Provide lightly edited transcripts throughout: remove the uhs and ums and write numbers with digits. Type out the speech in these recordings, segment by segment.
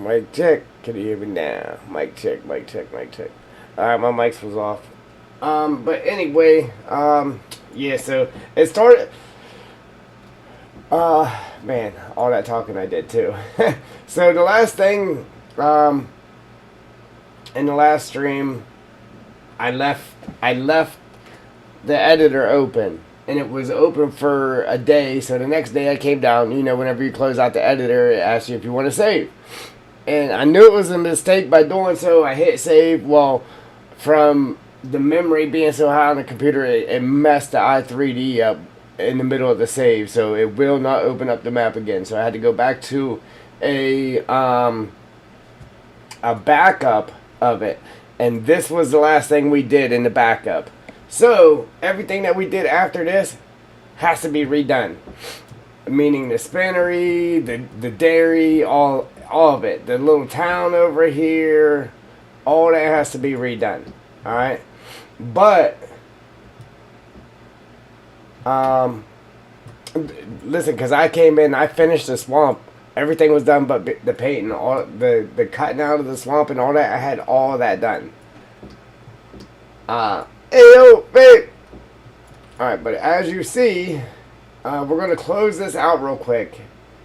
Mic check. Can you hear me now? Mic check, mic check, mic check. Alright, my mic was off. But anyway, yeah, so it started. Man, all that talking I did too. So the last thing, in the last stream, I left the editor open. And it was open for a day, so the next day I came down. You know, whenever you close out the editor, it asks you if you want to save. And I knew it was a mistake by doing so. I hit save. Well, from the memory being so high on the computer, it messed the i3D up in the middle of the save. So it will not open up the map again. So I had to go back to a backup of it. And this was the last thing we did in the backup. So, everything that we did after this has to be redone. Meaning the spinnery, the dairy, all of it. The little town over here, all that has to be redone. Alright? But, listen, because I came in, I finished the swamp. Everything was done but the painting, all the cutting out of the swamp and all that. I had all that done. Hey, yo, babe! Alright, but as you see, we're going to close this out real quick.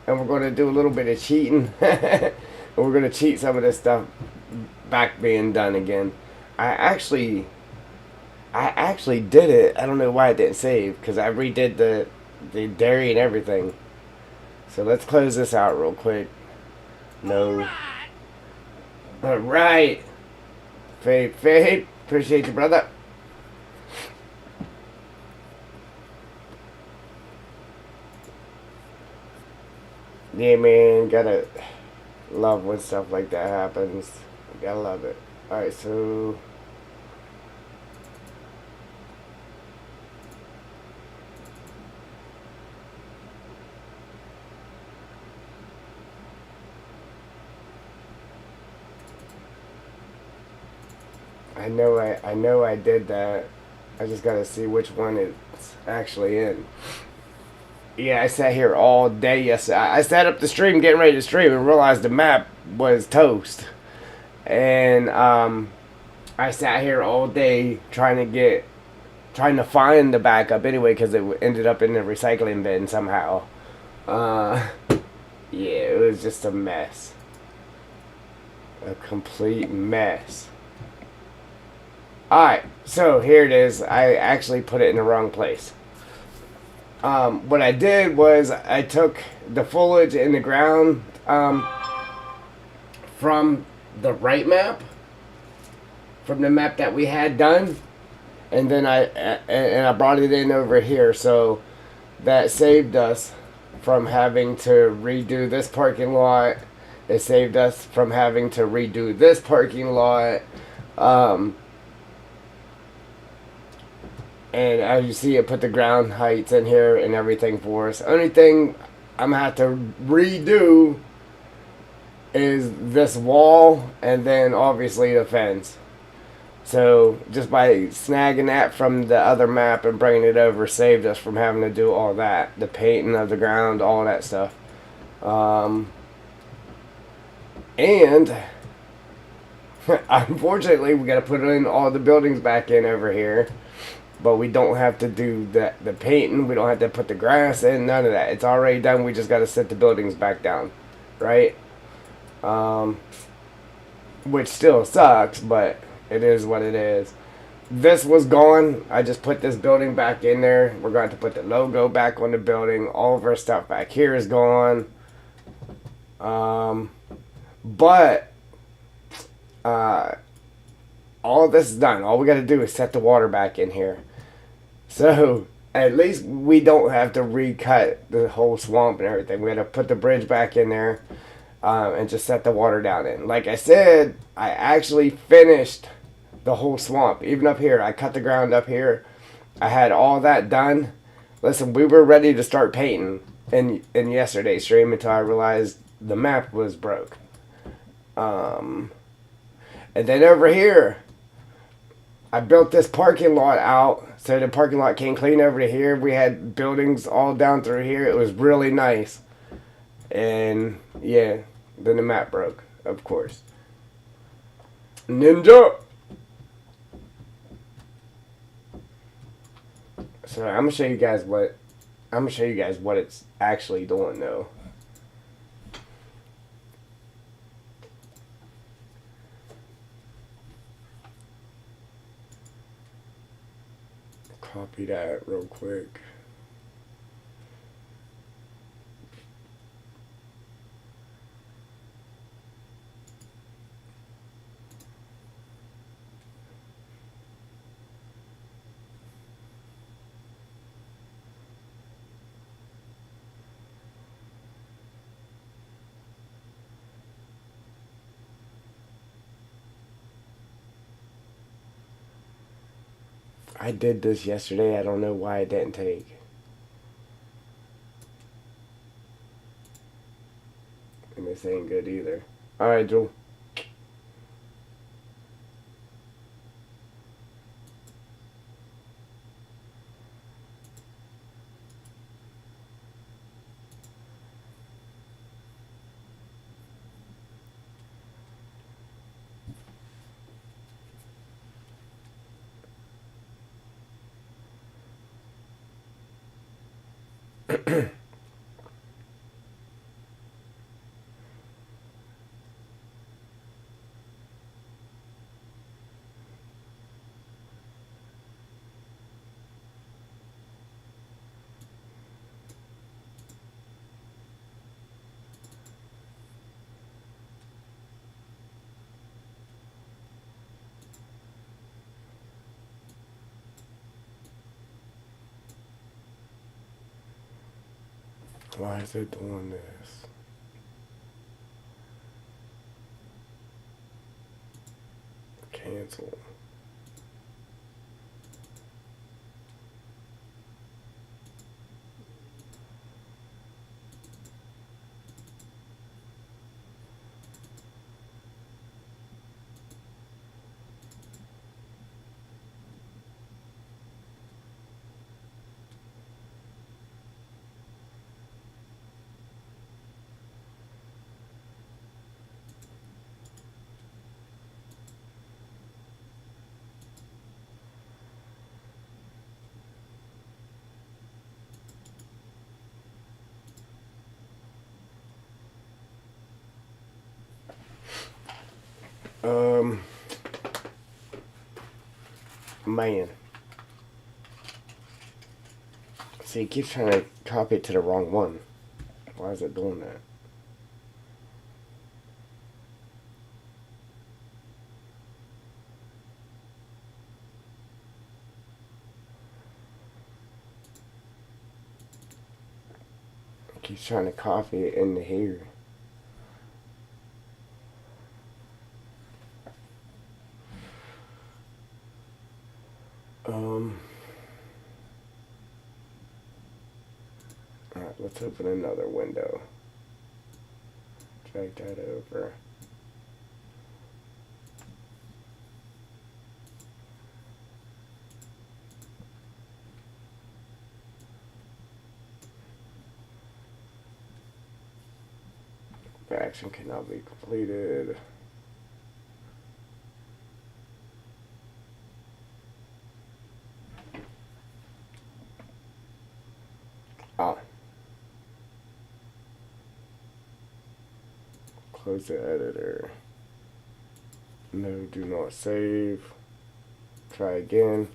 And we're going to do a little bit of cheating. And we're going to cheat some of this stuff back being done again. I actually did it. I don't know why it didn't save. Because I redid the dairy and everything. So let's close this out real quick. No. Alright. Fade. Appreciate you, brother. Yeah, man, gotta love when stuff like that happens. Gotta love it. Alright, so I know I did that. I just gotta see which one it's actually in. Yeah, I sat here all day yesterday. I sat up the stream getting ready to stream and realized the map was toast. And I sat here all day trying to find the backup anyway because it ended up in the recycling bin somehow. Yeah, it was just a mess. A complete mess. Alright, so here it is. I actually put it in the wrong place. What I did was I took the foliage in the ground from the right map, from the map that we had done, and then I brought it in over here, so that saved us from having to redo this parking lot. It saved us from having to redo this parking lot. And as you see, it put the ground heights in here and everything for us. Only thing I'm going to have to redo is this wall and then obviously the fence. So just by snagging that from the other map and bringing it over saved us from having to do all that. The painting of the ground, all that stuff. And unfortunately, we got to put in all the buildings back in over here. But we don't have to do the painting. We don't have to put the grass in. None of that. It's already done. We just got to set the buildings back down. Right? Which still sucks, but it is what it is. This was gone. I just put this building back in there. We're going to put the logo back on the building. All of our stuff back here is gone. But all this is done. All we got to do is set the water back in here. So, at least we don't have to recut the whole swamp and everything. We had to put the bridge back in there and just set the water down in. Like I said, I actually finished the whole swamp. Even up here, I cut the ground up here. I had all that done. Listen, we were ready to start painting in yesterday's stream until I realized the map was broke. And then over here, I built this parking lot out, so the parking lot came clean over to here. We had buildings all down through here. It was really nice. And, yeah, then the map broke. Of course. Ninja! So I'm gonna show you guys what it's actually doing though. Copy that real quick. I did this yesterday. I don't know why it didn't take. And this ain't good either. Alright, Drew. Why is it doing this? Cancel. Um, man. See, it keeps trying to copy it to the wrong one. Why is it doing that? It keeps trying to copy it into here. Alright, let's open another window. Drag that over. The action cannot be completed. Oh. Close the editor. No, do not save. Try again.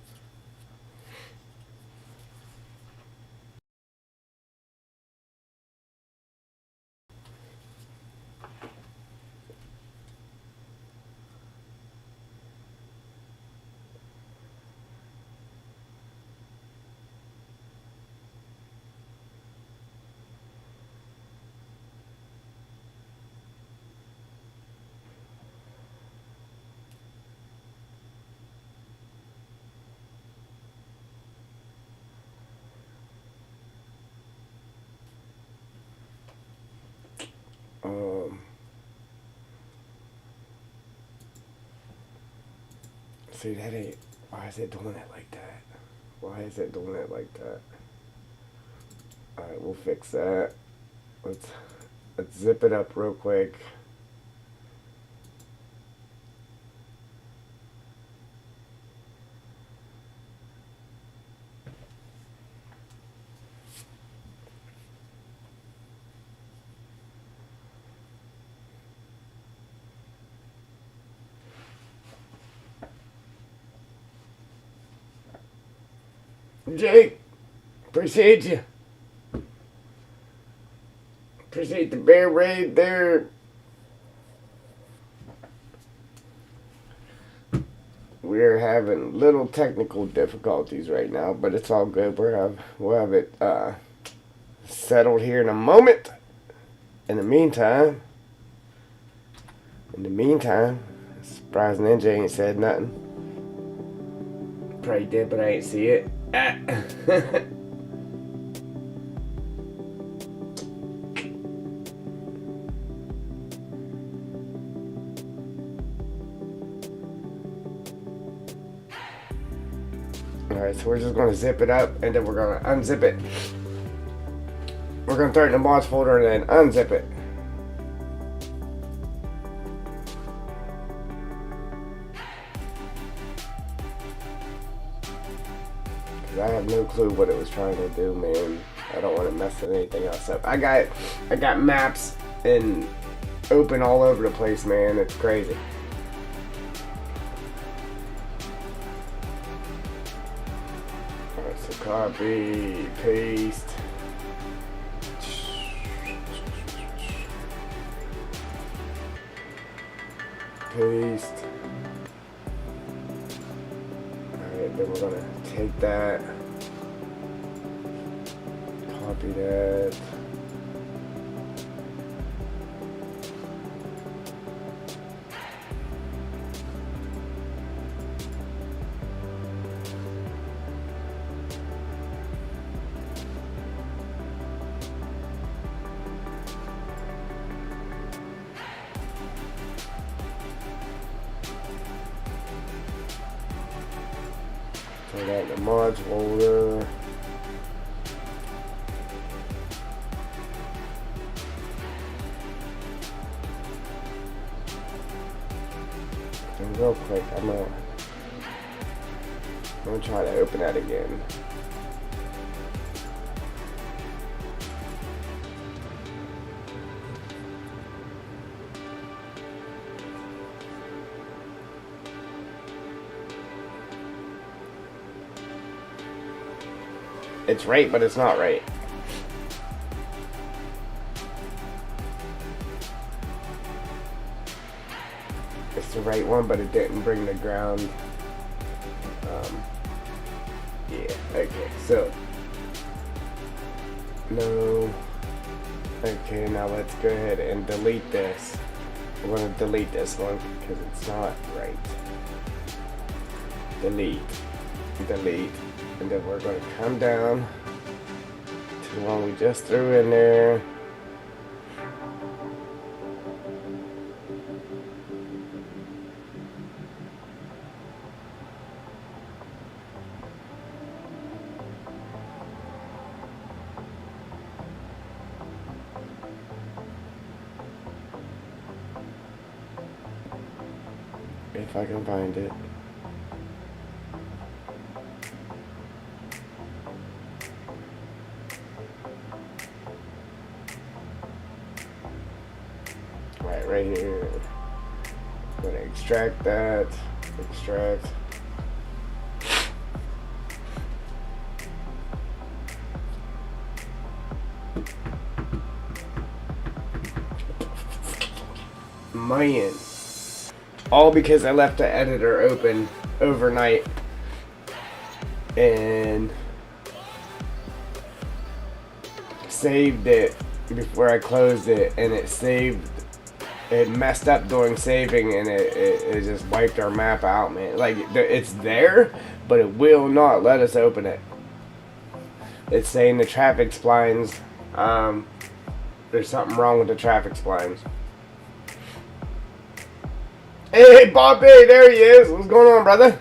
See, that ain't. Why is it doing it like that? Why is it doing it like that? Alright, we'll fix that. Let's zip it up real quick. Jake, appreciate you. Appreciate the bear raid there. We're having little technical difficulties right now, but it's all good. We'll have it settled here in a moment. In the meantime, surprised Ninja ain't said nothing. Probably did, but I ain't see it. Alright, so we're just going to zip it up, and then we're going to unzip it. We're going to throw it in the mods folder and then unzip it. Because I have no clue what it was trying to do, man. I don't want to mess anything else up. I got maps and open all over the place, man. It's crazy. Alright, so copy, paste. Paste. Alright, then we're gonna take that, copy that. Throw that in the mods folder. And real quick, I'm gonna try to open that again. It's right, but it's not right. It's the right one, but it didn't bring the ground. Yeah, okay, so. No. Okay, now let's go ahead and delete this. We're going to delete this one because it's not right. Delete. Delete. And then we're going to come down to the one we just threw in there. If I can find it. Right here. I'm gonna extract that. Extract. Man. All because I left the editor open overnight and saved it before I closed it, and it messed up during saving, and it just wiped our map out, man. Like, it's there, but it will not let us open it. It's saying the traffic splines, there's something wrong with the traffic splines. Hey, Bobby, there he is. What's going on, brother?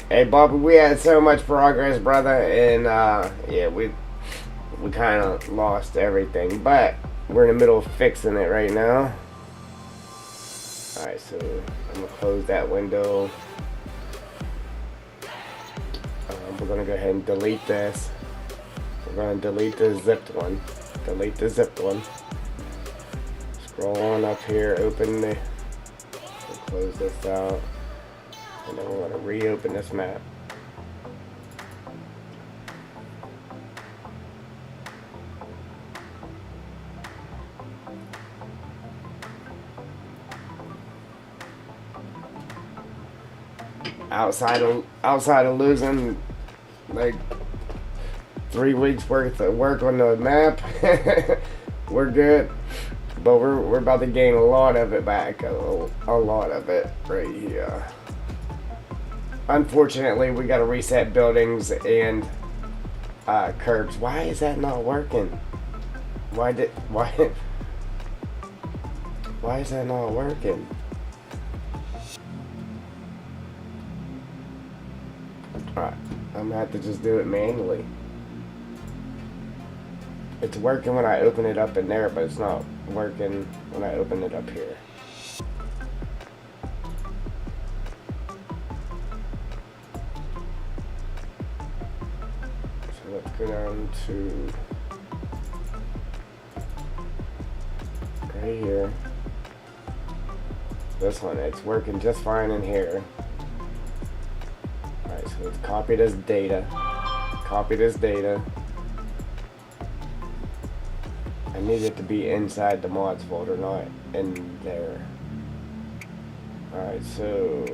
Hey, Bobby, we had so much progress, brother, and yeah, we kind of lost everything, but we're in the middle of fixing it right now. All right, so I'm gonna close that window. We're gonna go ahead and delete this. We're going to delete the zipped one. Delete the zipped one. Scroll on up here, open the, we'll close this out, and then we're going to reopen this map. Outside of losing like 3 weeks worth of work on the map, we're good. But we're about to gain a lot of it back, a lot of it right here. Unfortunately, we got to reset buildings and curbs. Why is that not working? Why is that not working? Alright, I'm gonna have to just do it manually. It's working when I open it up in there, but it's not working when I open it up here. So let's go down to right here. This one, it's working just fine in here. Alright, so let's copy this data. Copy this data. I need it to be inside the mods folder, not in there. Alright, so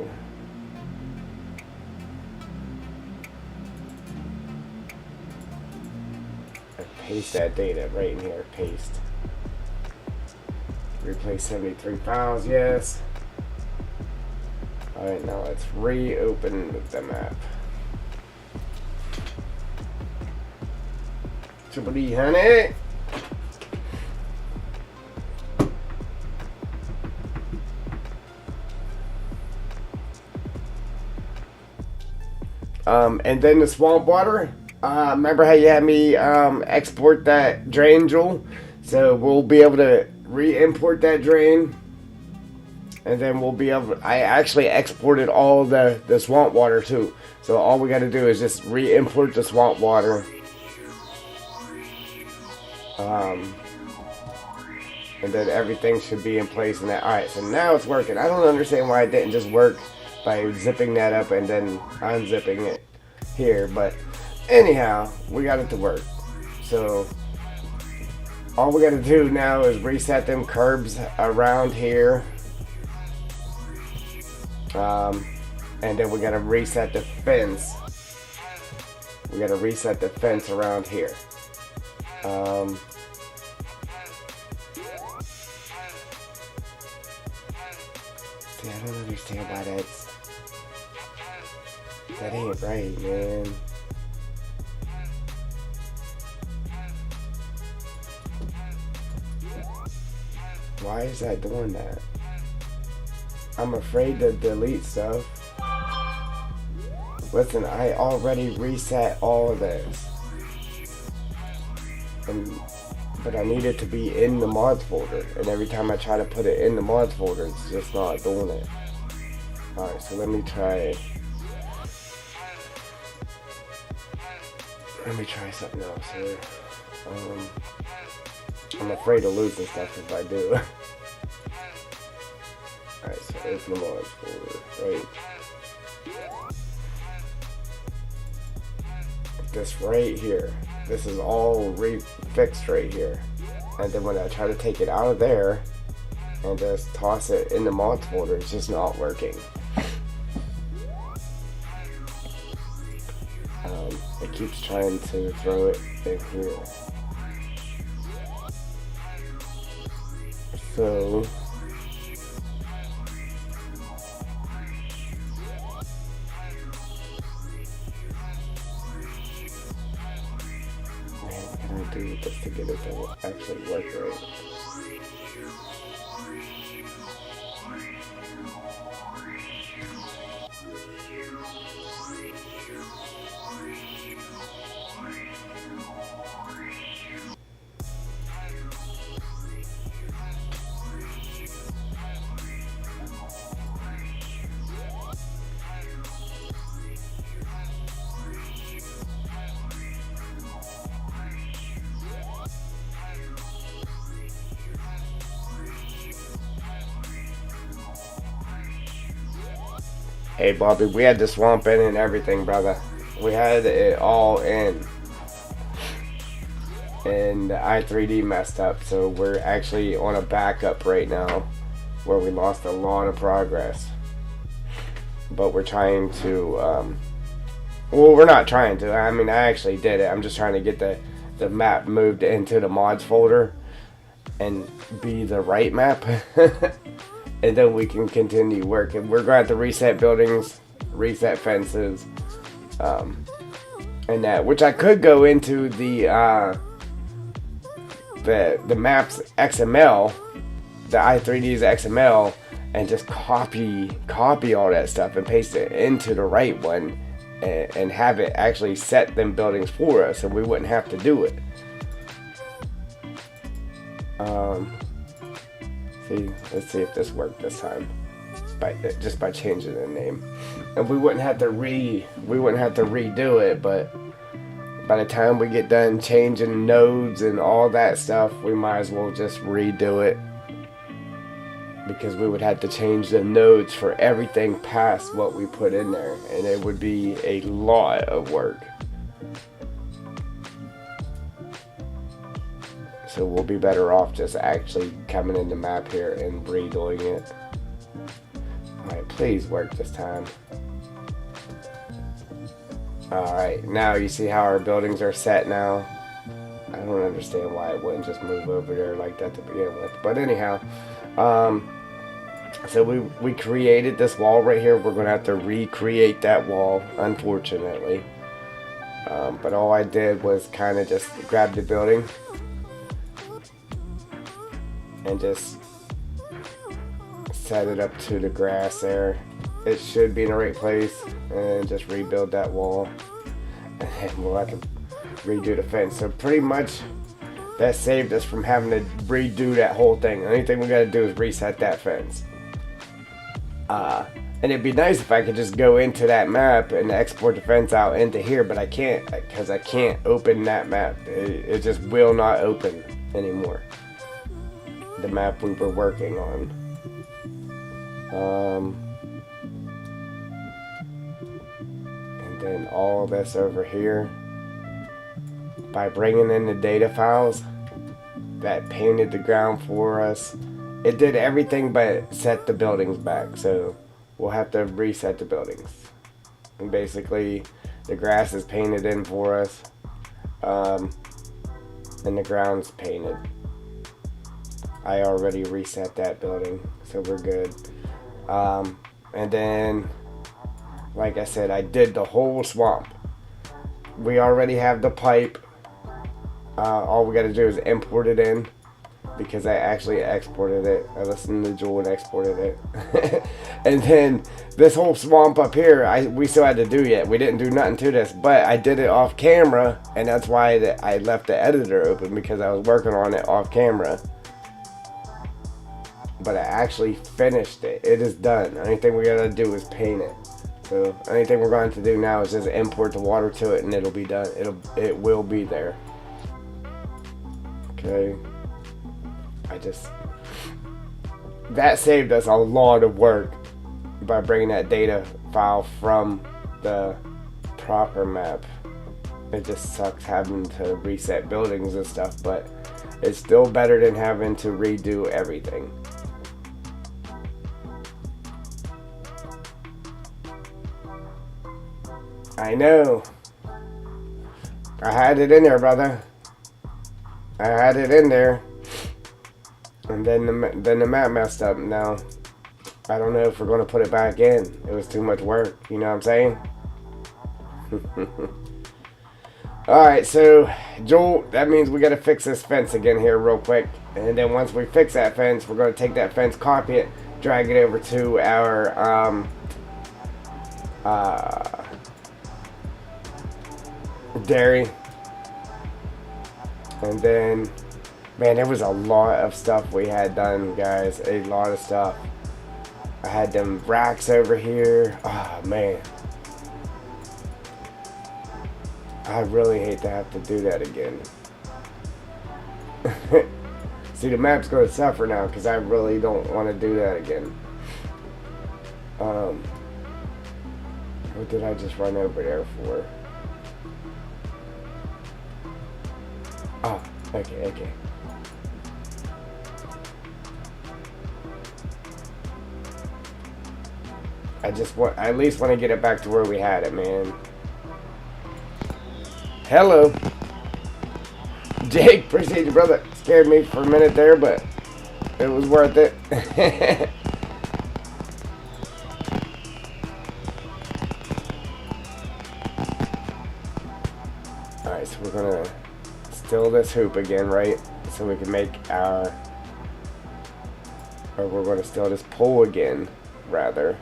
I paste that data right in here. Paste. Replace 73 files, yes. Alright, now let's reopen the map. Triple E, honey! And then the swamp water. Remember how you had me export that drain jewel? So we'll be able to re-import that drain. And then we'll be able to, I actually exported all the swamp water too. So all we got to do is just re-import the swamp water. And then everything should be in place in that. Alright, so now it's working. I don't understand why it didn't just work by zipping that up and then unzipping it here, but anyhow, we got it to work. So all we got to do now is reset them curbs around here, and then we got to reset the fence. We got to reset the fence around here. See, I don't understand why that ain't right, man. Why is that doing that? I'm afraid to delete stuff. Listen, I already reset all of this. But I need it to be in the mods folder. And every time I try to put it in the mods folder, it's just not doing it. Alright, so let me try something else here. I'm afraid of losing stuff if I do. Alright, so open the mods folder, right? This right here. This is all fixed right here. And then when I try to take it out of there and just toss it in the mods folder, it's just not working. It keeps trying to throw it in here. So man, what can I do just to get it to actually work right? Hey Bobby, we had the swamp in and everything, brother. We had it all in. And the i3D messed up, so we're actually on a backup right now where we lost a lot of progress. But we're trying to, well, we're not trying to. I mean, I actually did it. I'm just trying to get the map moved into the mods folder and be the right map. And then we can continue working. We're going to have to reset buildings, reset fences, and that, which I could go into the map's XML, the i3D's XML, and just copy all that stuff and paste it into the right one, and have it actually set them buildings for us, and we wouldn't have to do it. Let's see if this worked this time, just by changing the name, and we wouldn't have to redo it. But by the time we get done changing nodes and all that stuff, we might as well just redo it, because we would have to change the nodes for everything past what we put in there, and it would be a lot of work. So we'll be better off just actually coming in the map here and redoing it. Alright, please work this time. Alright, now you see how our buildings are set now. I don't understand why it wouldn't just move over there like that to begin with. But anyhow, so we created this wall right here. We're going to have to recreate that wall, unfortunately. But all I did was kind of just grab the building and just set it up to the grass there. It should be in the right place, and just rebuild that wall, and we'll have to redo the fence. So pretty much that saved us from having to redo that whole thing. The only thing we gotta do is reset that fence. And it'd be nice if I could just go into that map and export the fence out into here, but I can't, because I can't open that map. It just will not open anymore, the map we were working on. And then all this over here, by bringing in the data files that painted the ground for us, it did everything but set the buildings back. So we'll have to reset the buildings. And basically the grass is painted in for us, and the ground's painted. I already reset that building, so we're good. And then, like I said, I did the whole swamp. We already have the pipe. All we got to do is import it in, because I actually exported it. I listened to Joel and exported it. And then this whole swamp up here, we still had to do yet. We didn't do nothing to this, but I did it off camera, and that's why I left the editor open, because I was working on it off camera. But I actually finished it. It is done. The only thing we gotta do is paint it. So the only thing we're going to do now is just import the water to it, and it'll be done. It will be there. Okay. That saved us a lot of work by bringing that data file from the proper map. It just sucks having to reset buildings and stuff, but it's still better than having to redo everything. I know. I had it in there, brother. I had it in there. And then the map messed up. Now, I don't know if we're going to put it back in. It was too much work. You know what I'm saying? Alright, so, Joel, that means we got to fix this fence again here real quick. And then once we fix that fence, we're going to take that fence, copy it, drag it over to our dairy. And then, man, there was a lot of stuff we had done, guys. A lot of stuff. I had them racks over here. Oh, man. I really hate to have to do that again. See, the map's going to suffer now, because I really don't want to do that again. What did I just run over there for? Oh, okay. I at least want to get it back to where we had it, man. Hello. Jake, appreciate you, brother. Scared me for a minute there, but it was worth it. Alright, so we're gonna still this hoop again, right? So we can make our... Or we're gonna still this pole again, rather.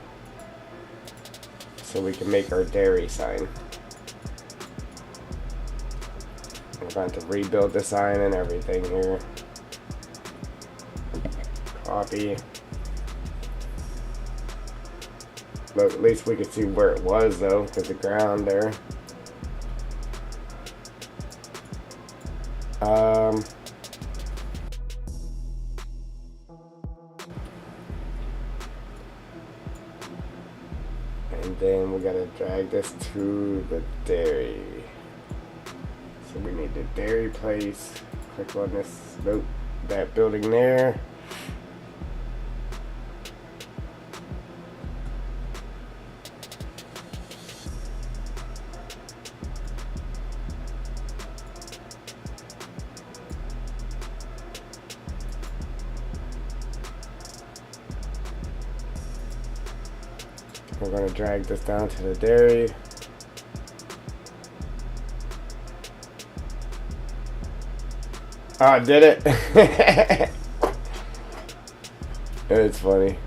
So we can make our dairy sign. We're going to rebuild the sign and everything here. Copy. But at least we could see where it was though, because the ground there. And then we gotta drag this to the dairy. So we need the dairy place. Click on this, nope, that building there. We're going to drag this down to the dairy. Oh, I did it. It's funny.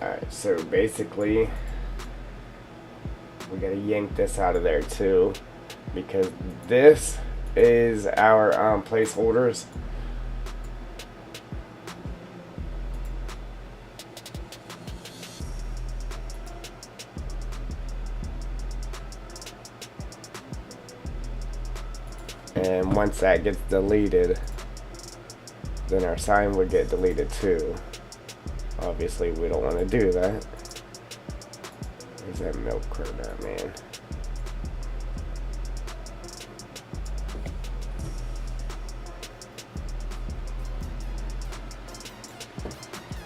Alright, so basically we gotta yank this out of there too, because this is our placeholders. And once that gets deleted, then our sign would get deleted too. Obviously we don't want to do that. Where's that milk crate at, man?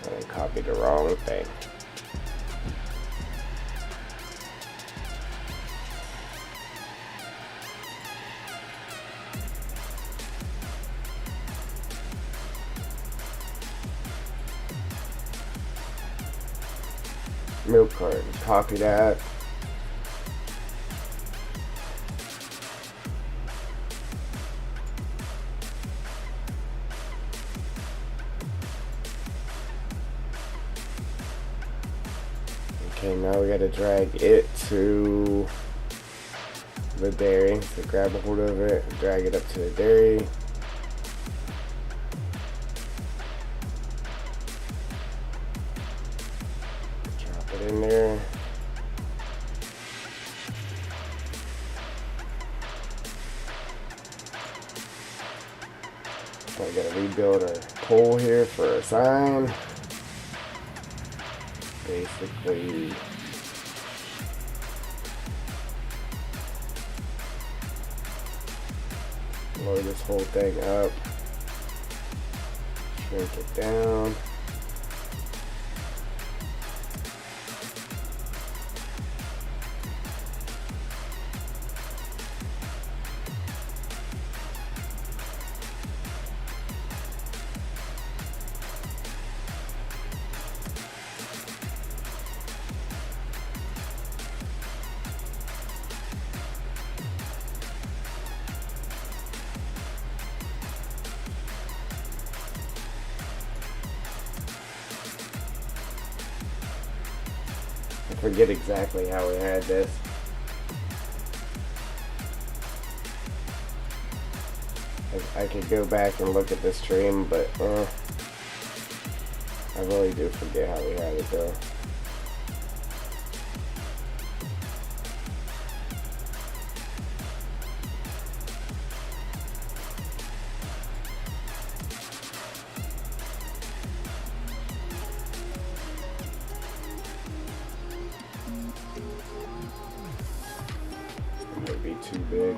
I copied the wrong thing. Milk carton, copy that. Okay, now we gotta drag it to the dairy. So grab a hold of it, drag it up to the dairy. Drop it in there. So we gotta rebuild our pole here for a sign. Basically, load this whole thing up, shrink it down. I forget exactly how we had this. I could go back and look at the stream, but I really do forget how we had it though. too big.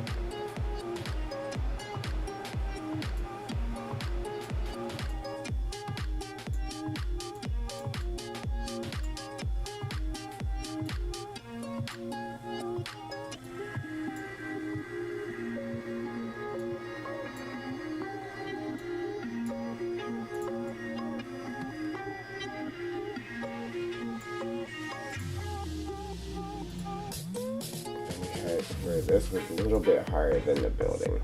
Where this was a little bit higher than the building.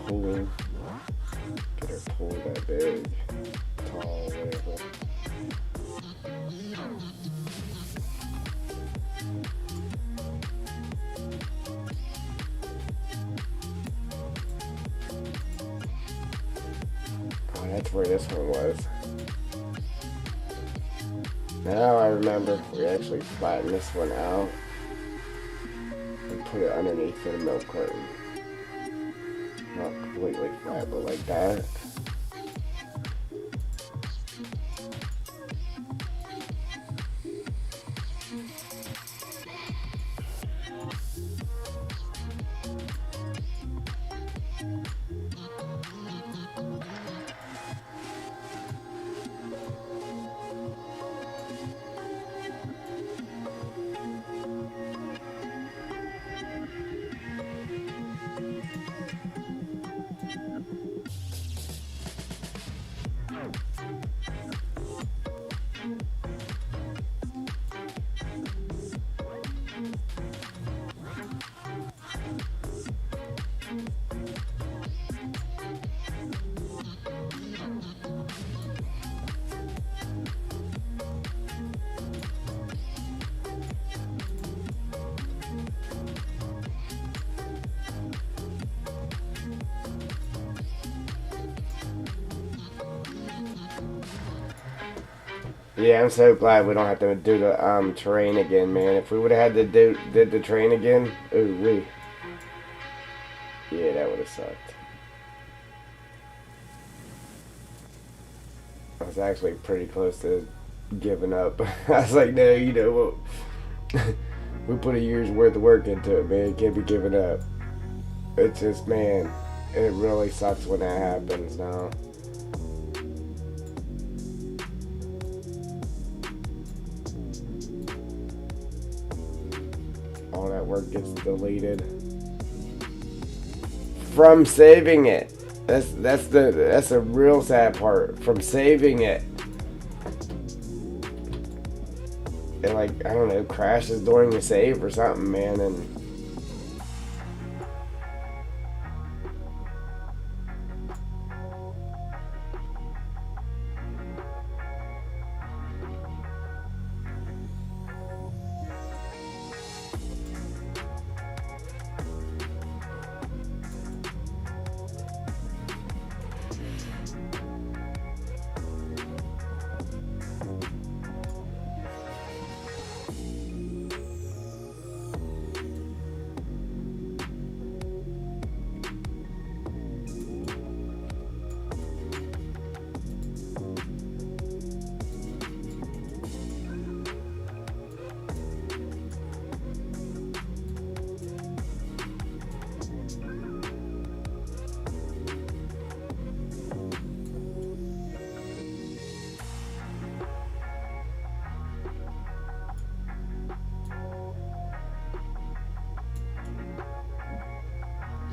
Pool. Get our pool that big, tall, whatever. Oh, that's where this one was. Now I remember, we actually flattened this one out and put it underneath the milk carton. Not completely flat, but like that. Yeah, I'm so glad we don't have to do the terrain again, man. If we would have had to did the terrain again, ooh, yeah, that would have sucked. I was actually pretty close to giving up. I was like, no, you know what? We put a year's worth of work into it, man. Can't be giving up. It's just, man, it really sucks when that happens now. All that work gets deleted from saving it. That's the real sad part. From saving it, it, like, I don't know, crashes during the save or something, man, and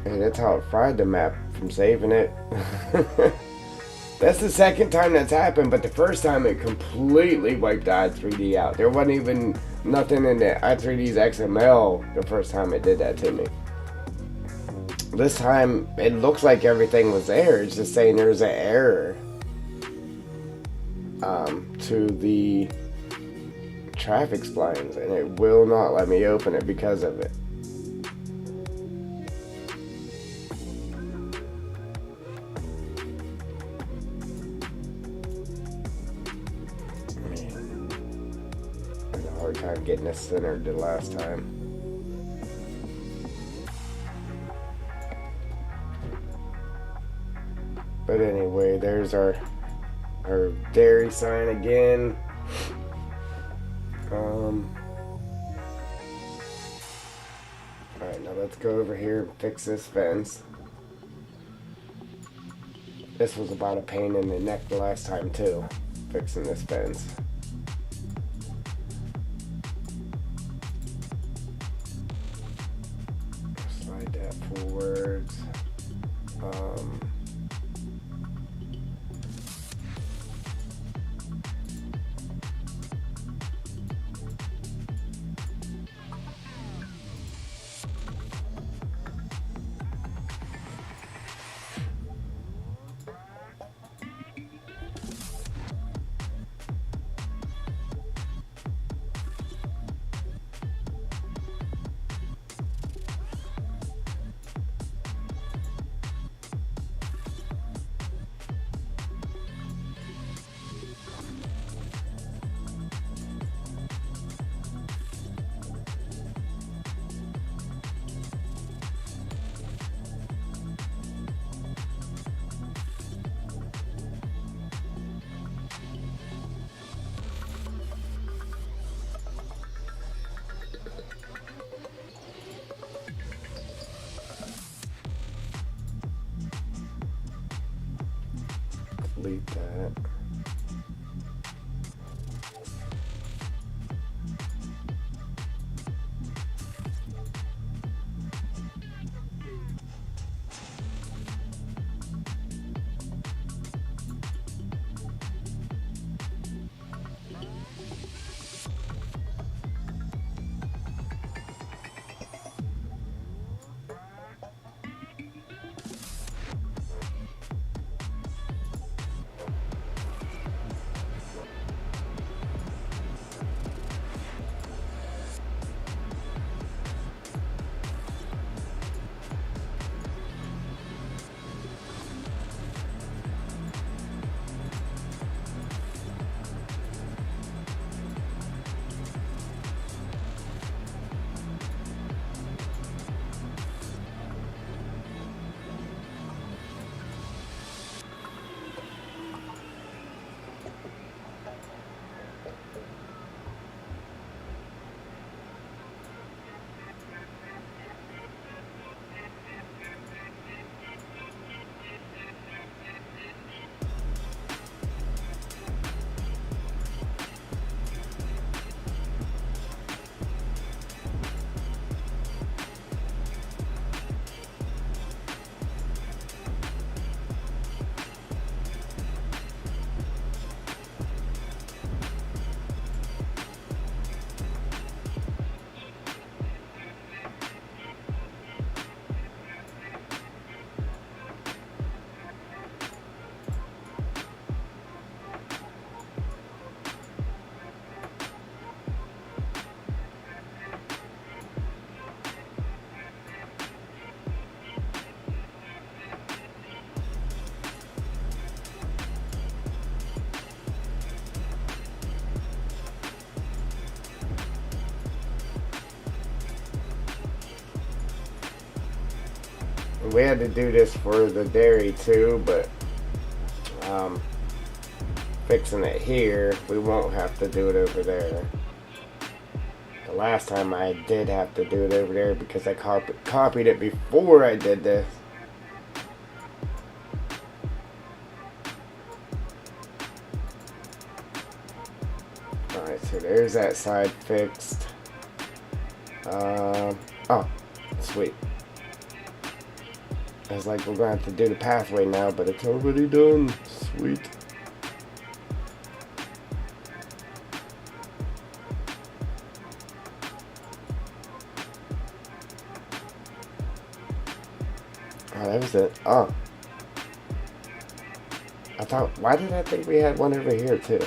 hey, that's how it fried the map from saving it. That's the second time that's happened, but the first time it completely wiped the i3D out. There wasn't even nothing in the i3D's XML the first time it did that to me. This time, it looks like everything was there. It's just saying there's an error to the traffic splines, and it will not let me open it because of it. Hard time getting this centered the last time. But anyway, there's our dairy sign again. Alright, now let's go over here and fix this fence. This was about a pain in the neck the last time too, fixing this fence. Slide that forwards. Delete that. We had to do this for the dairy too, but fixing it here, we won't have to do it over there. The last time I did have to do it over there because I copied it before I did this. Alright, so there's that side fixed. Oh, sweet. I was like, we're going to have to do the pathway now, but it's already done. Sweet. Oh, that was it. Oh. I thought, why did I think we had one over here too?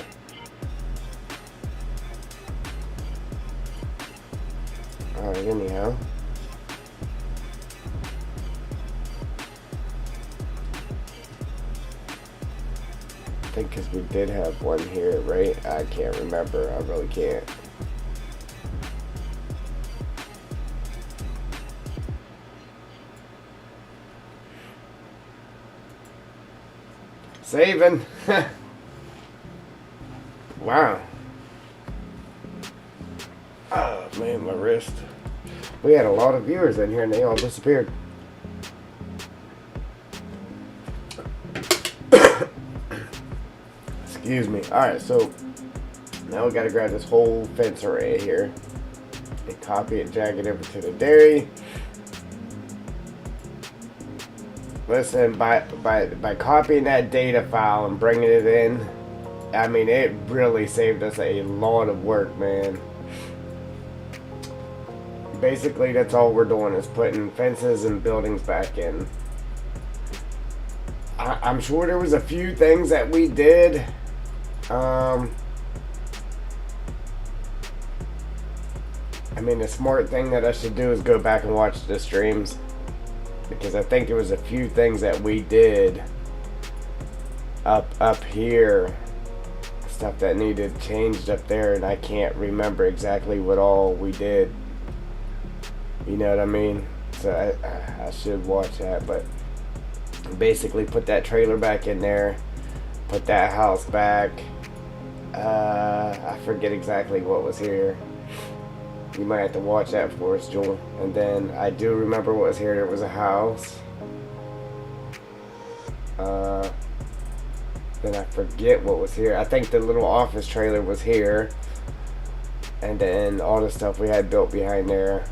Alright, anyhow. I think because we did have one here, right? I can't remember. I really can't. Saving. Wow. Oh man, my wrist. We had a lot of viewers in here and they all disappeared. Excuse me. Alright, so now we gotta grab this whole fence array here and copy it, drag it over to the dairy. Listen, by copying that data file and bringing it in, I mean, it really saved us a lot of work, man. Basically, that's all we're doing is putting fences and buildings back in. I'm sure there was a few things that we did. I mean, the smart thing that I should do is go back and watch the streams, because I think there was a few things that we did up here, stuff that needed changed up there, and I can't remember exactly what all we did. You know what I mean? So I should watch that, but basically put that trailer back in there, put that house back. I forget exactly what was here. You might have to watch that for us, Joel. And then I do remember what was here. There was a house. Then I forget what was here. I think the little office trailer was here. And then all the stuff we had built behind there.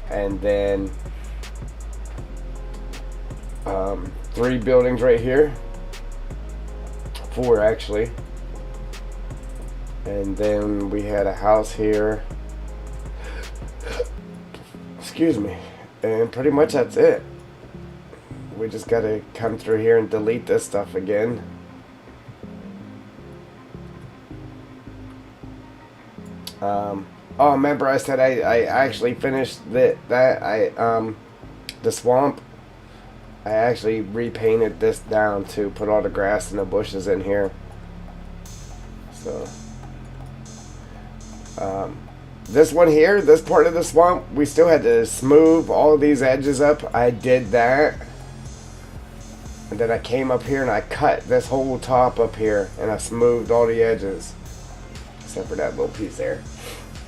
And then 3 buildings right here. 4 actually. And then we had a house here. Excuse me. And pretty much that's it. We just gotta come through here and delete this stuff again. Oh, remember I said I actually finished the swamp. I actually repainted this down to put all the grass and the bushes in here. So this one here, this part of the swamp, we still had to smooth all these edges up. I did that. And then I came up here and I cut this whole top up here and I smoothed all the edges. Except for that little piece there.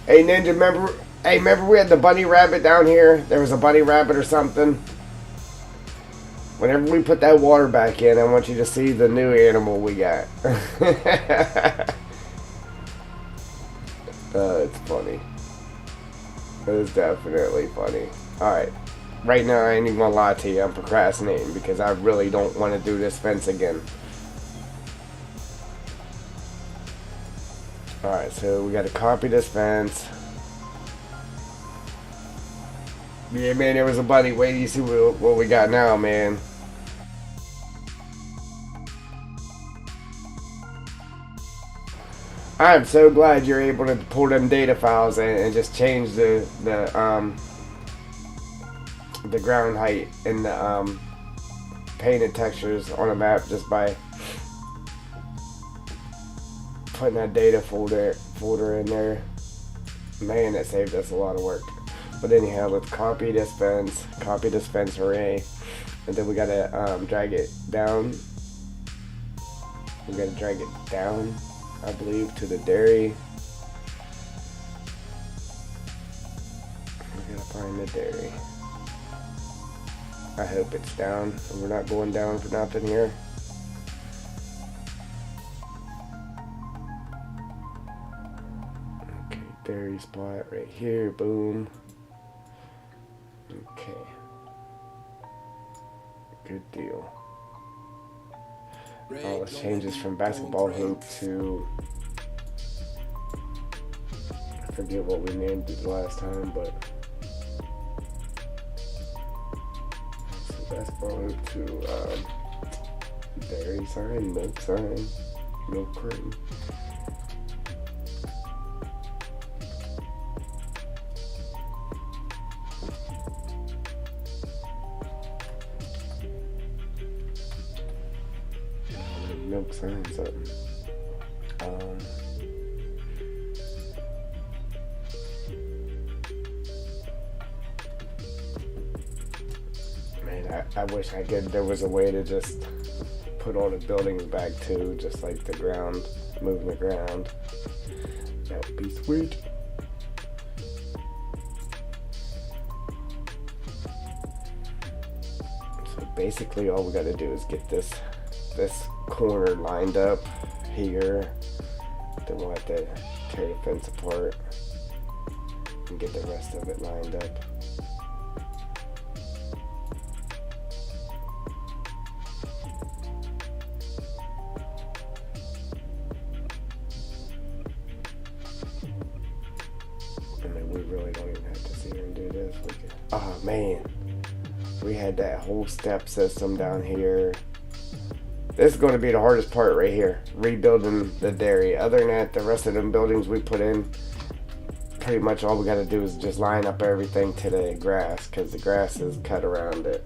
Hey Ninja, remember we had the bunny rabbit down here? There was a bunny rabbit or something. Whenever we put that water back in, I want you to see the new animal we got. It's funny. It is definitely funny. Alright. Right now, I ain't even gonna lie to you. I'm procrastinating because I really don't want to do this fence again. Alright, so we gotta copy this fence. Yeah, man, there was a bunny. Wait till you see what we got now, man. I'm so glad you're able to pull them data files and just change the ground height and the painted textures on a map just by putting that data folder in there. Man, that saved us a lot of work. But anyhow, let's copy this fence array, and then we gotta drag it down. We gotta drag it down, I believe, to the dairy. We gotta find the dairy. I hope it's down, and we're not going down for nothing here. Okay, dairy spot right here, boom. Okay. Good deal. Oh, let's change this from basketball hoop to... I forget what we named it last time, but... So basketball hoop to dairy sign, milk cream. Milk sign something. Man, I wish there was a way to just put all the buildings back too, just like the ground, moving the ground. That would be sweet. Basically all we got to do is get this corner lined up here. Then we'll have to tear the fence apart and get the rest of it lined up. I mean, we really don't even have to sit here and do this. Oh man, we had that whole step system down here. This is going to be the hardest part right here, rebuilding the dairy. Other than that, the rest of them buildings we put in, pretty much all we got to do is just line up everything to the grass, because the grass is cut around it.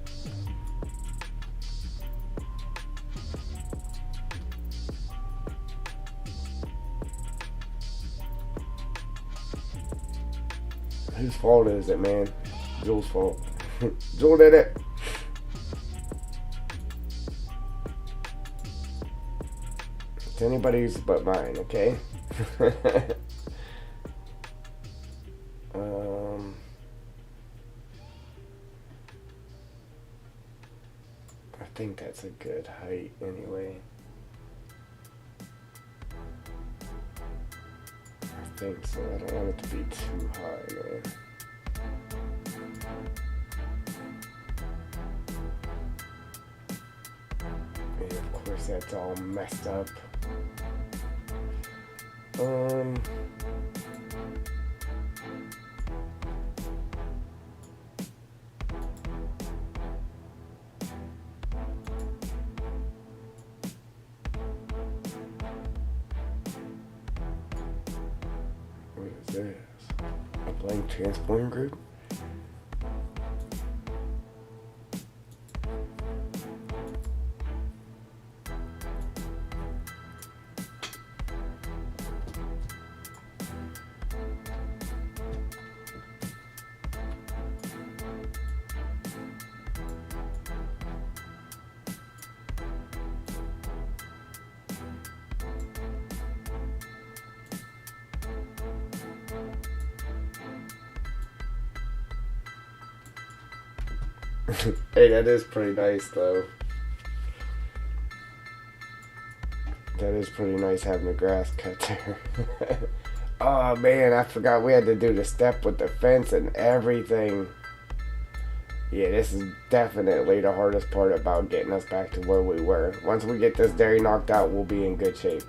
Whose fault is it, man? Jules' fault. Jules did it. It's anybody's but mine, okay? I think that's a good height anyway. I think so. I don't want it to be too high, man. And of course that's all messed up. What is this? A blank transform group? Hey, that is pretty nice though. That is pretty nice having the grass cut there. Oh man, I forgot we had to do the step with the fence and everything. Yeah, this is definitely the hardest part about getting us back to where we were. Once we get this dairy knocked out, we'll be in good shape.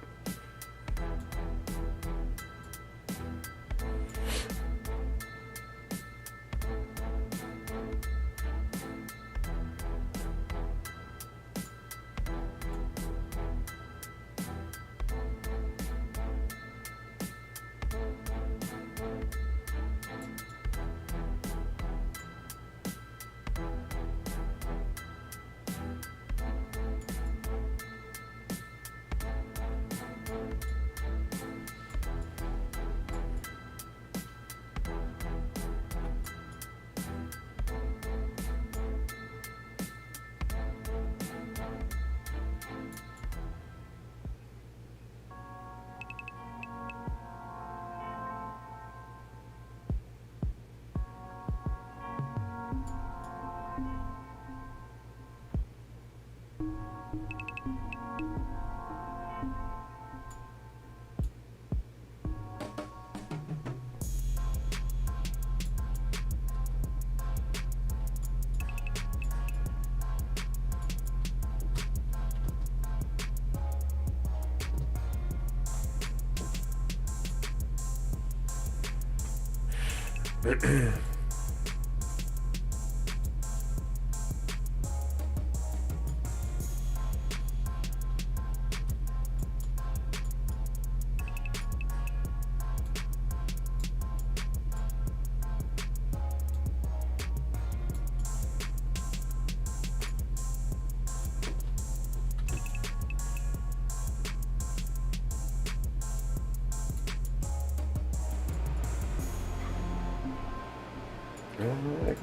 I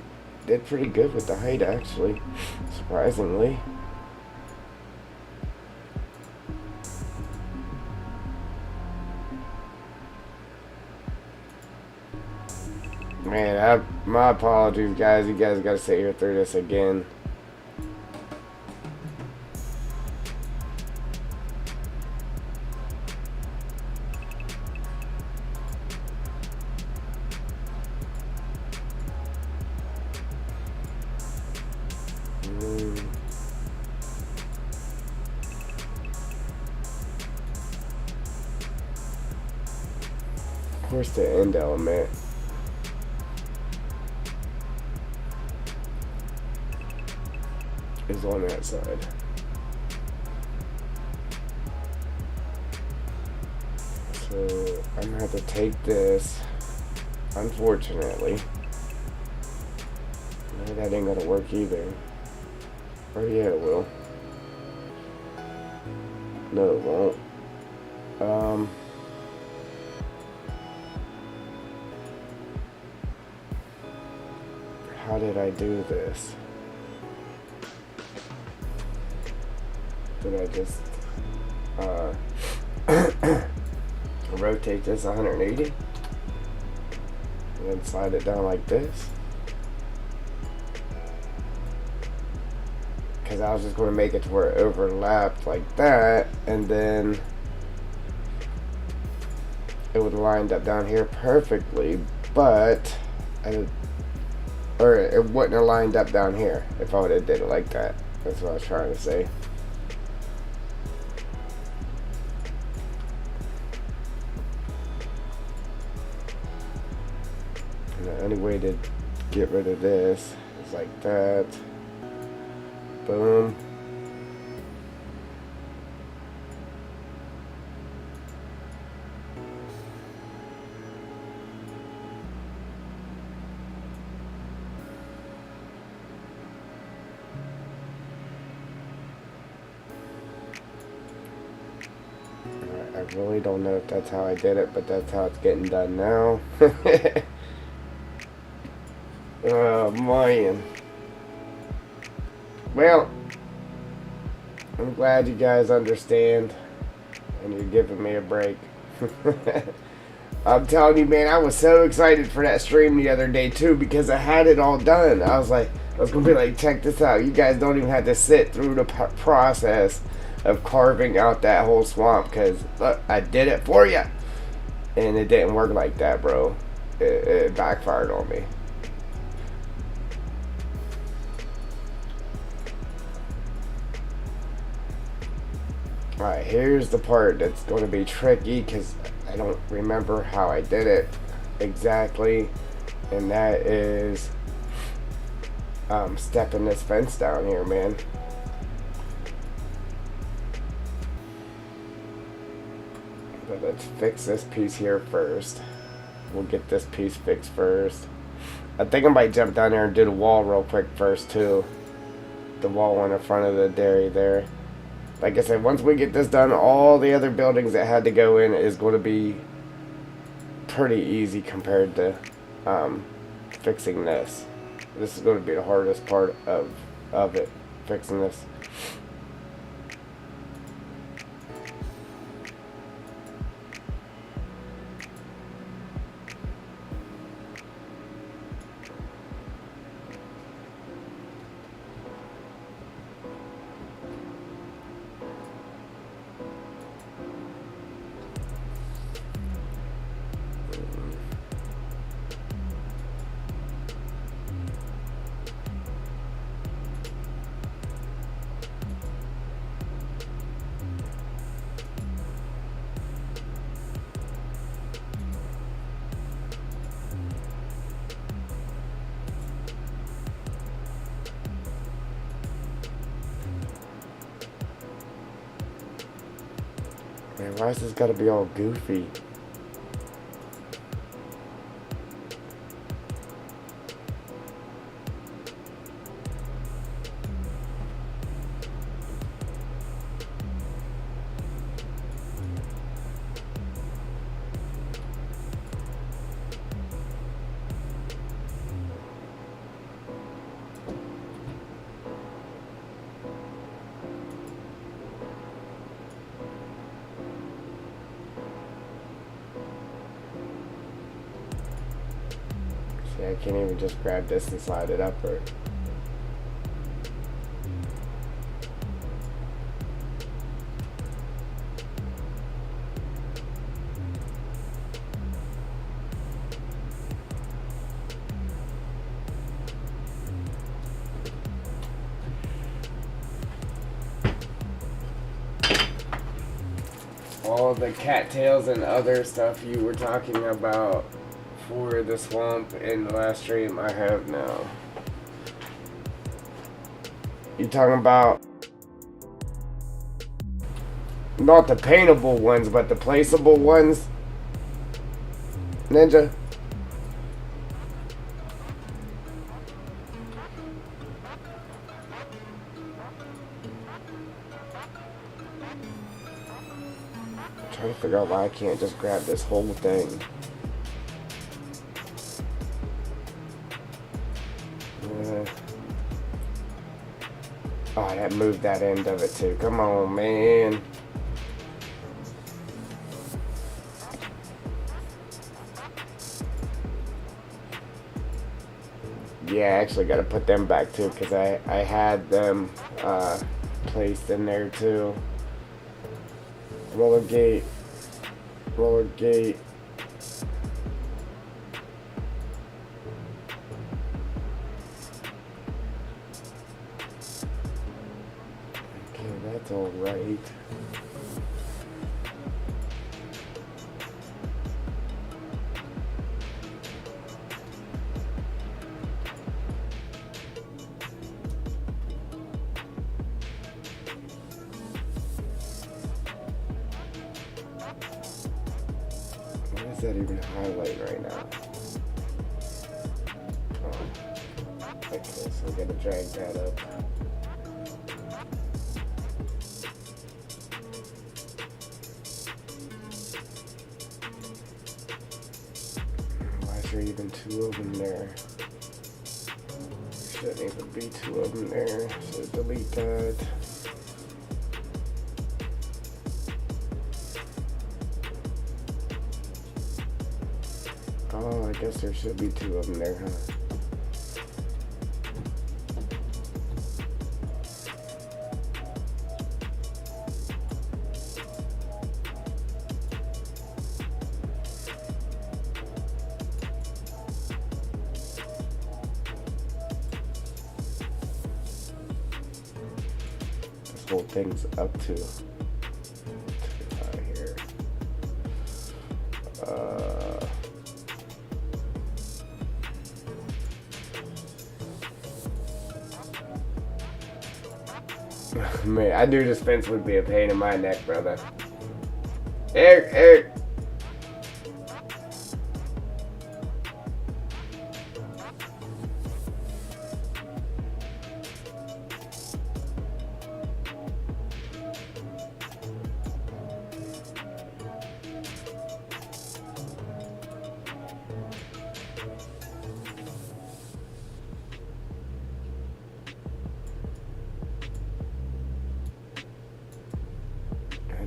did pretty good with the height, actually, surprisingly. Man, my apologies, guys. You guys got to sit here through this again. Of course, the end element is on that side. So I'm gonna have to take this, unfortunately. No, that ain't gonna work either. Or yeah, it will. No, it won't. How did I do this? Did I just rotate this 180 and then slide it down like this? Because I was just going to make it to where it overlapped like that, and then it would have lined up down here perfectly, but it wouldn't have lined up down here if I would have did it like that. That's what I was trying to say. And the only way to get rid of this is like that. Boom. I really don't know if that's how I did it, but that's how it's getting done now. Oh man. Well, I'm glad you guys understand and you're giving me a break. I'm telling you, man, I was so excited for that stream the other day too, because I had it all done. I was gonna be like, check this out. You guys don't even have to sit through the process of carving out that whole swamp, because look, I did it for you. And it didn't work like that, bro. It backfired on me. Alright, here's the part that's going to be tricky, because I don't remember how I did it exactly, and that is stepping this fence down here, man. But let's fix this piece here first. We'll get this piece fixed first. I think I might jump down there and do the wall real quick first too. The wall in the front of the dairy there. Like I said, once we get this done, all the other buildings that had to go in is going to be pretty easy compared to fixing this. This is going to be the hardest part of it, fixing this. Man, why is this gotta be all goofy? See, I can't even just grab this and slide it upward. all the cattails and other stuff you were talking about for the swamp in the last stream, I have now. You talking about not the paintable ones, but the placeable ones? Ninja? I'm trying to figure out why I can't just grab this whole thing. Oh, that moved that end of it too. Come on, man. Yeah, I actually got to put them back too, because I had them placed in there too. Roller gate. Roller gate. That's all right. What is that even highlighting right now? Oh. Okay, so we gotta drag that up. Even two of them there. Shouldn't even be two of them there. So delete that. Oh, I guess there should be two of them there, huh? Whole thing's up to here. Man, I knew this fence would be a pain in my neck, brother. Eric.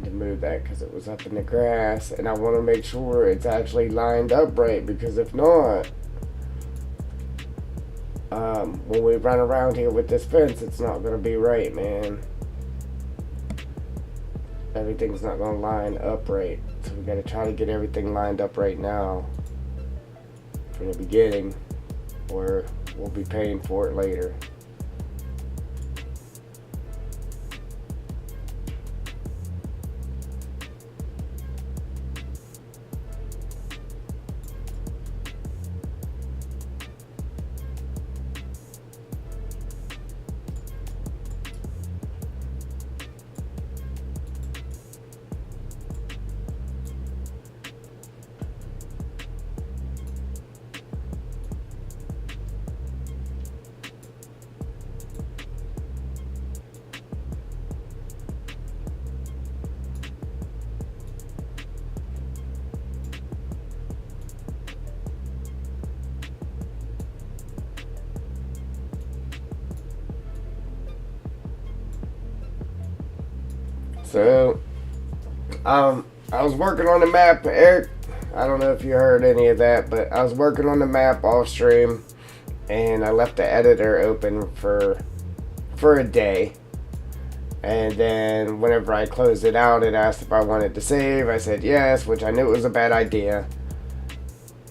To move that because it was up in the grass, and I want to make sure it's actually lined up right, because if not, when we run around here with this fence, it's not going to be right, man. Everything's not going to line up right, so we got to try to get everything lined up right now from the beginning, or we'll be paying for it later. So, I was working on the map, Eric. I don't know if you heard any of that, but I was working on the map off stream, and I left the editor open for a day. And then whenever I closed it out, it asked if I wanted to save. I said yes, which I knew was a bad idea.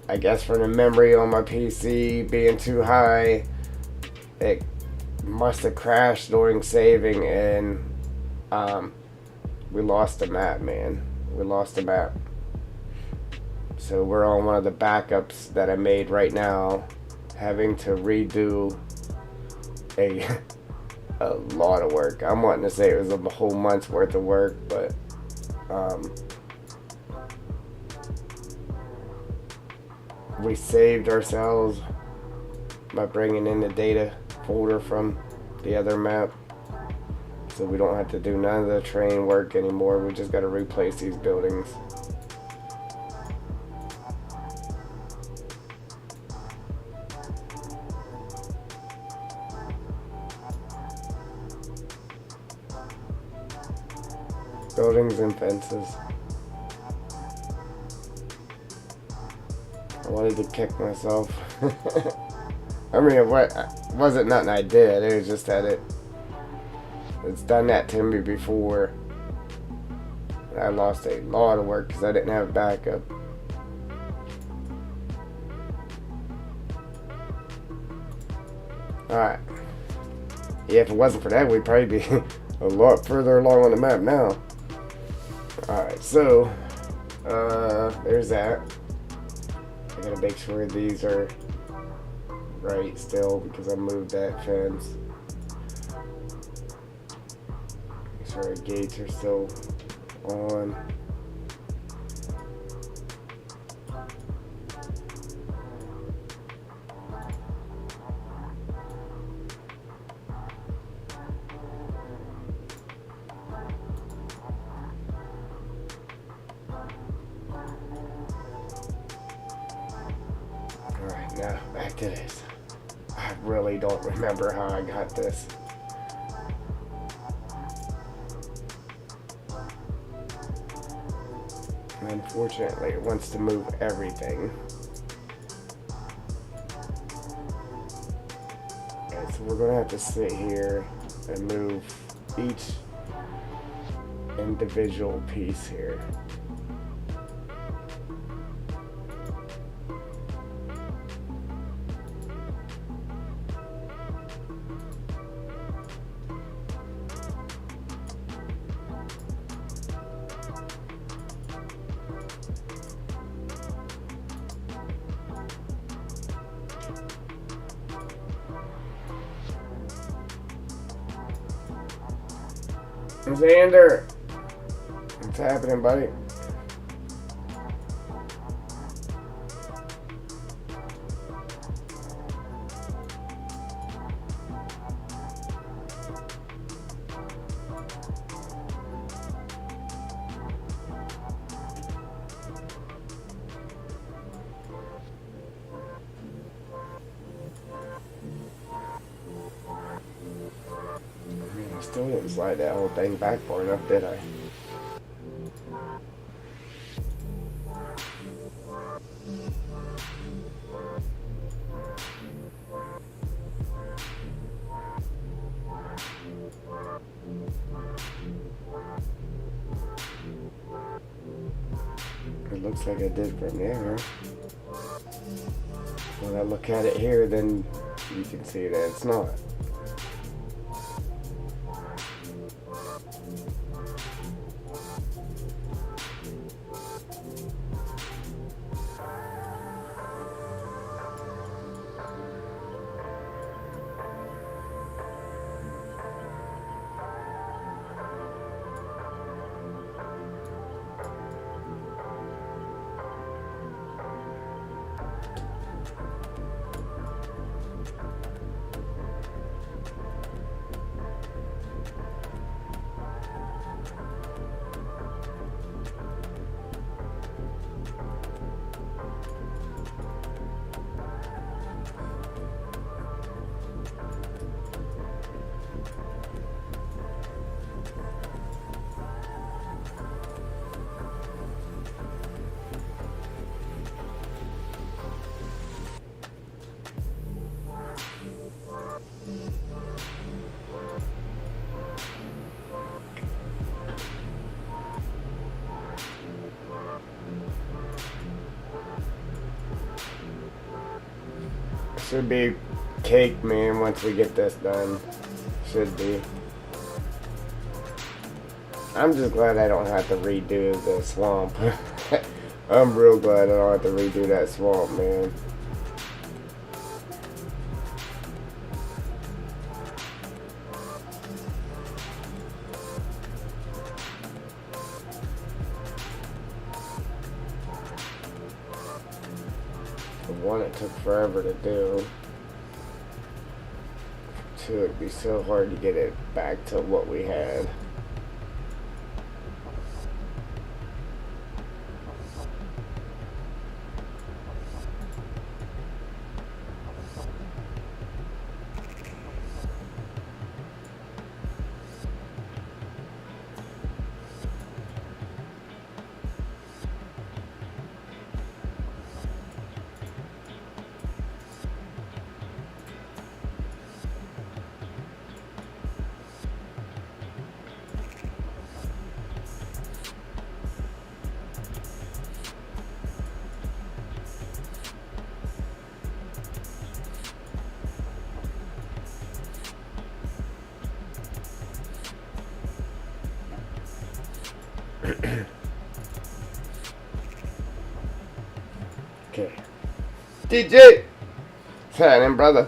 I guess from the memory on my PC being too high, it must have crashed during saving, and we lost the map, man. we lost the map. So we're on one of the backups that I made right now, having to redo a a lot of work. I'm wanting to say it was a whole month's worth of work, but we saved ourselves by bringing in the data folder from the other map, so we don't have to do none of the terrain work anymore. We just got to replace these buildings. Buildings and fences. I wanted to kick myself. I mean, it wasn't nothing I did. It was just that it's done that to me before. And I lost a lot of work because I didn't have backup. Alright. Yeah, if it wasn't for that, we'd probably be a lot further along on the map now. Alright, so there's that. I gotta make sure these are right still because I moved that fence. Make sure our gates are still on. Alright, now back to this. I really don't remember how I got this. Unfortunately, it wants to move everything. Okay, so we're going to have to sit here and move each individual piece here. Xander, what's happening, buddy? I still didn't slide that whole thing back far enough, did I? It looks like I did from there. When I look at it here, then you can see that it's not. Should be cake, man, once we get this done. Should be. I'm just glad I don't have to redo the swamp. I'm real glad I don't have to redo that swamp, man. For one, it took forever to do. For two, it'd be so hard to get it back to what we had. Okay. DJ! What's happening, brother?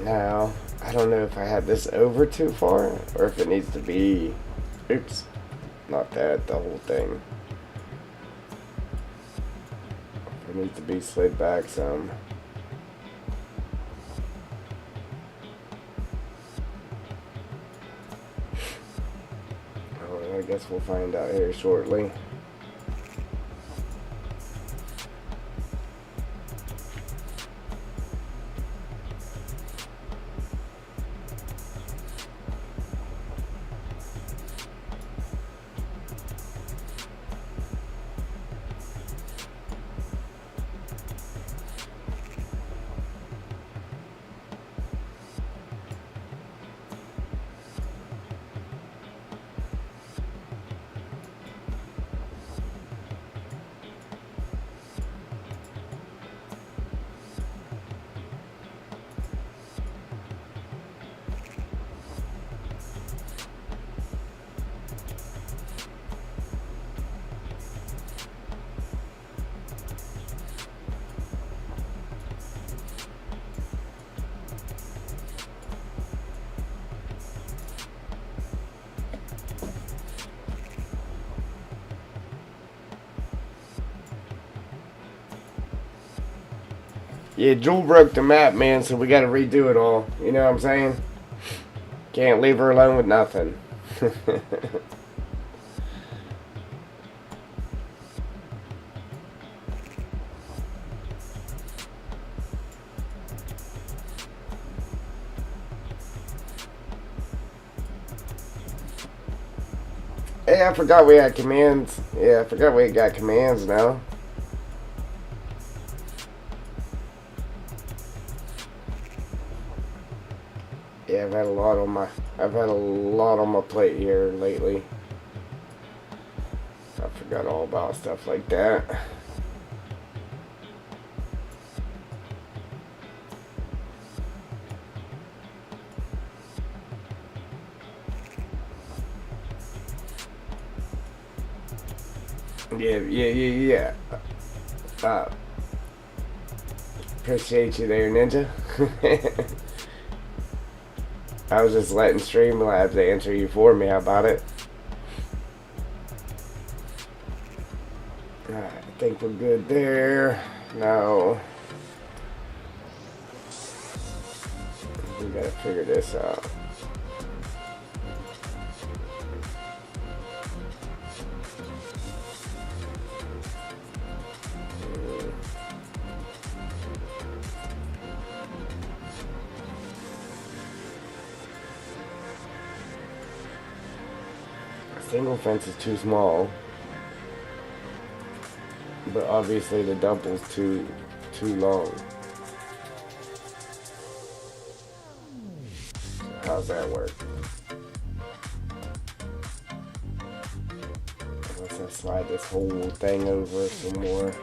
Now, I don't know if I have this over too far or if it needs to be, oops, not that, the whole thing. It needs to be slid back some. Oh, I guess we'll find out here shortly. Yeah, Jewel broke the map, man, so we gotta redo it all. You know what I'm saying? Can't leave her alone with nothing. Hey, I forgot we had commands. Yeah, I forgot we got commands now. Yeah, I've had a lot on my plate here lately. I forgot all about stuff like that. Yeah. Appreciate you there, Ninja. I was just letting Streamlabs answer you for me. How about it? Alright, I think we're good there. Now, we gotta figure this out. Single fence is too small, but obviously the double's too long. So how's that work? Unless I slide this whole thing over some more.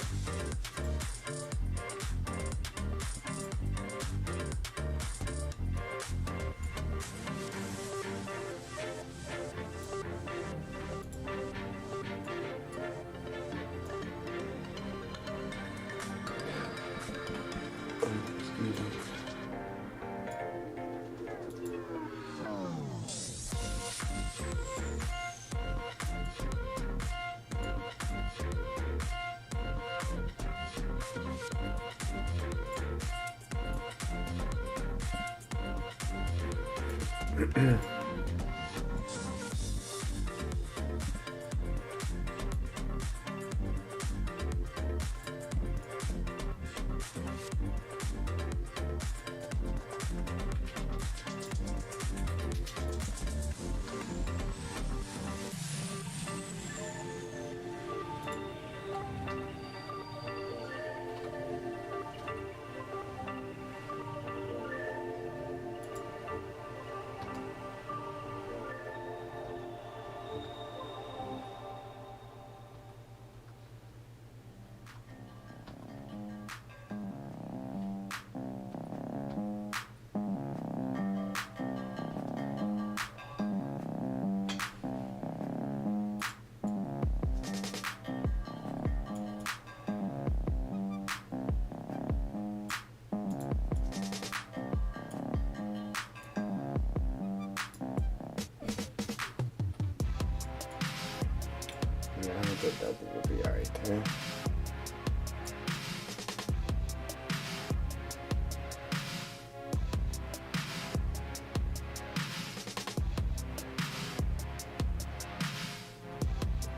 Yeah, I think that will be alright there.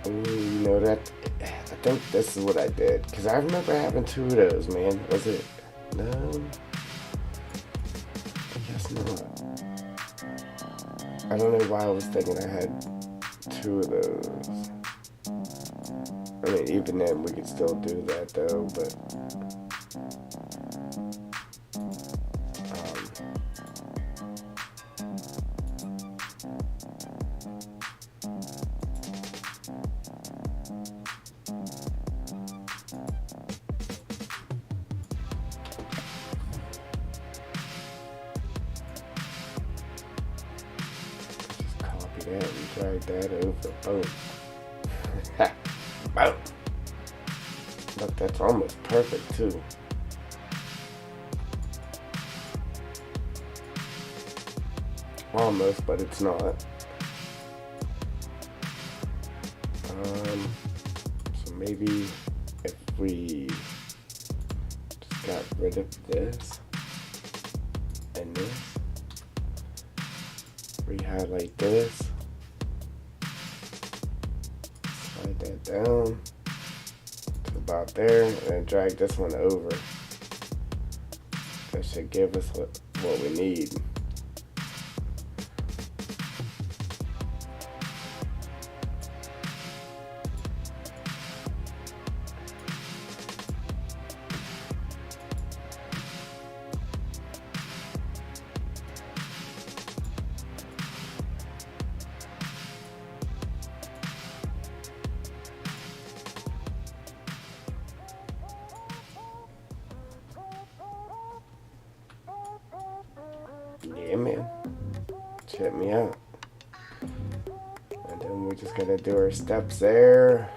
Ooh, you know that? I think this is what I did. Because I remember having two of those, man. Was it? No? I guess not. I don't know why I was thinking I had two of those. I mean, even then, we could still do that, though, but... just copy that and drag that over. Boom. Boom. Look, that's almost perfect, too. Almost, but it's not. So maybe if we just got rid of this and this, re-highlight this, slide that down to about there, and then drag this one over. That should give us what we need. Yeah, man. Check me out. And then we just gotta do our steps there,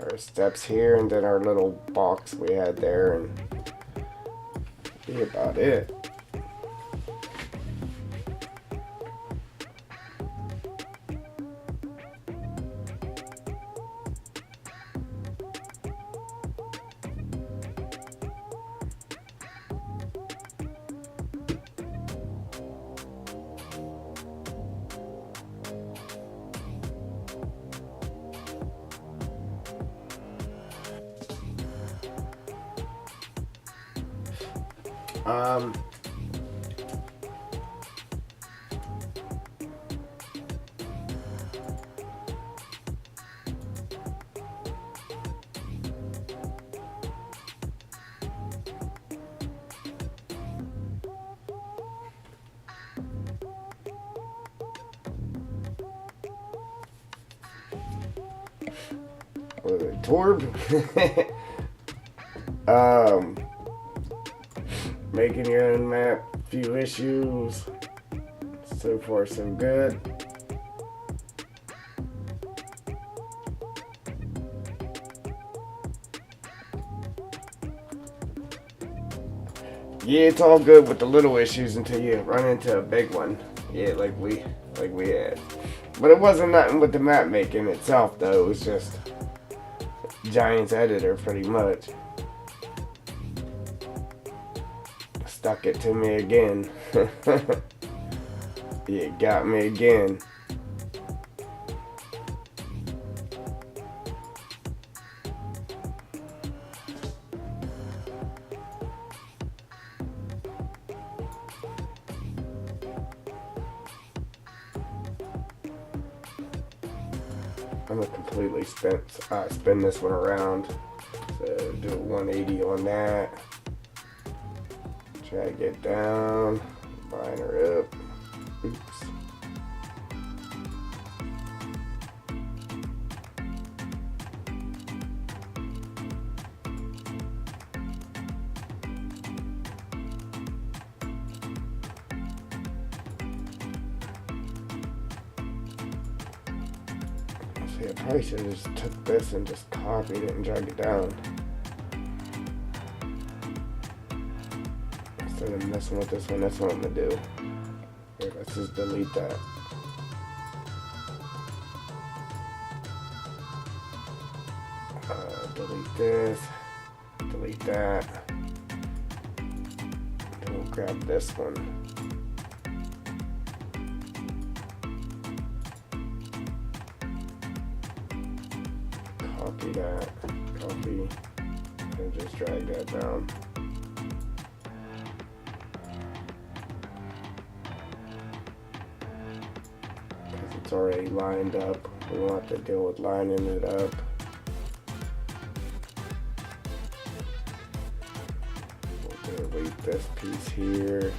our steps here, and then our little box we had there, and Be about it. Um, Torb. um, Making your own map, few issues. So far, so good. Yeah, it's all good with the little issues until you run into a big one. Yeah, like we had. But it wasn't nothing with the map making itself though. It was just Giant's editor pretty much. Stuck it to me again. It got me again. I'm gonna completely spin this one around. So do a 180 on that. Try to get down. Line her up. Oops. See, I probably should have just took this and just copied it and dragged it down. Instead of messing with this one, that's what I'm gonna do. Here, let's just delete that. Delete this. Delete that. And we'll grab this one. Copy that. Copy. And just drag that down. It's already lined up. We won't have to deal with lining it up. We'll delete this piece here.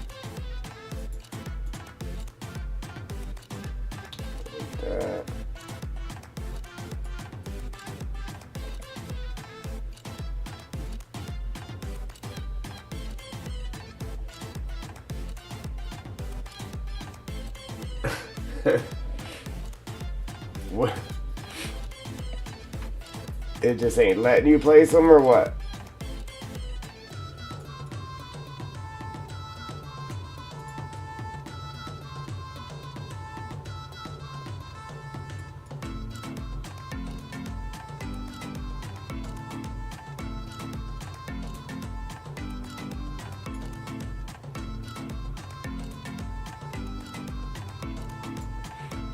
Delete that. What? It just ain't letting you place them or what?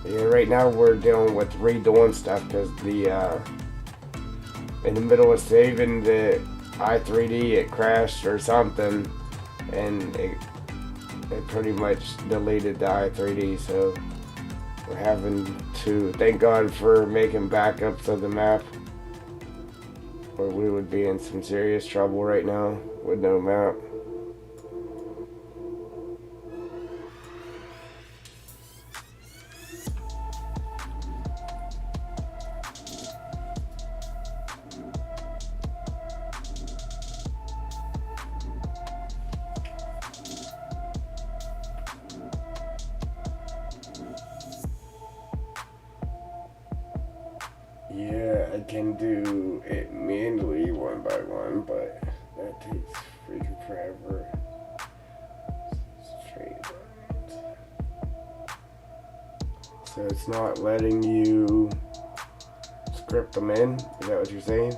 Yeah, right now we're dealing with redoing stuff because the in the middle of saving the i3D it crashed or something, and it pretty much deleted the i3D. So we're having to thank God for making backups of the map, or we would be in some serious trouble right now with no map. Yeah, I can do it manually one by one, but that takes freaking forever. So it's not letting you script them in? Is that what you're saying?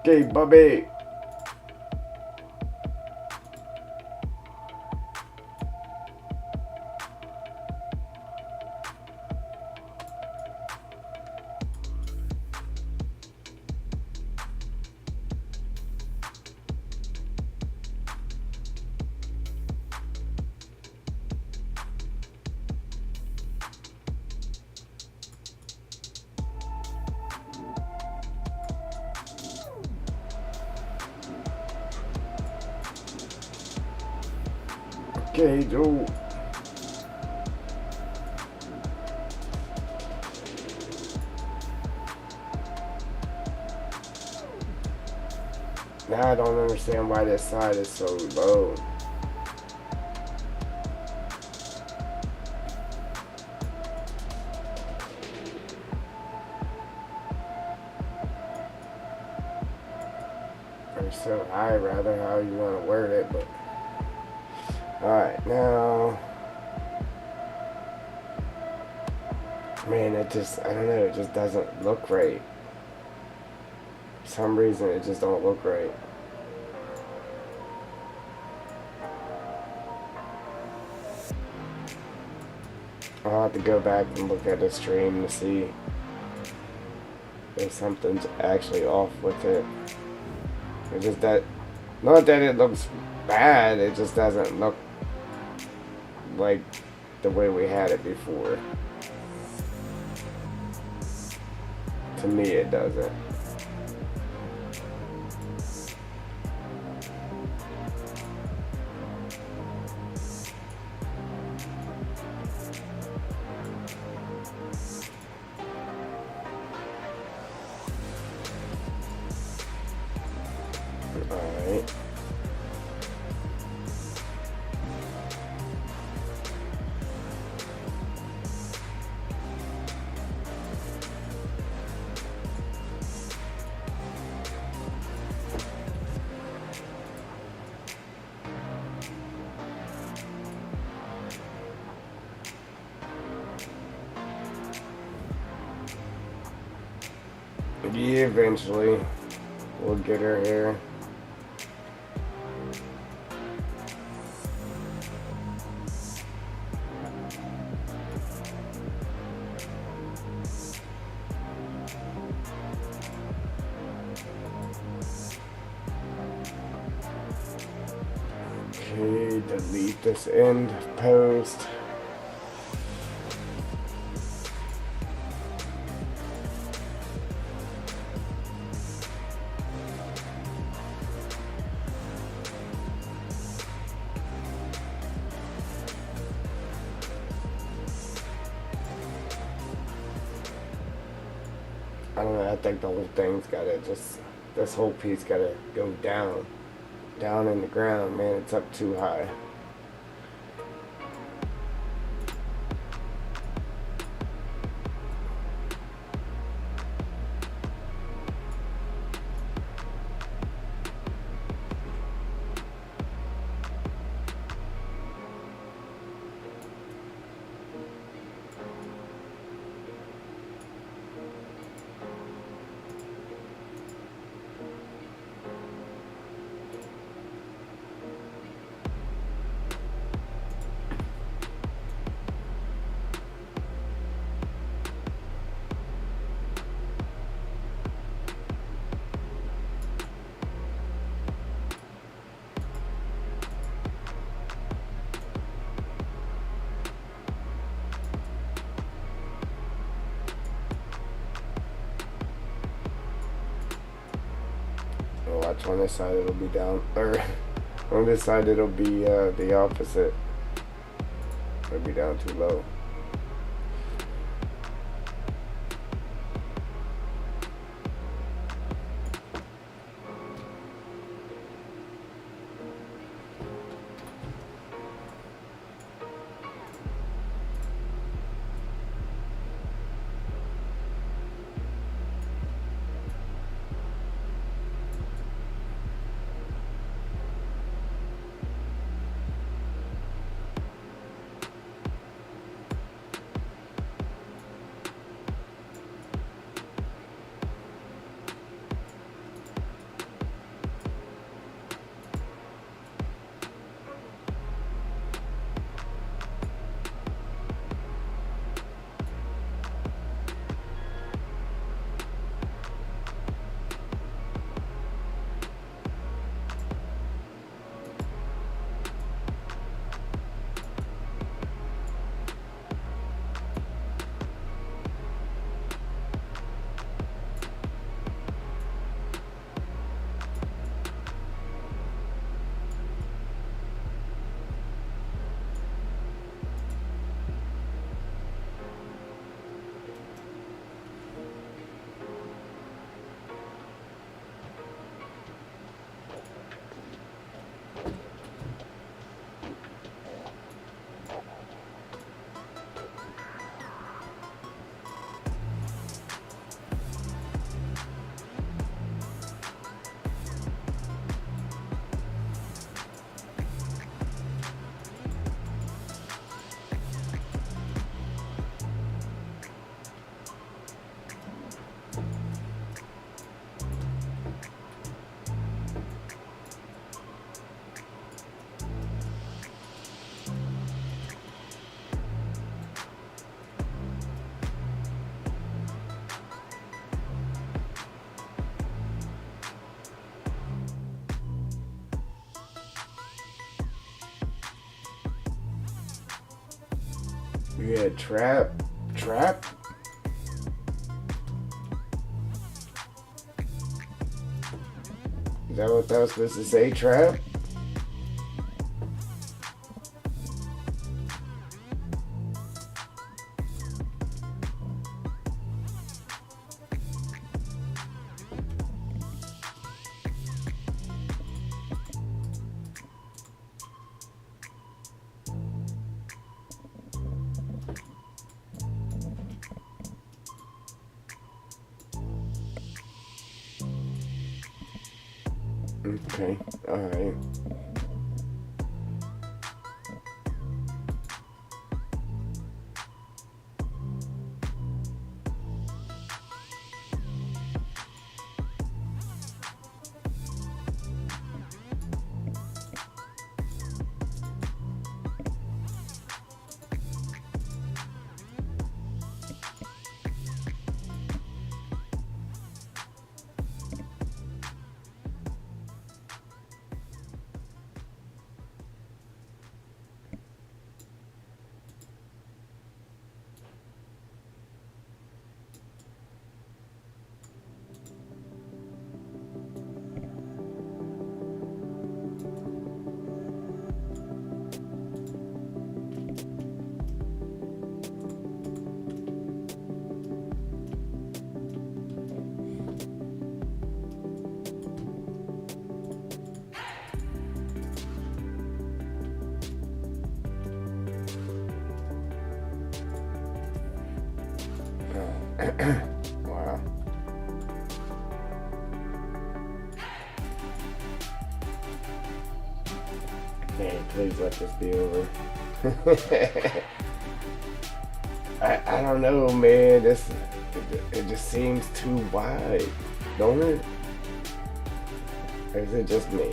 Okay, Bobby. Okay, Joe. Now I don't understand why this side is so low. Or so high, rather, how you want to word it, but... Alright, now... Man, it just, I don't know, it just doesn't look right. For some reason, it just don't look right. I'll have to go back and look at the stream to see if something's actually off with it. It's just that, not that it looks bad, it just doesn't look like the way we had it before. To me, it doesn't. Alright. Yeah, eventually we'll get her here. Okay, delete this end post. I don't know, I think the whole thing's gotta just, this whole piece gotta go down. Down in the ground, man, it's up too high. On this side it'll be down, or on this side it'll be the opposite. It'll be down too low. Yeah, trap. Is that what that was supposed to say, trap? Okay, alright. Wow. Man, please let this be over. I don't know, man. It just seems too wide, don't it? Or is it just me?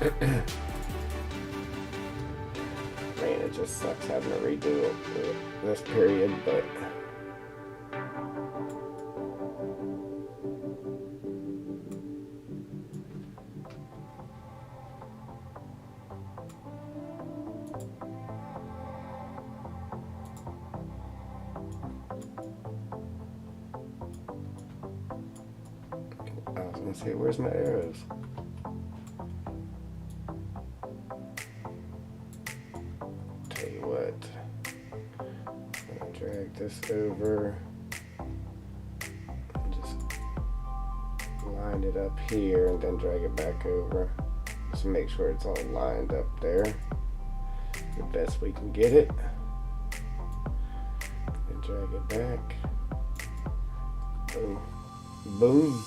Man, it just sucks having to redo this period, but I was gonna say, where's my arrows? Tell you what, I'm gonna drag this over and just line it up here and then drag it back over. Just make sure it's all lined up there the best we can get it. And drag it back. Boom. Boom.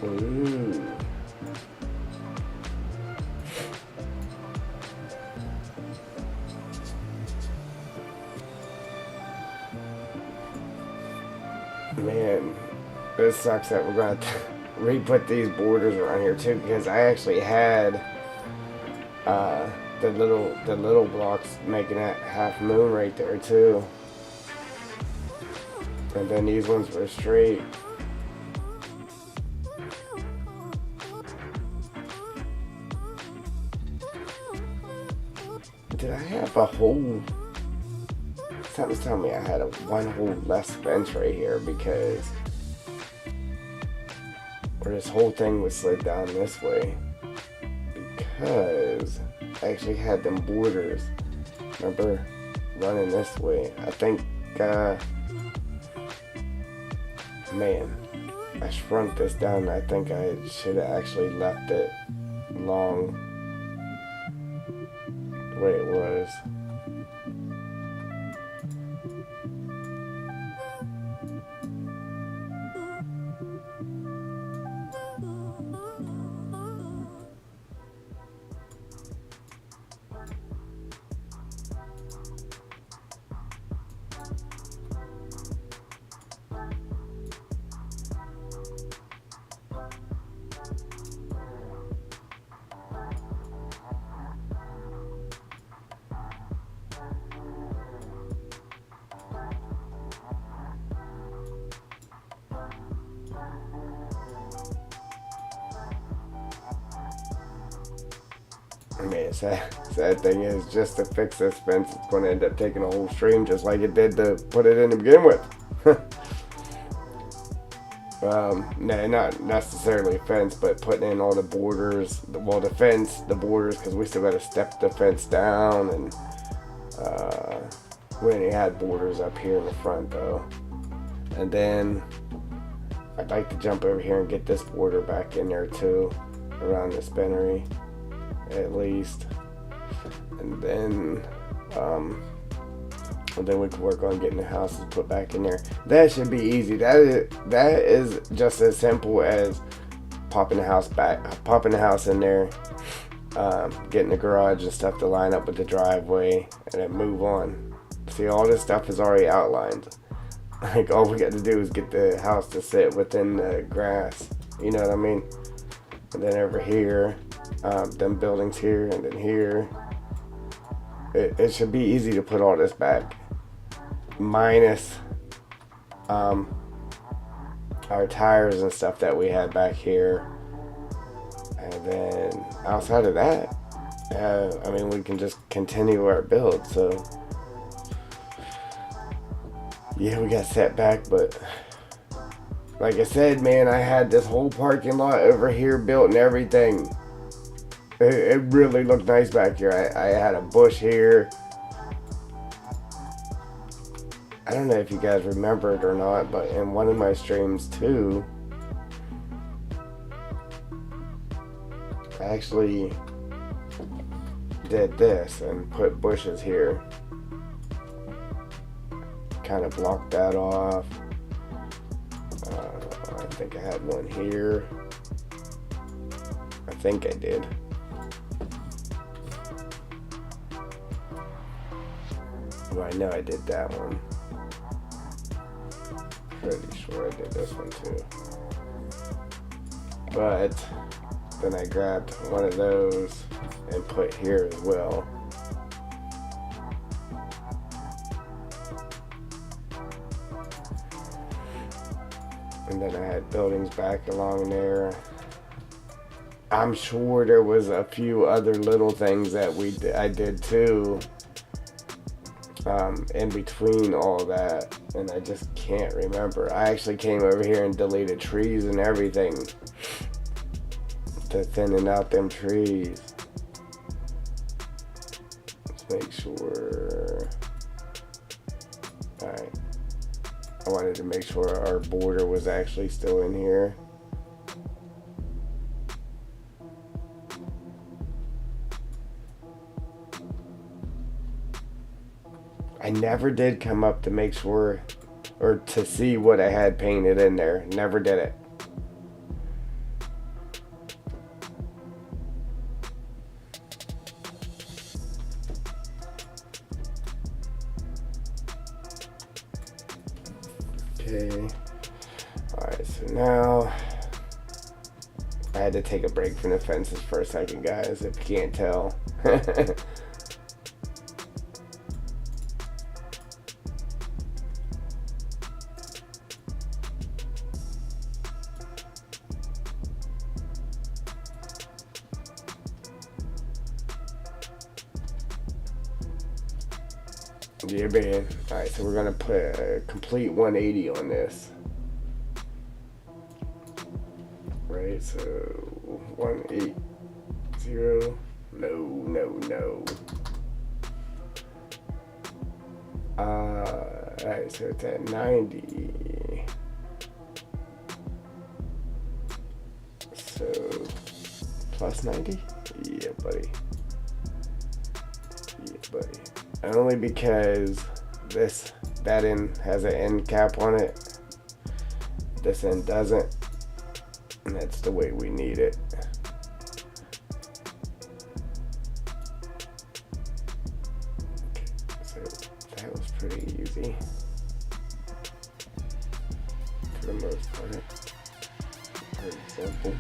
Ooh. Man, it sucks that we're going to re-put these borders around here too, because I actually had the little blocks making that half moon right there too. And then these ones were straight. Did I have a whole... Something's telling me I had one whole less fence right here, because... Or this whole thing was slid down this way. Because I actually had them borders. Remember? Running this way. I think, man, I shrunk this down. I think I should have actually left it long the way it was. Man, sad thing is, just to fix this fence, it's going to end up taking a whole stream just like it did to put it in to begin with. No, not necessarily a fence, but putting in all the borders, well, the fence, the borders, because we still got to step the fence down, and we only had borders up here in the front though. And then I'd like to jump over here and get this border back in there too, around the spinnery at least, and then we can work on getting the houses put back in there. That should be easy. That is just as simple as popping the house in there, getting the garage and stuff to line up with the driveway, and then move on. See, all this stuff is already outlined. Like, all we got to do is get the house to sit within the grass, you know what I mean? And then over here, them buildings here, and then here, it should be easy to put all this back, minus our tires and stuff that we had back here. And then outside of that, I mean, we can just continue our build. So yeah, we got set back, but like I said, man, I had this whole parking lot over here built and everything. It really looked nice back here. I had a bush here. I don't know if you guys remember it or not, but in one of my streams too, I actually did this and put bushes here. Kind of blocked that off. I think I had one here. I think I did. Well, I know I did that one. Pretty sure I did this one too. But then I grabbed one of those and put here as well. And then I had buildings back along there. I'm sure there was a few other little things that I did too, in between all that, and I just can't remember. I actually came over here and deleted trees and everything to thinning out them trees. Let's make sure. Alright. I wanted to make sure our border was actually still in here. I never did come up to make sure, or to see what I had painted in there. Never did it. Okay. Alright, so now I had to take a break from the fences for a second, guys, if you can't tell. Yeah, man. Alright, so we're gonna put a complete 180 on this. Right, so 180. No. Alright, so it's at 90. So plus 90? Yeah, buddy. Only because that end has an end cap on it. This end doesn't. And that's the way we need it. Okay, so that was pretty easy. For the most part. Pretty simple.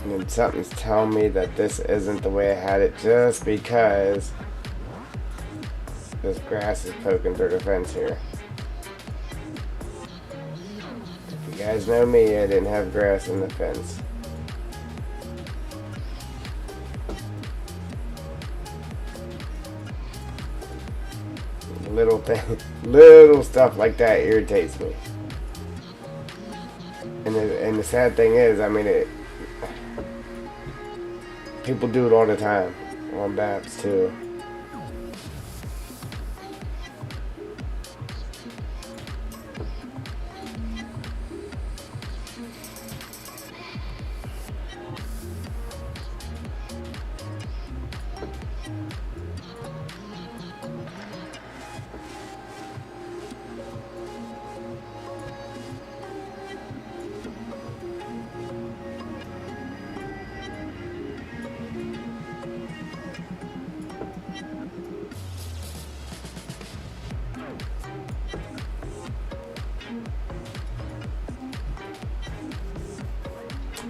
And then something's telling me that this isn't the way I had it, just because this grass is poking through the fence here. If you guys know me, I didn't have grass in the fence. Little stuff like that irritates me. And the sad thing is, I mean, people do it all the time on maps too.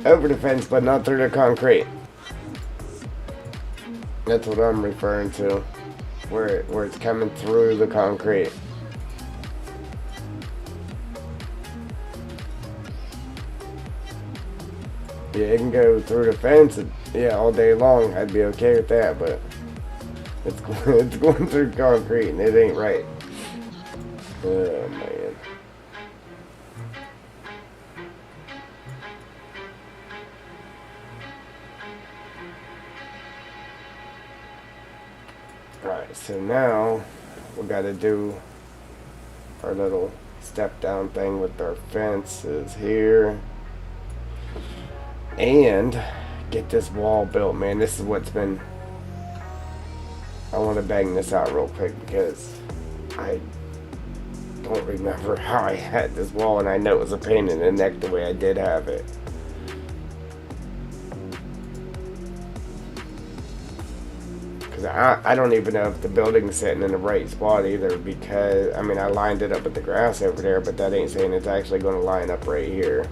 over the fence, but not through the concrete. That's what I'm referring to, where it's coming through the concrete. Yeah, it can go through the fence, and, yeah, all day long. I'd be okay with that, but it's going through concrete, and it ain't right. Oh man. Alright, so now we gotta do our little step down thing with our fences here. And get this wall built, man. This is what's been... I want to bang this out real quick because I don't remember how I had this wall, and I know it was a pain in the neck the way I did have it. Because I don't even know if the building's sitting in the right spot either, because, I mean, I lined it up with the grass over there, but that ain't saying it's actually going to line up right here.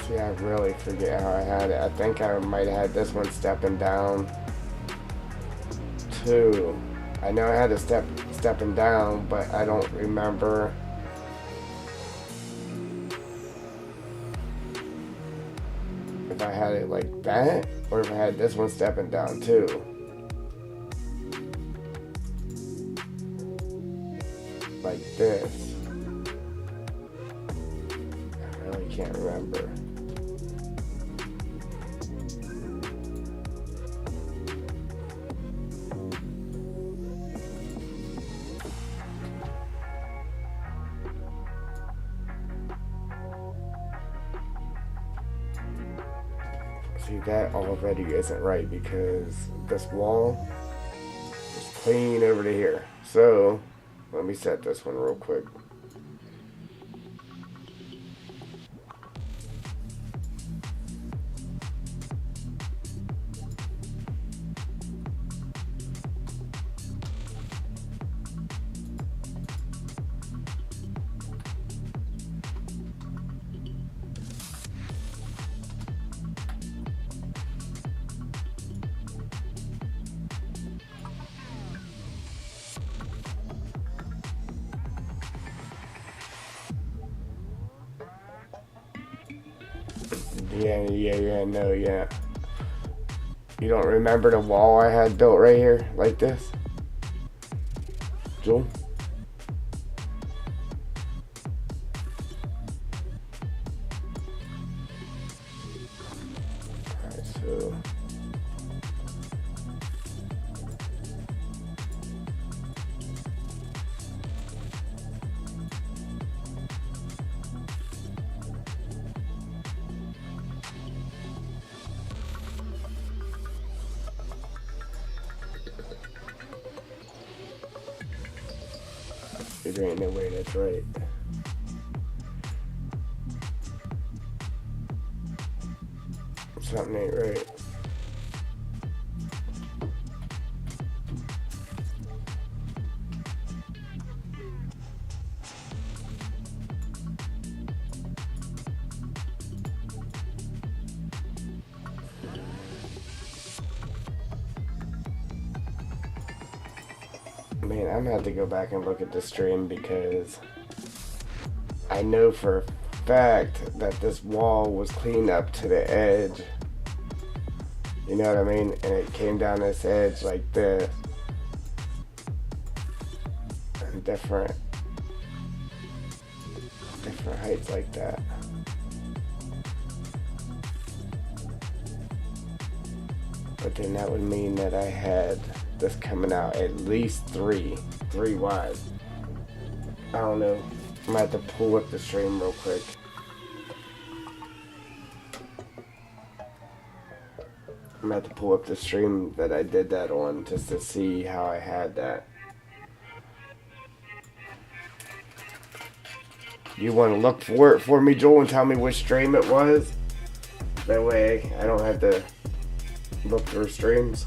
See, I really forget how I had it. I think I might have had this one stepping down too. I know I had a stepping down, but I don't remember if I had it like that or if I had this one stepping down too. Like this. I really can't remember. See, that already isn't right because this wall is clean over to here. So, let me set this one real quick. Yeah. You don't remember the wall I had built right here, like this? Joel? Alright, so... There ain't no way that's right. Something ain't right. Man, I'm gonna have to go back and look at the stream because I know for a fact that this wall was cleaned up to the edge. You know what I mean? And it came down this edge like this. And different heights like that. But then that would mean that I had this coming out at least three wide. I don't know. I might have to pull up the stream real quick. I'm gonna have to pull up the stream that I did that on just to see how I had that. You want to look for it for me, Joel, and tell me which stream it was? That way I don't have to look through streams.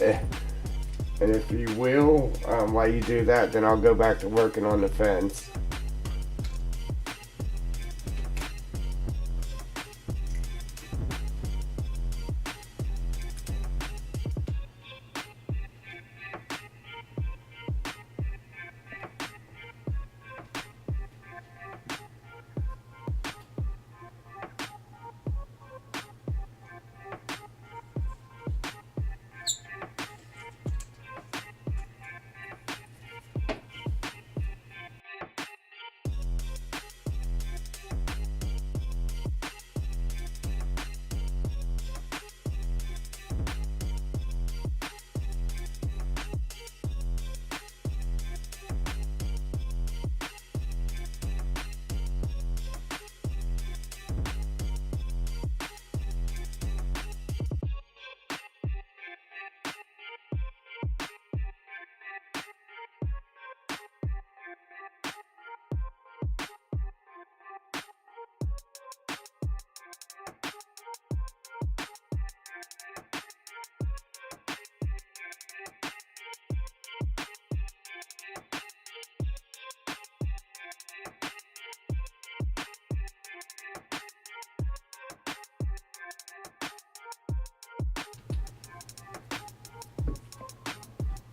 And if you will, while you do that, then I'll go back to working on the fence.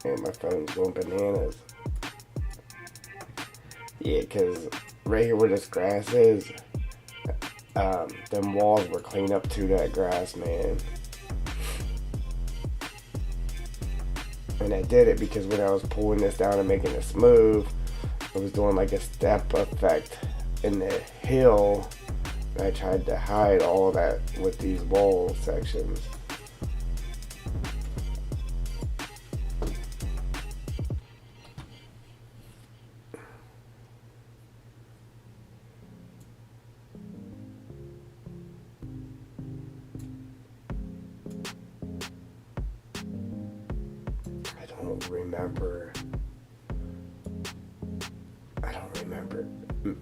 And my phone's going bananas. Yeah, because right here where this grass is, them walls were clean up to that grass, man. And I did it because when I was pulling this down and making it smooth, it was doing like a step effect in the hill. And I tried to hide all that with these wall sections.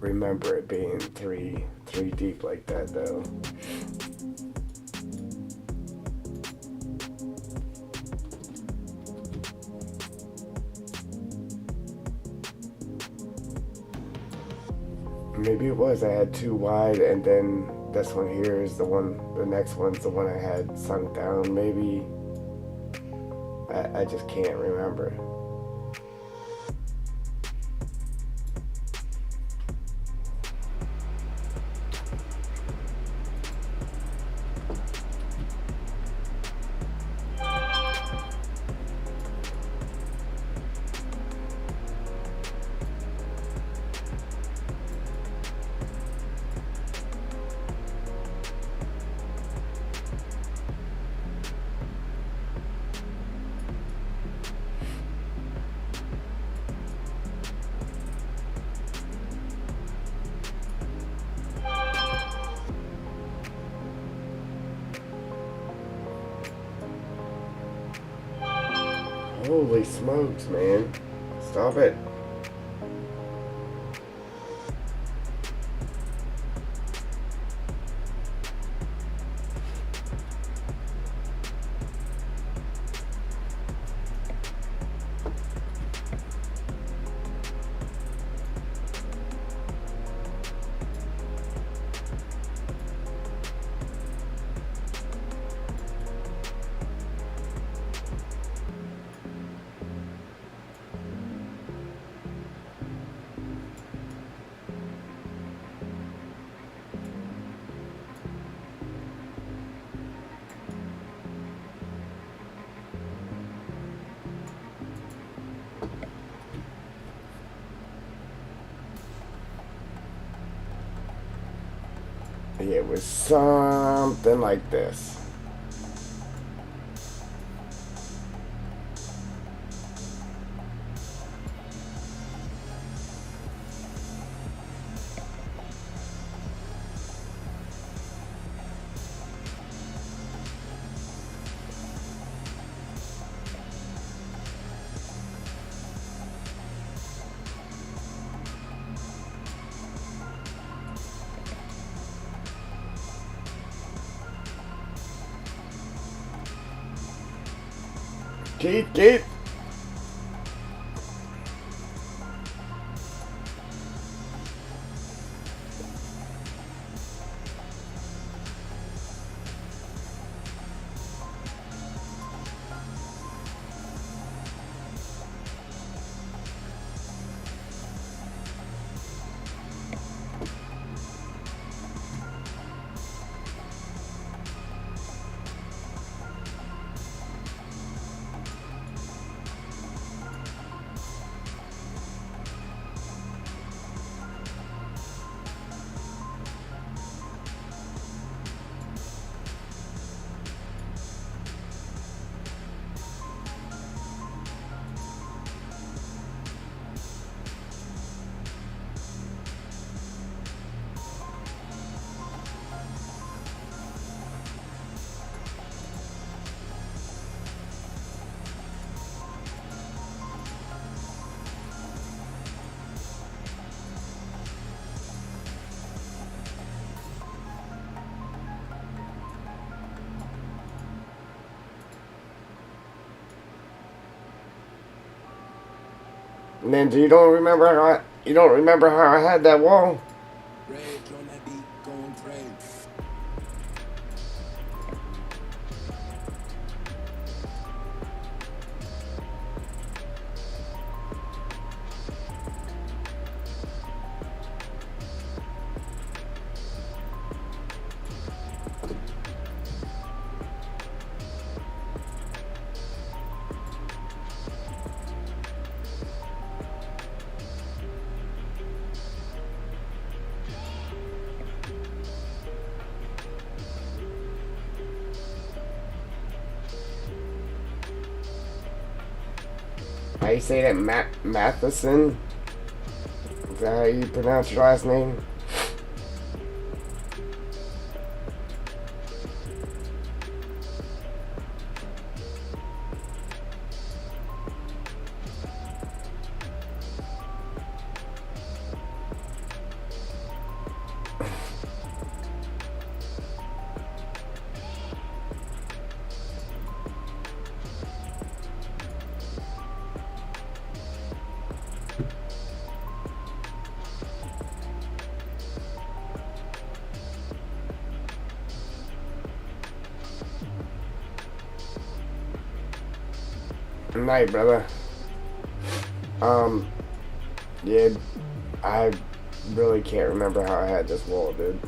Remember it being three deep like that though. Maybe it was I had two wide, and then this one here is the one, the next one's the one I had sunk down. Maybe I just can't remember. Holy smokes, man. Stop it. it was something like this. Keith. Ninja, you don't remember how I had that wall? Rage on that beat, going crazy. How you say that? Matheson? Is that how you pronounce your last name? Night, brother. Yeah, I really can't remember how I had this wall, dude.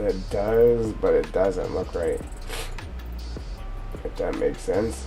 It does, but it doesn't look right. If that makes sense.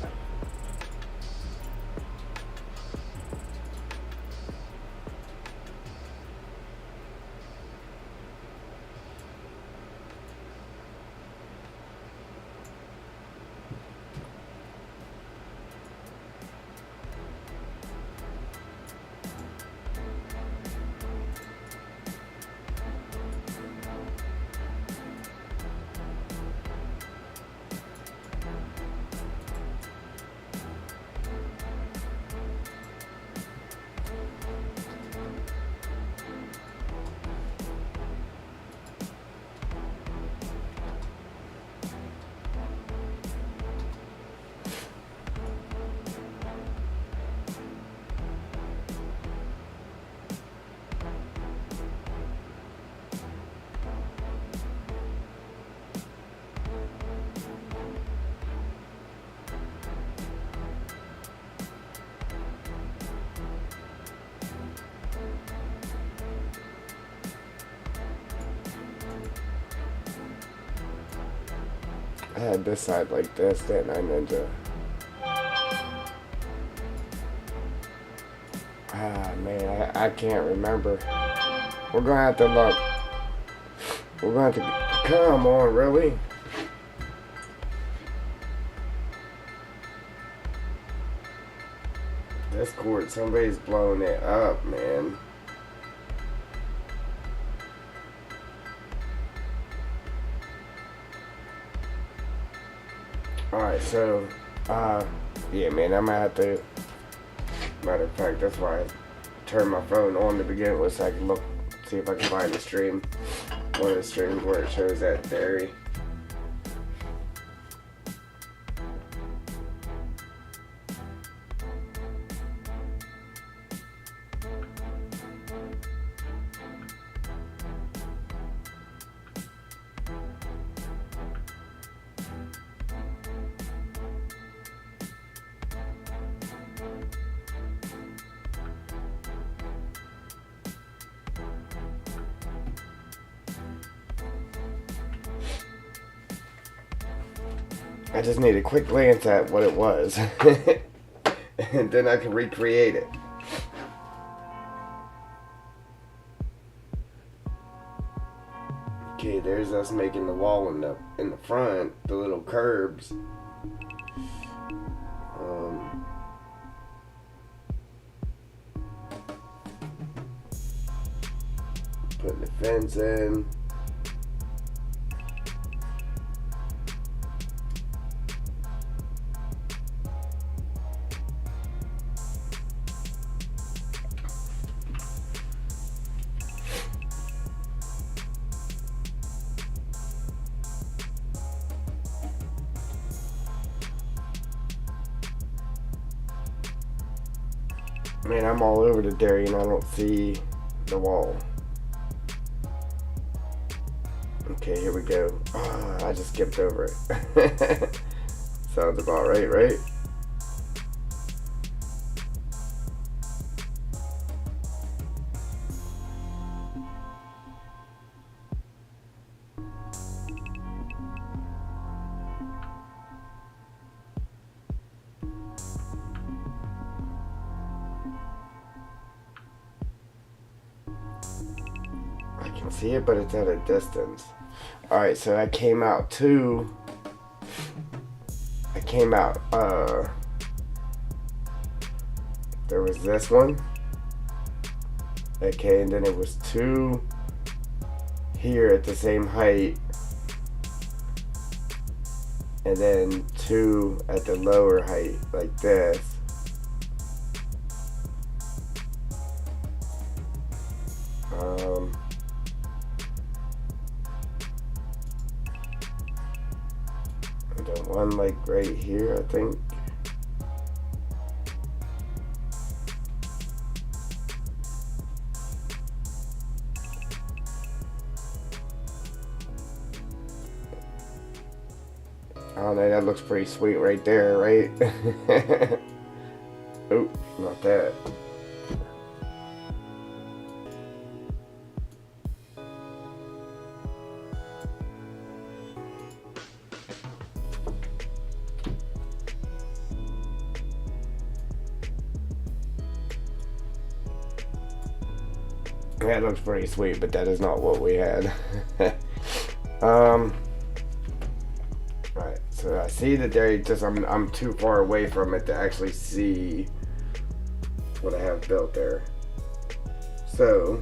I had this side like this, didn't I, Ninja? Ah, man, I can't remember. We're gonna have to look. We're gonna have to. Come on, really? This cord, somebody's blowing it up, man. Alright, so, yeah, man, I might have to. Matter of fact, that's why I turned my phone on to begin with, so I can look, see if I can find the stream. One of the streams where it shows that dairy. I just need a quick glance at what it was. And then I can recreate it. Okay, there's us making the wall in the front, the little curbs. Putting the fence in. Man, I'm all over the dairy and I don't see the wall. Okay, here we go. Oh, I just skipped over it. Sounds about right, right? I can see it, but it's at a distance. Alright, so I came out, there was this one. Okay, and then it was two here at the same height. And then two at the lower height, like this. And then one like right here, I think. I don't know, that looks pretty sweet right there, right? Oh, not that. That looks pretty sweet, but that is not what we had. Right, so I see that there, just I'm too far away from it to actually see what I have built there. So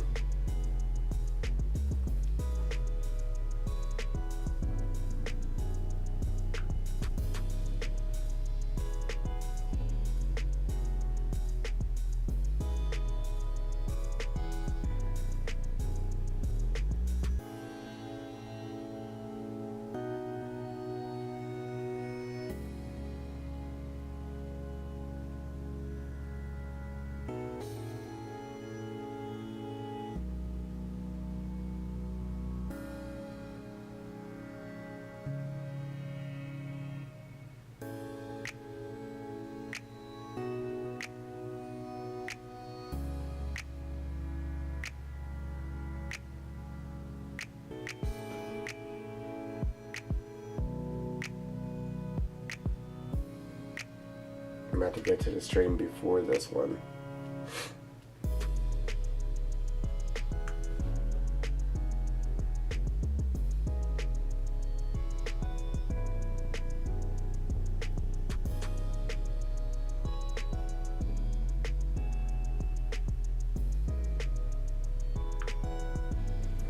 I'm about to get to the stream before this one.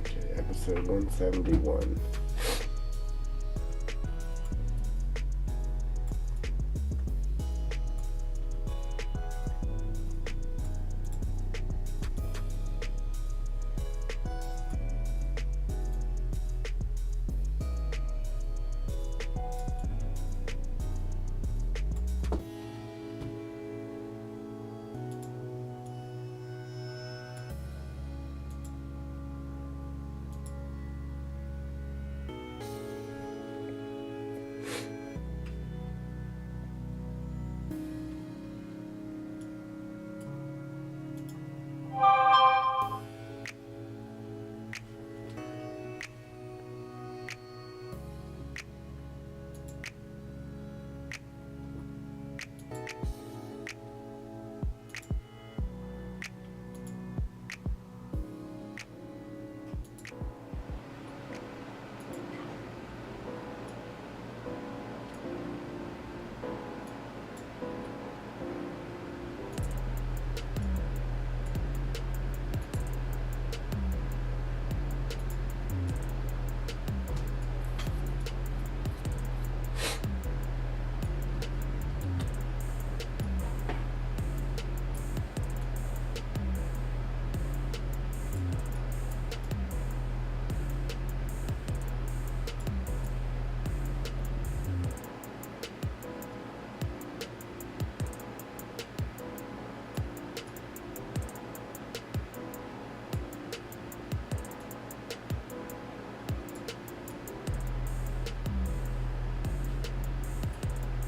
Okay, episode 171.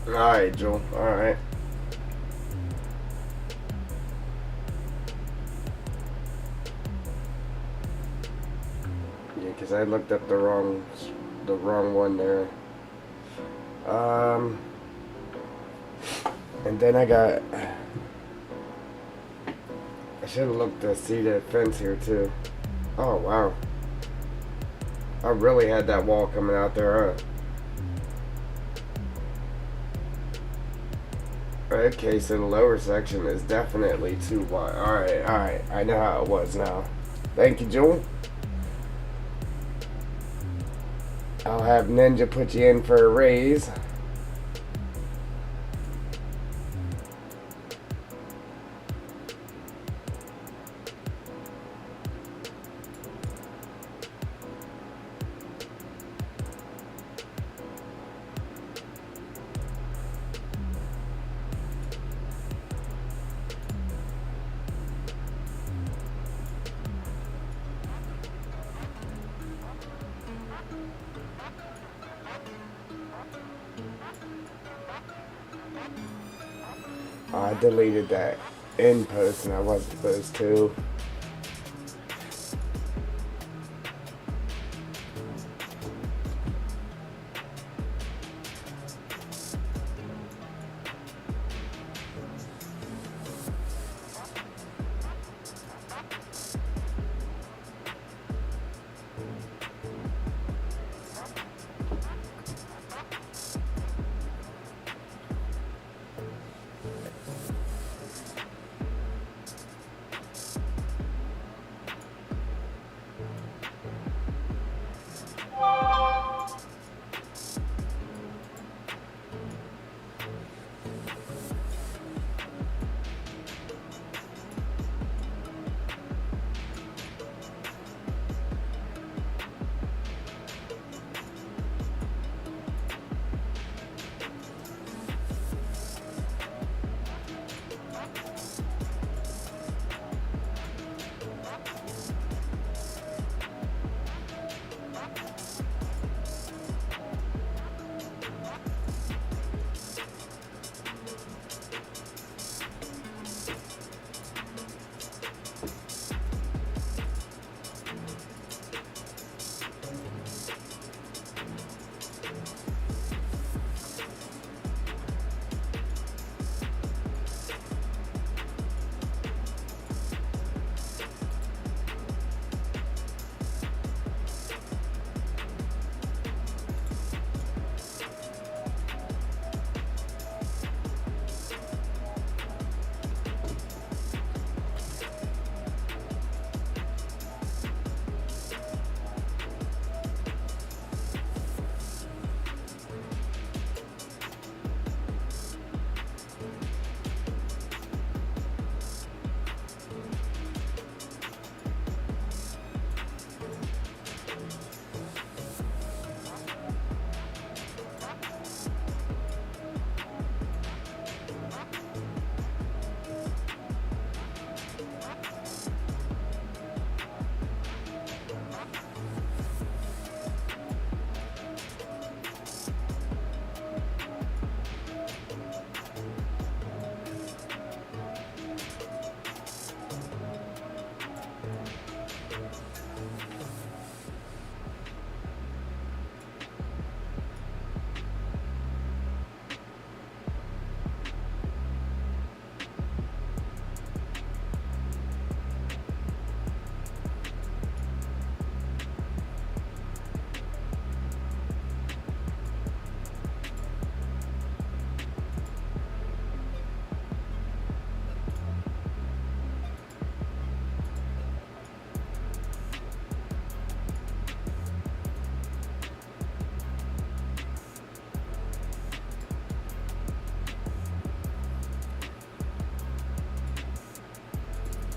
Alright, Joel. Alright. Yeah, because I looked up the wrong one there. And then I should have looked to see the fence here too. Oh, wow. I really had that wall coming out there, huh? Okay, so the lower section is definitely too wide. Alright. I know how it was now. Thank you, Joel. I'll have Ninja put you in for a raise. I deleted that in post and I wasn't supposed to.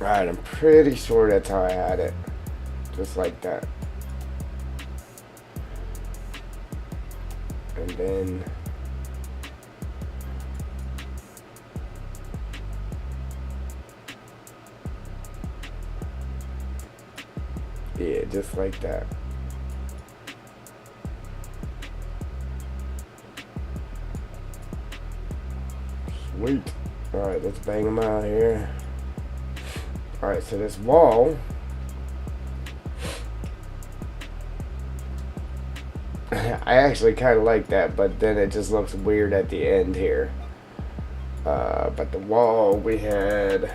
Alright, I'm pretty sure that's how I had it. Just like that. And then yeah, just like that. Sweet. Alright, let's bang them out here. Alright, so this wall, I actually kind of like that, but then it just looks weird at the end here. But the wall we had,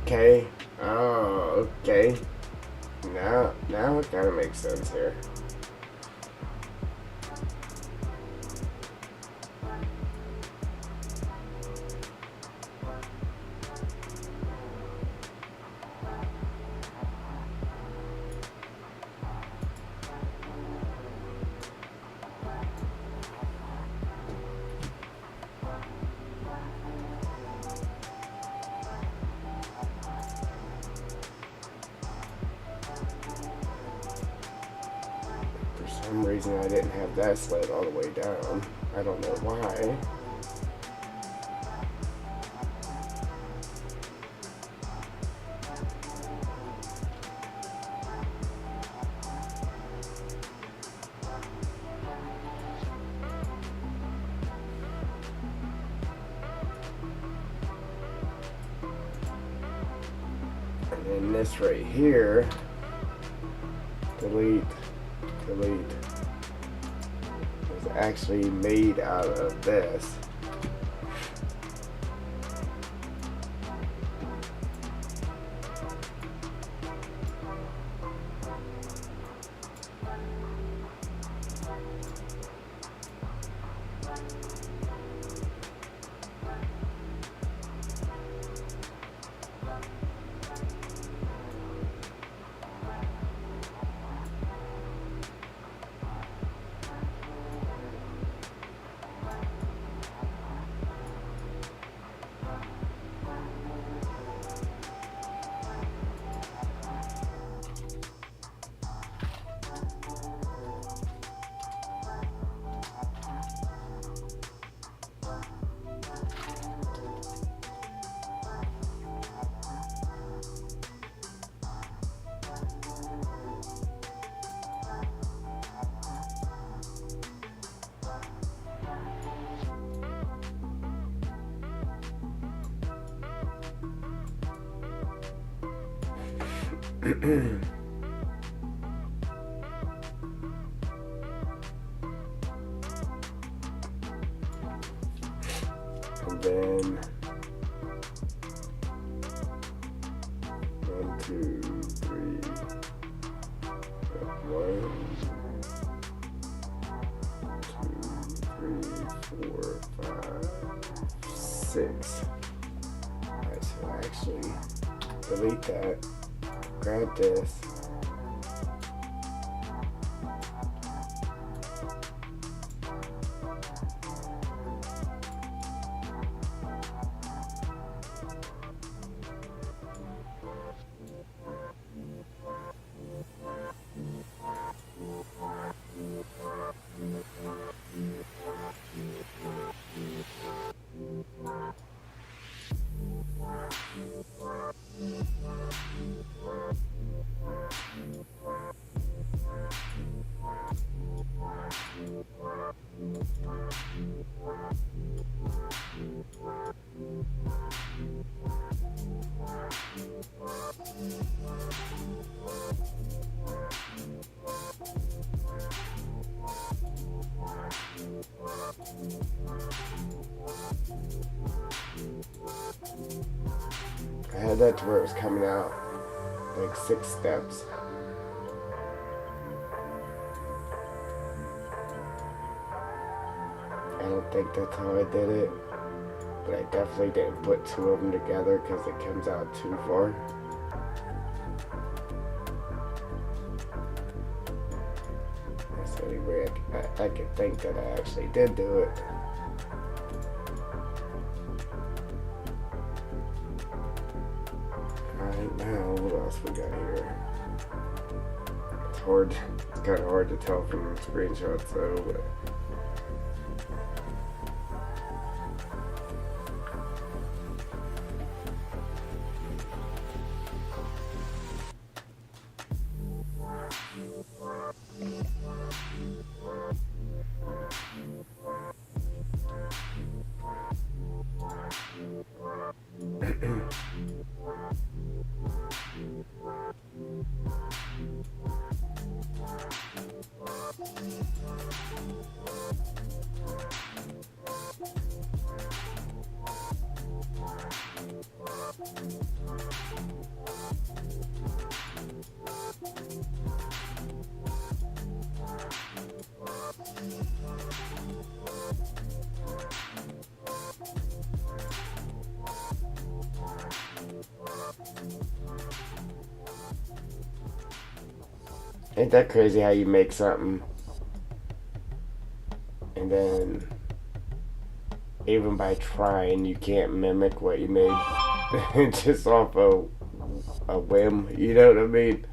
okay. Oh, okay. Now it kind of makes sense here. For some reason I didn't have that slid all the way down. I don't know why. And then this right here, delete, is actually made out of this. And then 1, 2, 3, 1, 2, 3, 4, 5, 6. Alright, so actually delete that, grab this. I had that to where it was coming out like 6 steps. I don't think that's how I did it, but I definitely didn't put 2 of them together because it comes out too far. So anyway, I could think that I actually did do it. Alright, now what else we got here? It's kind of hard to tell from the screenshots though, but ain't that crazy how you make something and then even by trying you can't mimic what you made just off a whim, you know what I mean?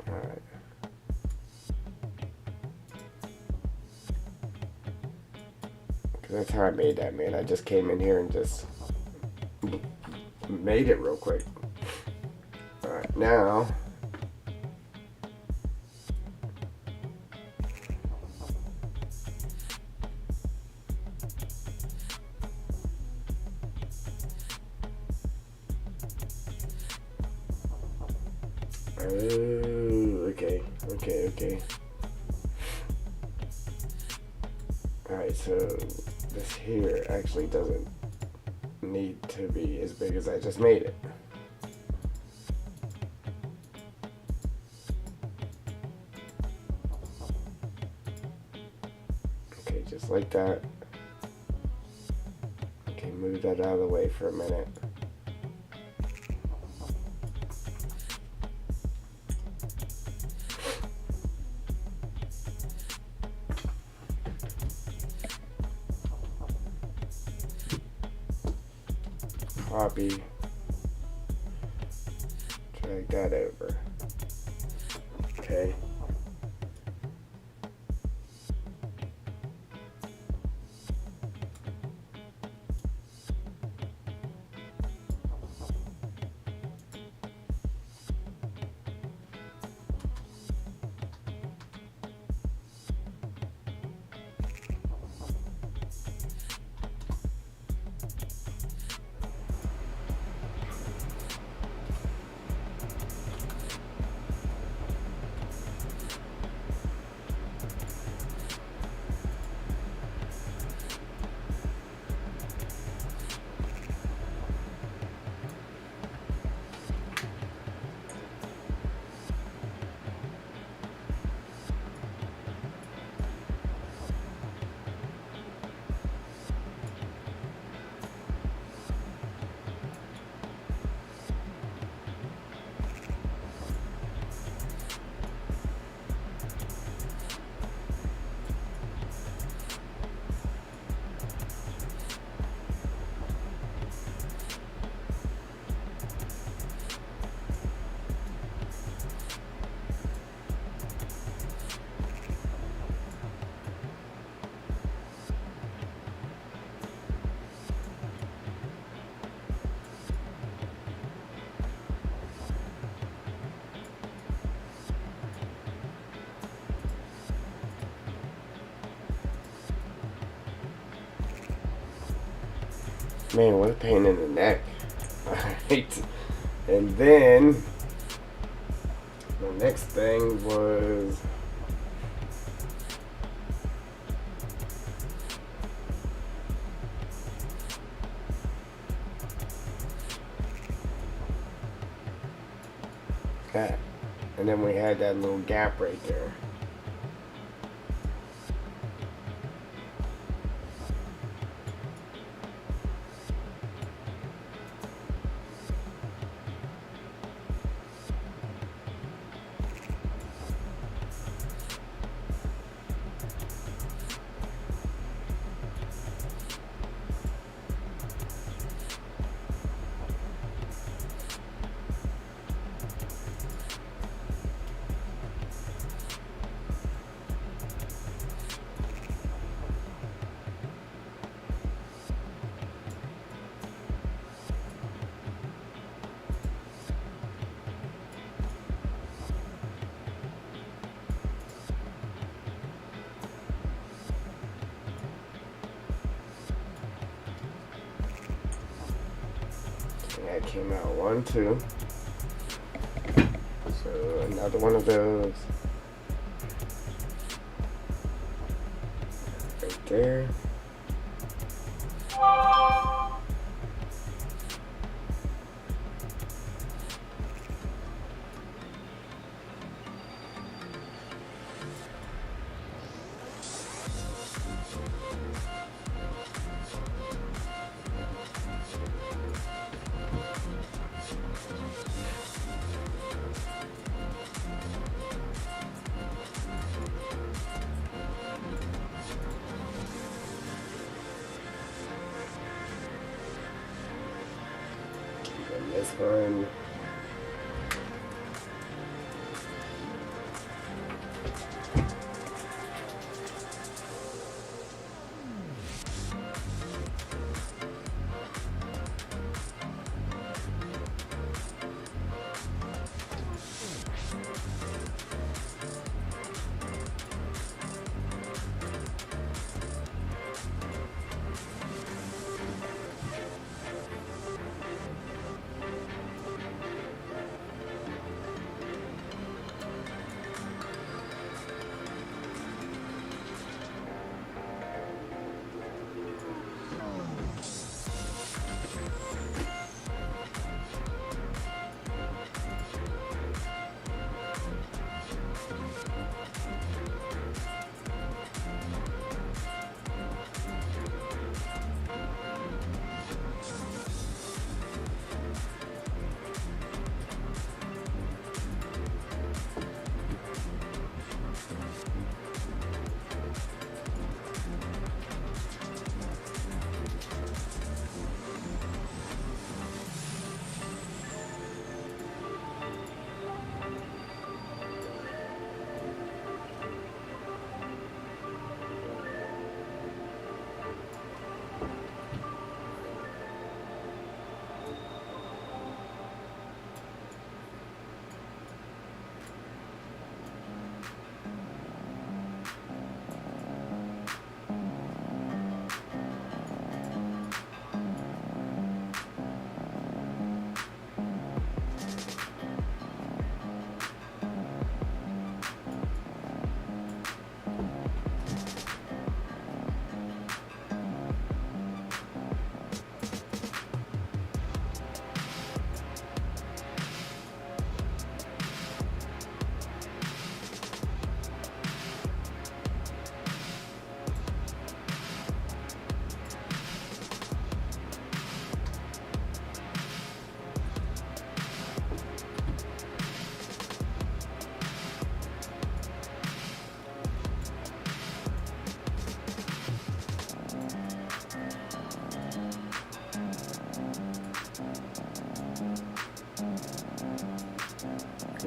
Alright. Cause that's how I made that, man. I just came in here and just made it real quick. Alright, now okay. Alright, so this here actually doesn't need to be as big as I just made it. Okay, just like that. Okay, move that out of the way for a minute. Copy, drag that over. Okay. Man, what a pain in the neck. Alright. And then the next thing was And then we had that little gap right there. That came out 1, 2. So another one of those. Right there. And this one.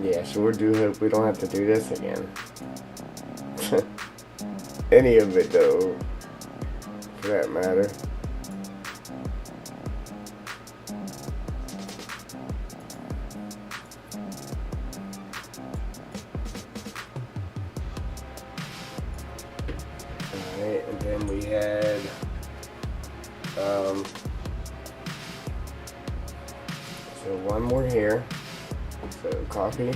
Yeah, sure do hope we don't have to do this again. Any of it, though, for that matter. Alright, and then we had so one more here. So copy.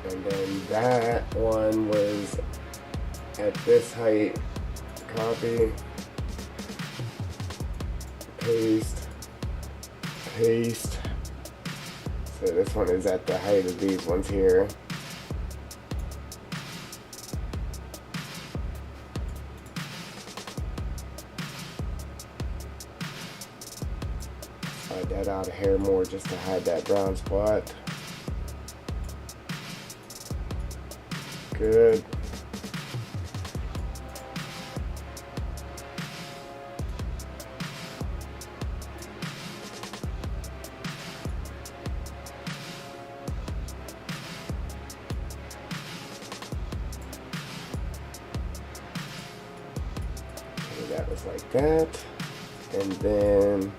And then that one was at this height. Copy. Paste. paste. So this one is at the height of these ones here. Slide that out a hair more just to hide that brown spot. Good. Okay, that was like that. And then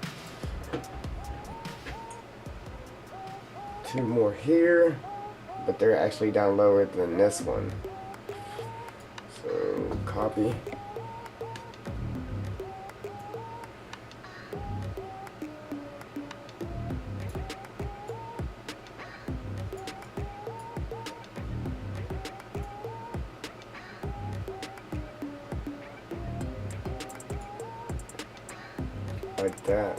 2 more here, but they're actually down lower than this one. So copy. Like that.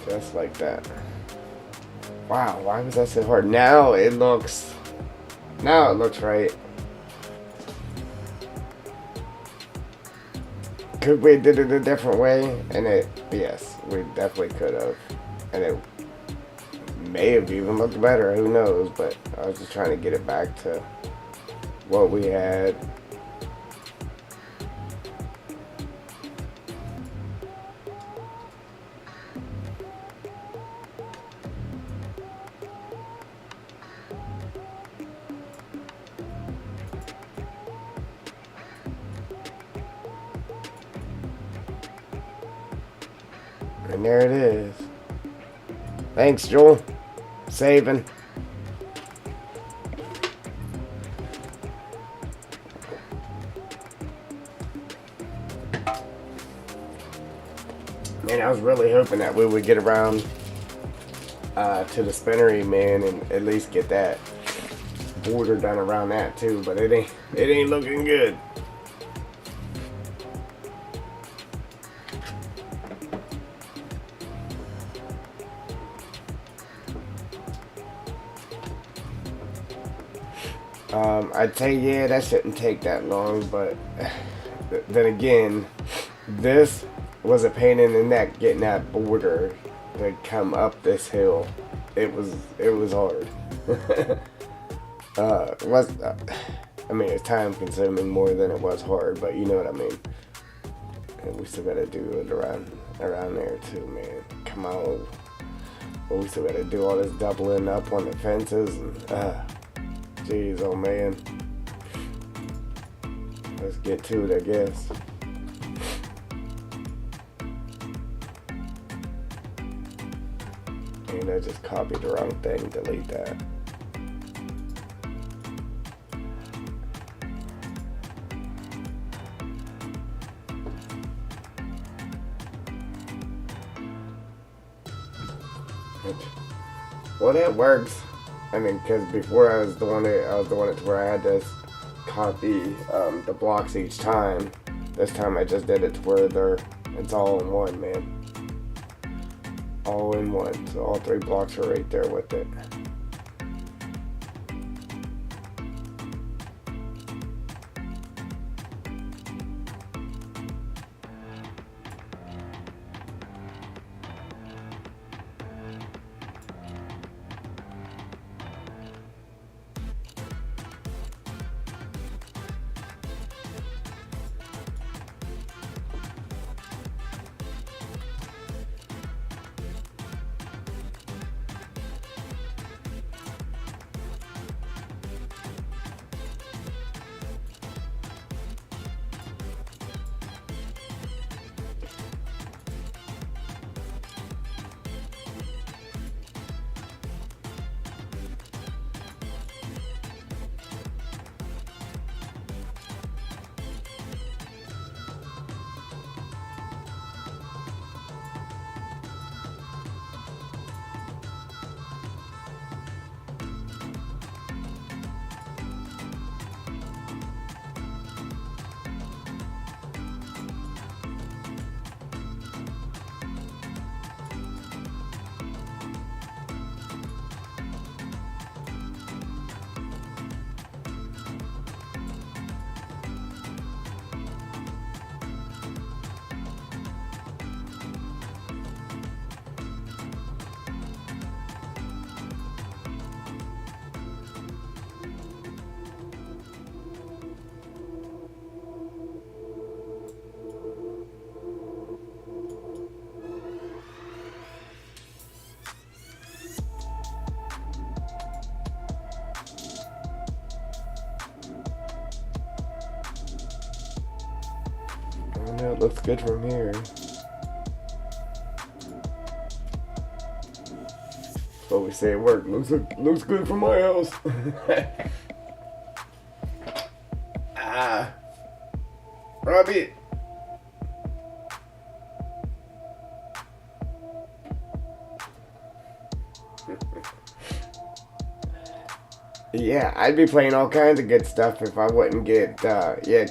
Just like that. Wow, why was that so hard? Now it looks right. Could we did it a different way? And yes, we definitely could have. And it may have even looked better, who knows, but I was just trying to get it back to what we had. And there it is. Thanks, Joel. Saving. Man, I was really hoping that we would get around to the spinnery, man, and at least get that border done around that too. But it ain't looking good. I'd say, yeah, that shouldn't take that long, but then again, this was a pain in the neck getting that border to come up this hill. It was hard. I mean, it's time consuming more than it was hard, but you know what I mean. And we still gotta do it around there too, man. Come on. But we still gotta do all this doubling up on the fences and jeez, oh man. Let's get to it, I guess. And I just copied the wrong thing. Delete that. Well, that works. I mean, because before I was doing it to where I had to copy the blocks each time. This time I just did it to where it's all in one, man. All in one. So all 3 blocks are right there with it. don't know, it looks good from here. What we say at work, looks good from my house. Ah, Robbie. Yeah, I'd be playing all kinds of good stuff if I wouldn't get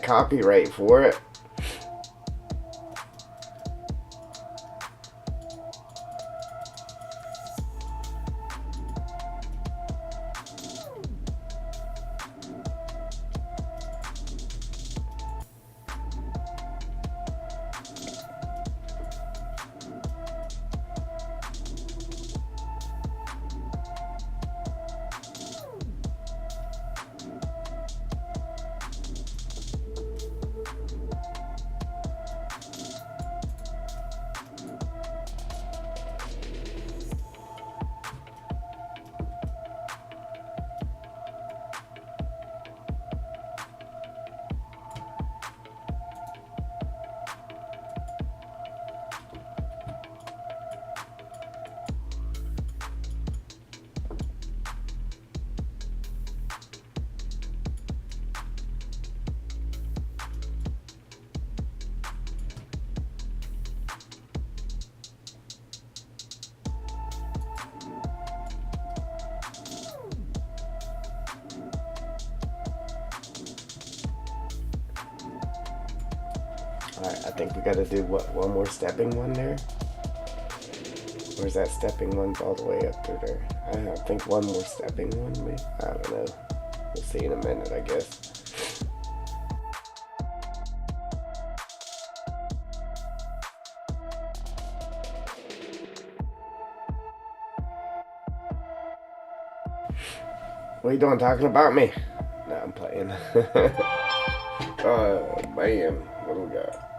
copyright for it. Alright, I think we gotta do one more stepping one there? Or is that stepping one all the way up to there? I think one more stepping one, maybe? I don't know. We'll see in a minute, I guess. What are you doing, talking about me? No, I'm playing. Man, what do we got?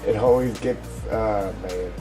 It always gets, man.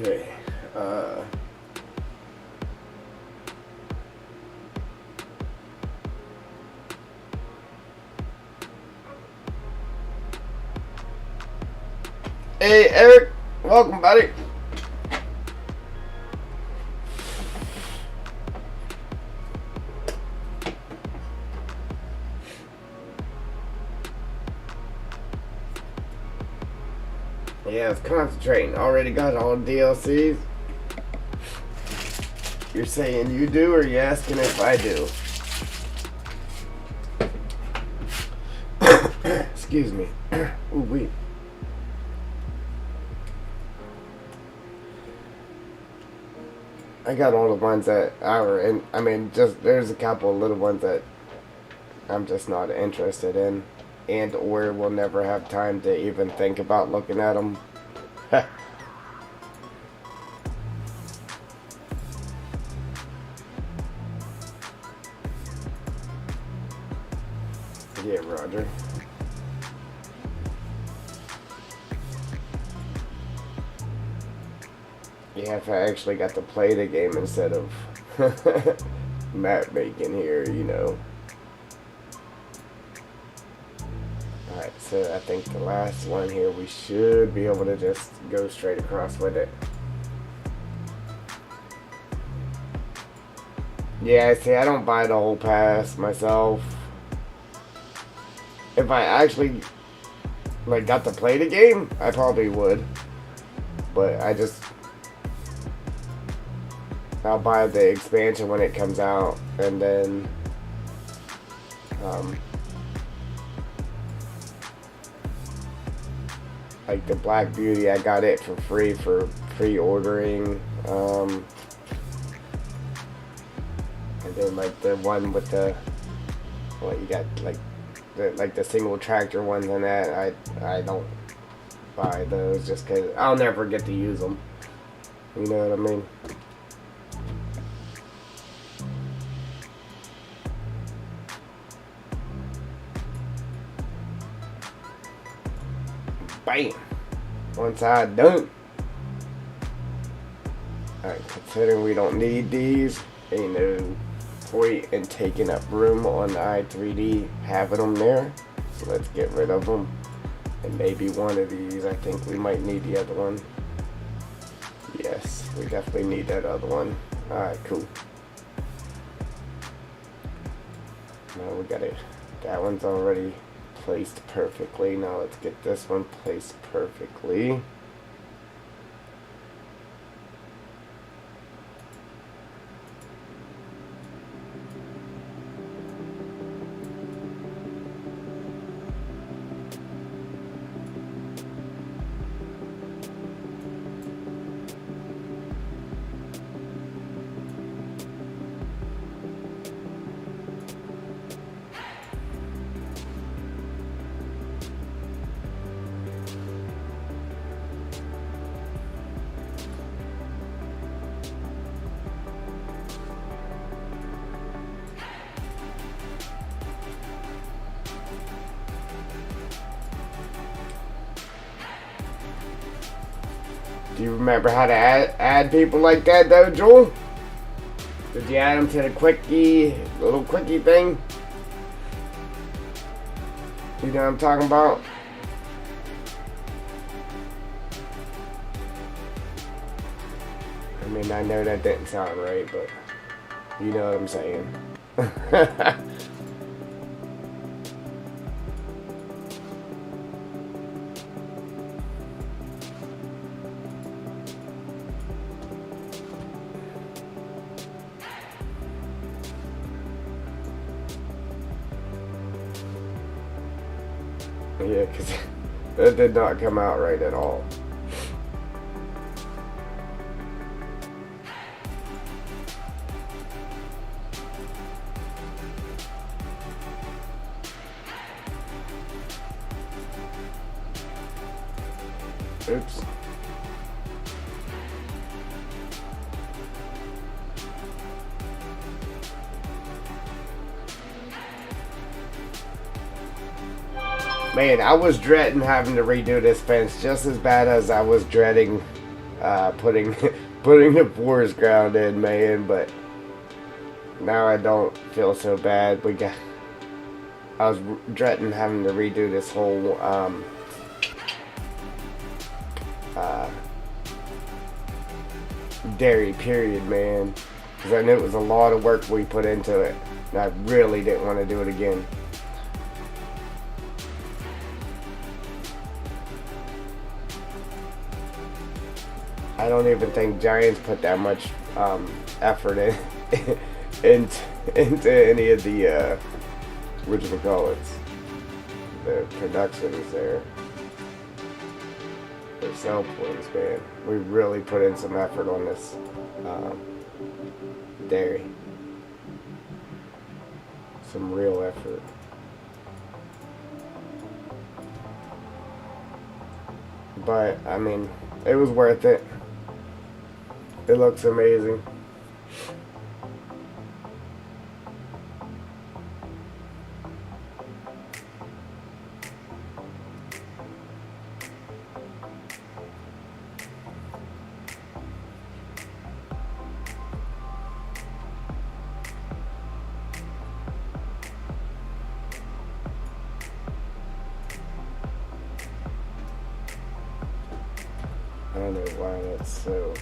Okay. Hey, Eric. Welcome, buddy. Yeah, it's concentrating. Already got all the DLCs. You're saying you do, or you asking if I do? Excuse me. Ooh, wait. I got all the ones that are in. I mean, just there's a couple of little ones that I'm just not interested in, and or will never have time to even think about looking at them. Yeah, Roger. Yeah, if I actually got to play the game instead of map making here, you know. Alright, so I think the last one here, we should be able to just go straight across with it. Yeah, see, I don't buy the whole pass myself. If I actually, like, got to play the game, I probably would. But I'll buy the expansion when it comes out, and then, like the Black Beauty, I got it for free for pre-ordering, and then like the one with the, well, you got like the single tractor ones and that, I don't buy those just because I'll never get to use them. You know what I mean? Bam! One side done. Alright, considering we don't need these, ain't no point in taking up room on the i3D having them there. So let's get rid of them. And maybe one of these, I think we might need the other one. Yes, we definitely need that other one. Alright, cool. Now we got it. That one's already placed perfectly. Now let's get this one placed perfectly. Do you remember how to add people like that though, Joel? Did you add them to the little quickie thing? You know what I'm talking about? I mean, I know that didn't sound right, but you know what I'm saying. Yeah, because that did not come out right at all. Oops. Man, I was dreading having to redo this fence just as bad as I was dreading putting putting the forest ground in, man. But now I don't feel so bad. I was dreading having to redo this whole uh, dairy period, man, because I knew it was a lot of work we put into it, and I really didn't want to do it again. I don't even think Giants put that much effort into any of the whatchamacallits, the productions there. The sell points, man. We really put in some effort on this dairy. Some real effort. But I mean, it was worth it. It looks amazing. I don't know why that's so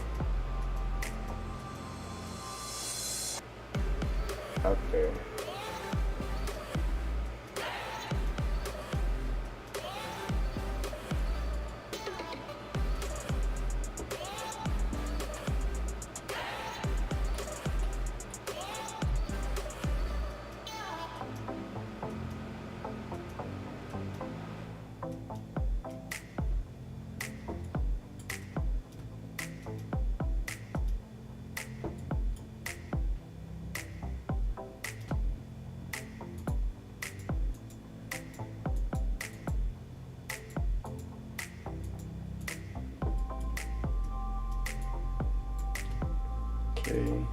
up there. Okay.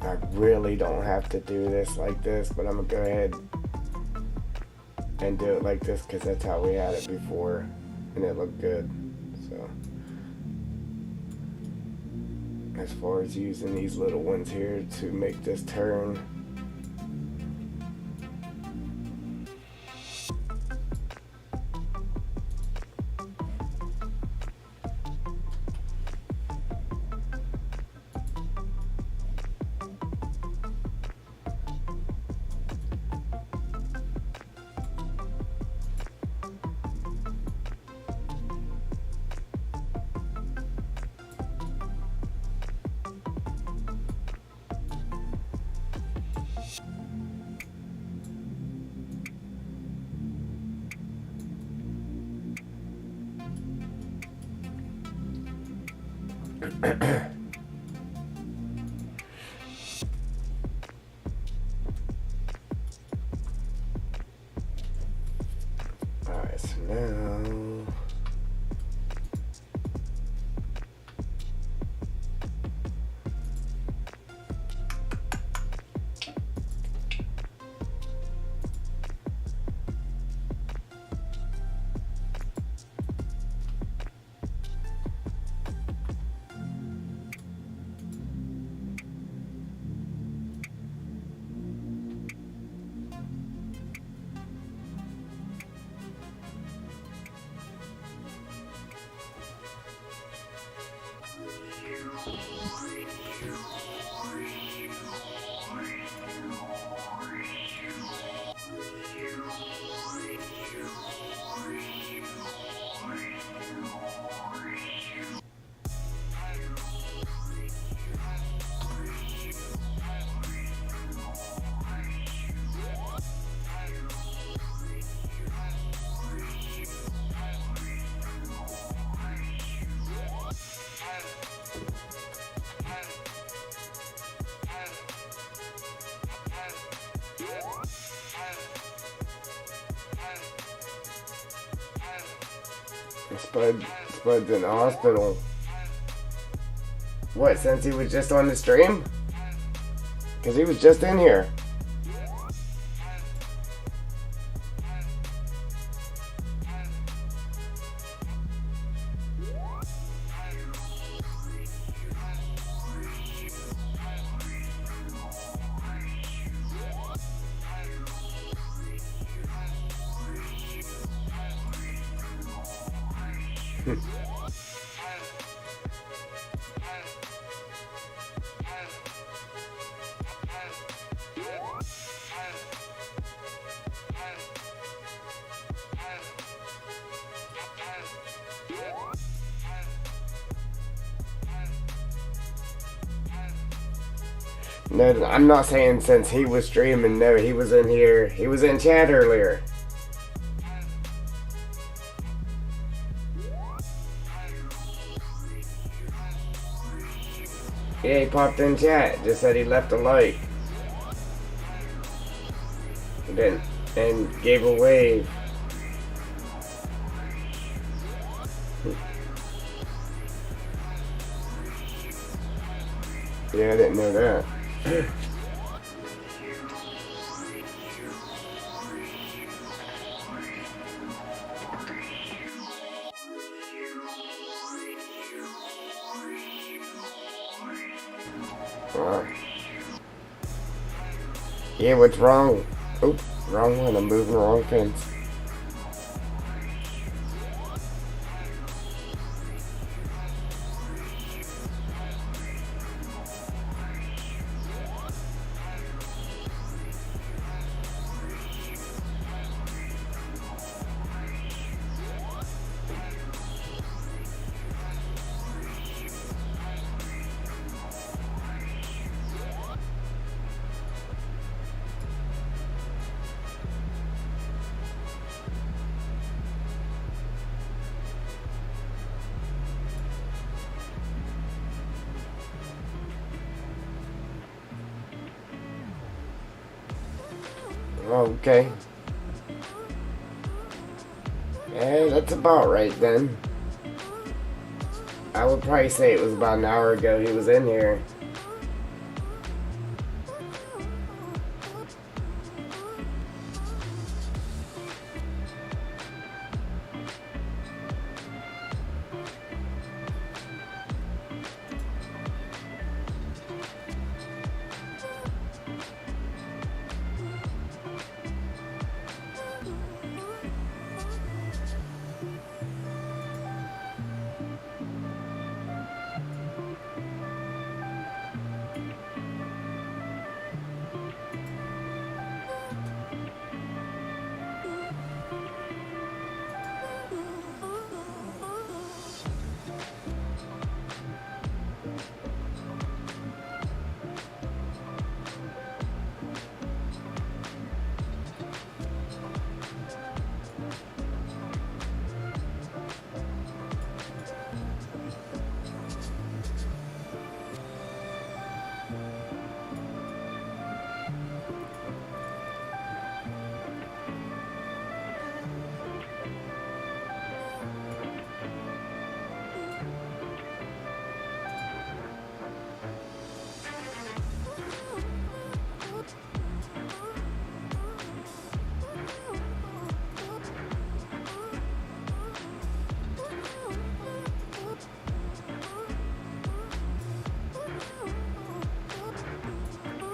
I really don't have to do this like this, but I'm gonna go ahead and do it like this because that's how we had it before and it looked good. So as far as using these little ones here to make this turn, alright, so now Spud's in the hospital. What, since he was just on the stream? Because he was just in here. No, I'm not saying since he was streaming. No, he was in here. He was in chat earlier. Yeah, he popped in chat. Just said he left a like. And gave a wave. Yeah, I didn't know that. Yeah, what's wrong? Oops, wrong one. I'm moving the wrong fence. Okay. Yeah, that's about right then. I would probably say it was about an hour ago he was in here.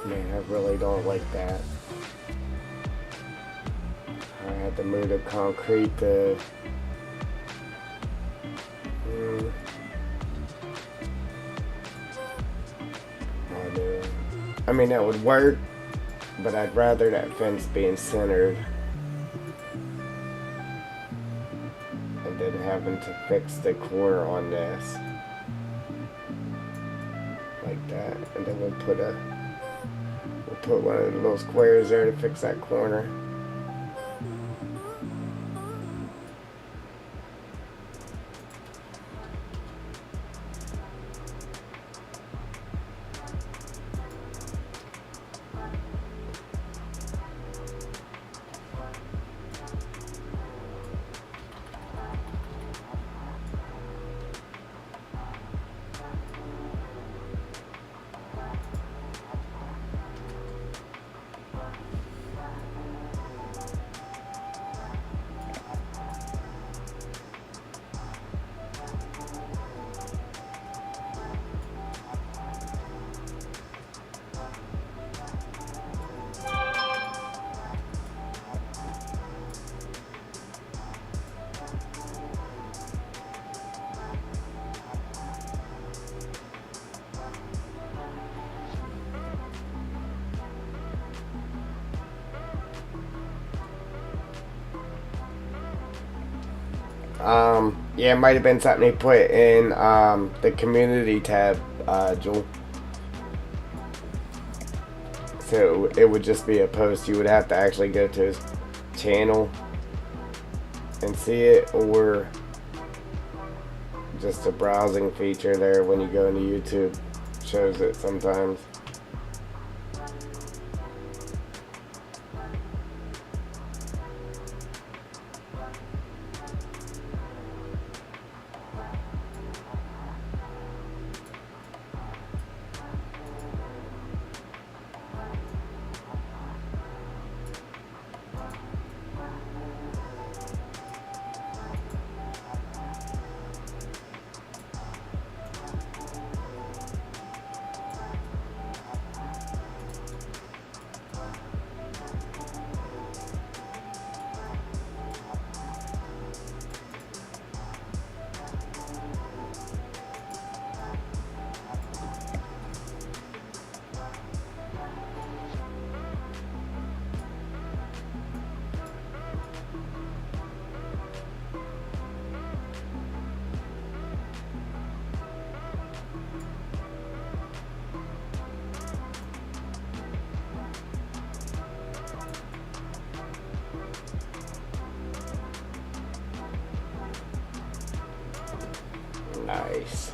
Man, I really don't like that. I had to move the concrete to... I mean, that would work, but I'd rather that fence being centered and then having to fix the corner on this. Like that. And then we'll put one of the little squares there to fix that corner. Yeah, it might have been something he put in the community tab, Jewel. So it would just be a post. You would have to actually go to his channel and see it, or just a browsing feature there when you go into YouTube shows it sometimes. Nice.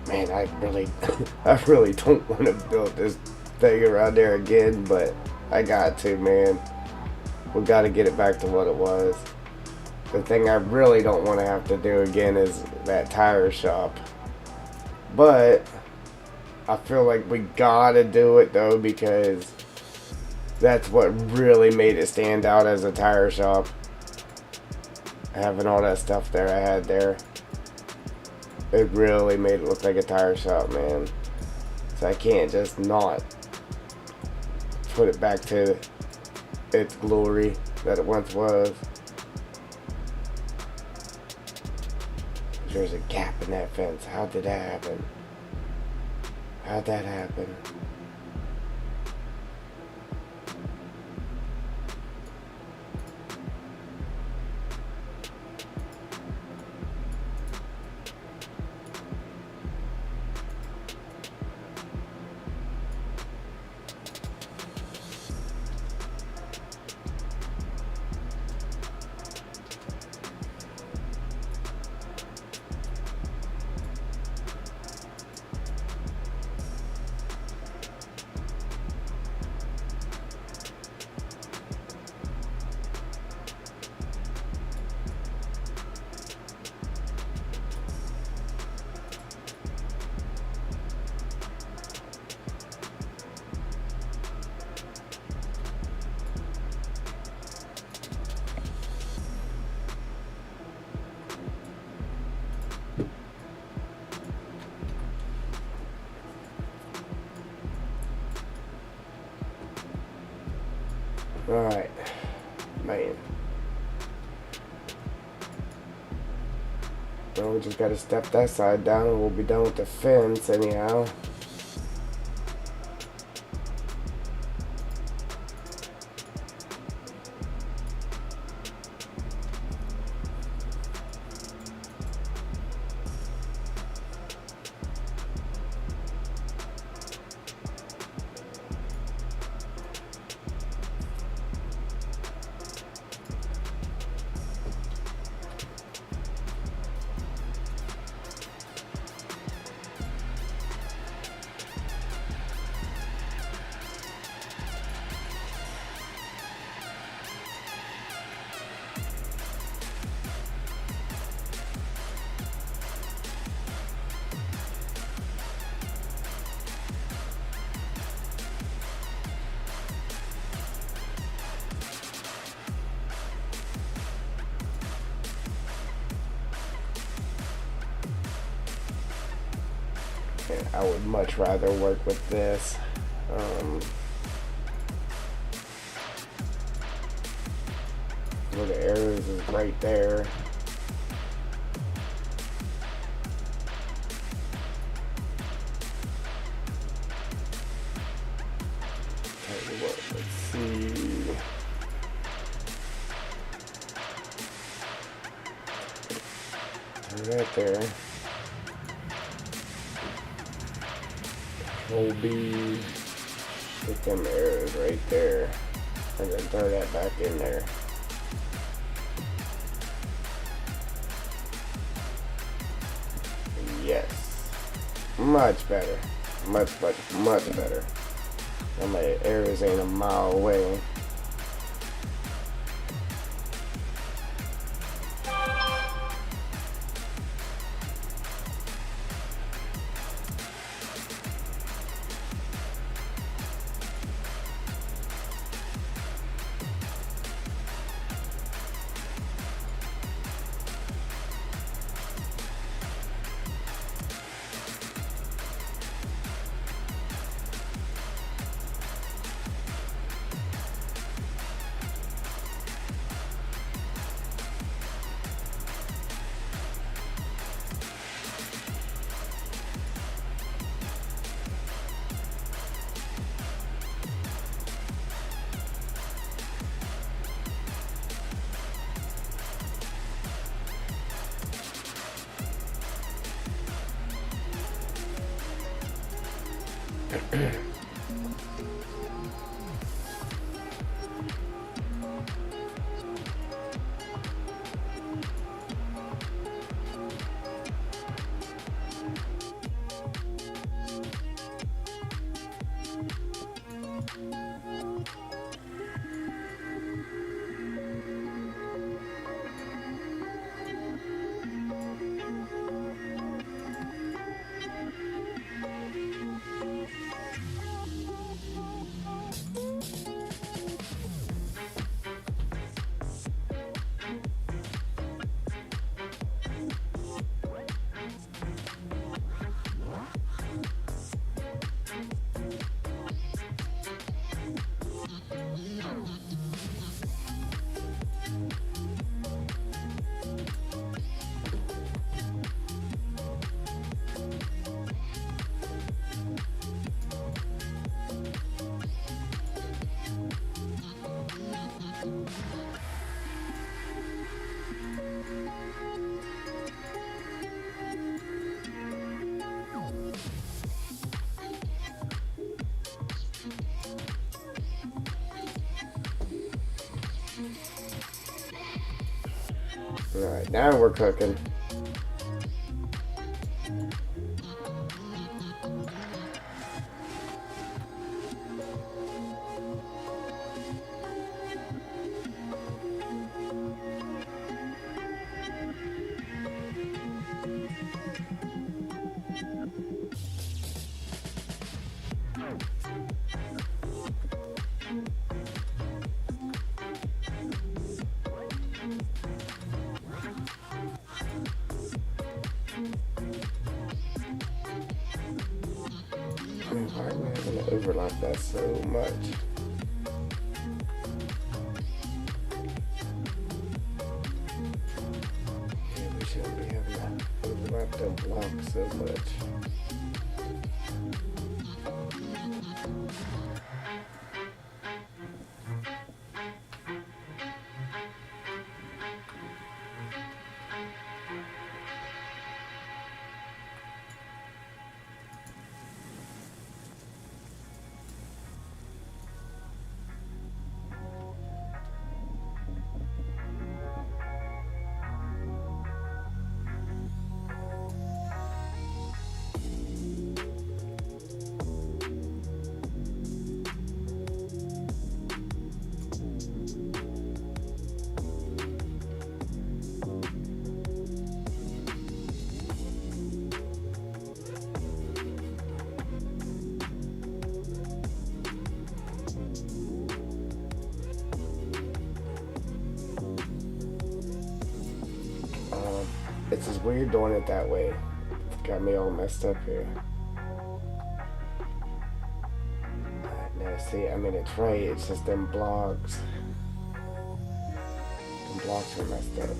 Man, I really, I really don't want to build this thing around there again, but I got to, man. We got to get it back to what it was. The thing I really don't want to have to do again is that tire shop. But I feel like we gotta do it though, because that's what really made it stand out as a tire shop. Having all that stuff there I had there. It really made it look like a tire shop, man. So I can't just not put it back to its glory that it once was. There's a gap in that fence. How did that happen? How'd that happen? Alright, man. Well, we just gotta step that side down and we'll be done with the fence anyhow. I would much rather work with this. Where the arrows is right there. Right there. Control B. Get them arrows right there. And then throw that back in there. Yes. Much better. Much better. And my arrows ain't a mile away. Alright, now we're cooking. Why am I having to overlap that so much? Yeah, we shouldn't be having to overlap them blocks so much. It's just weird doing it that way. It's got me all messed up here. Now see, I mean it's right, it's just them blocks. Them blocks are messed up.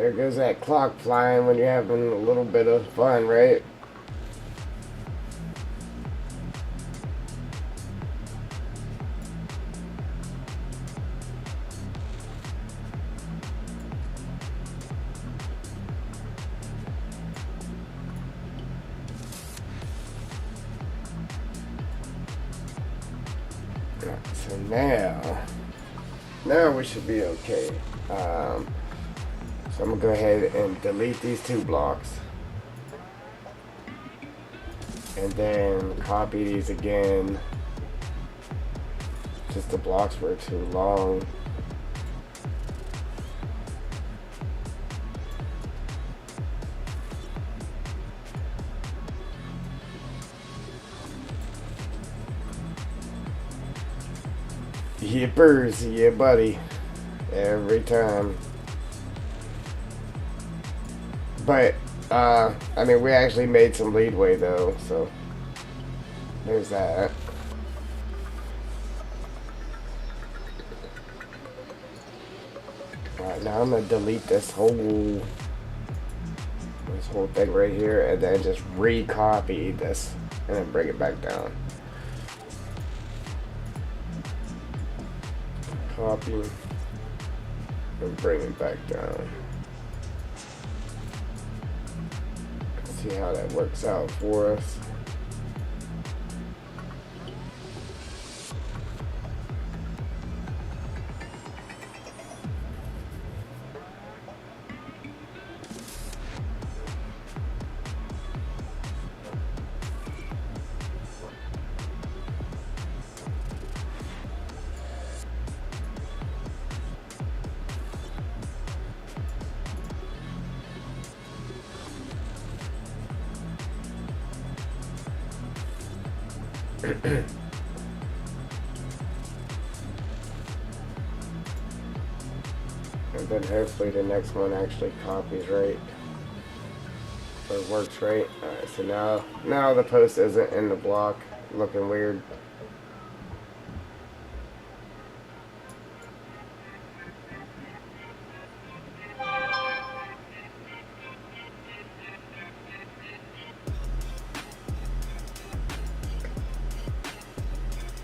There goes that clock flying when you're having a little bit of fun, right? So now we should be okay. So I'm gonna go ahead and delete these 2 blocks. And then copy these again. Just the blocks were too long. Yippers, yeah buddy. Every time. But, I mean, we actually made some leadway though, so there's that. Alright, now I'm gonna delete this whole thing right here and then just recopy this and then bring it back down. Copy and bring it back down. See how that works out for us. And then hopefully the next one actually copies right or works right. Alright, so now the post isn't in the block looking weird.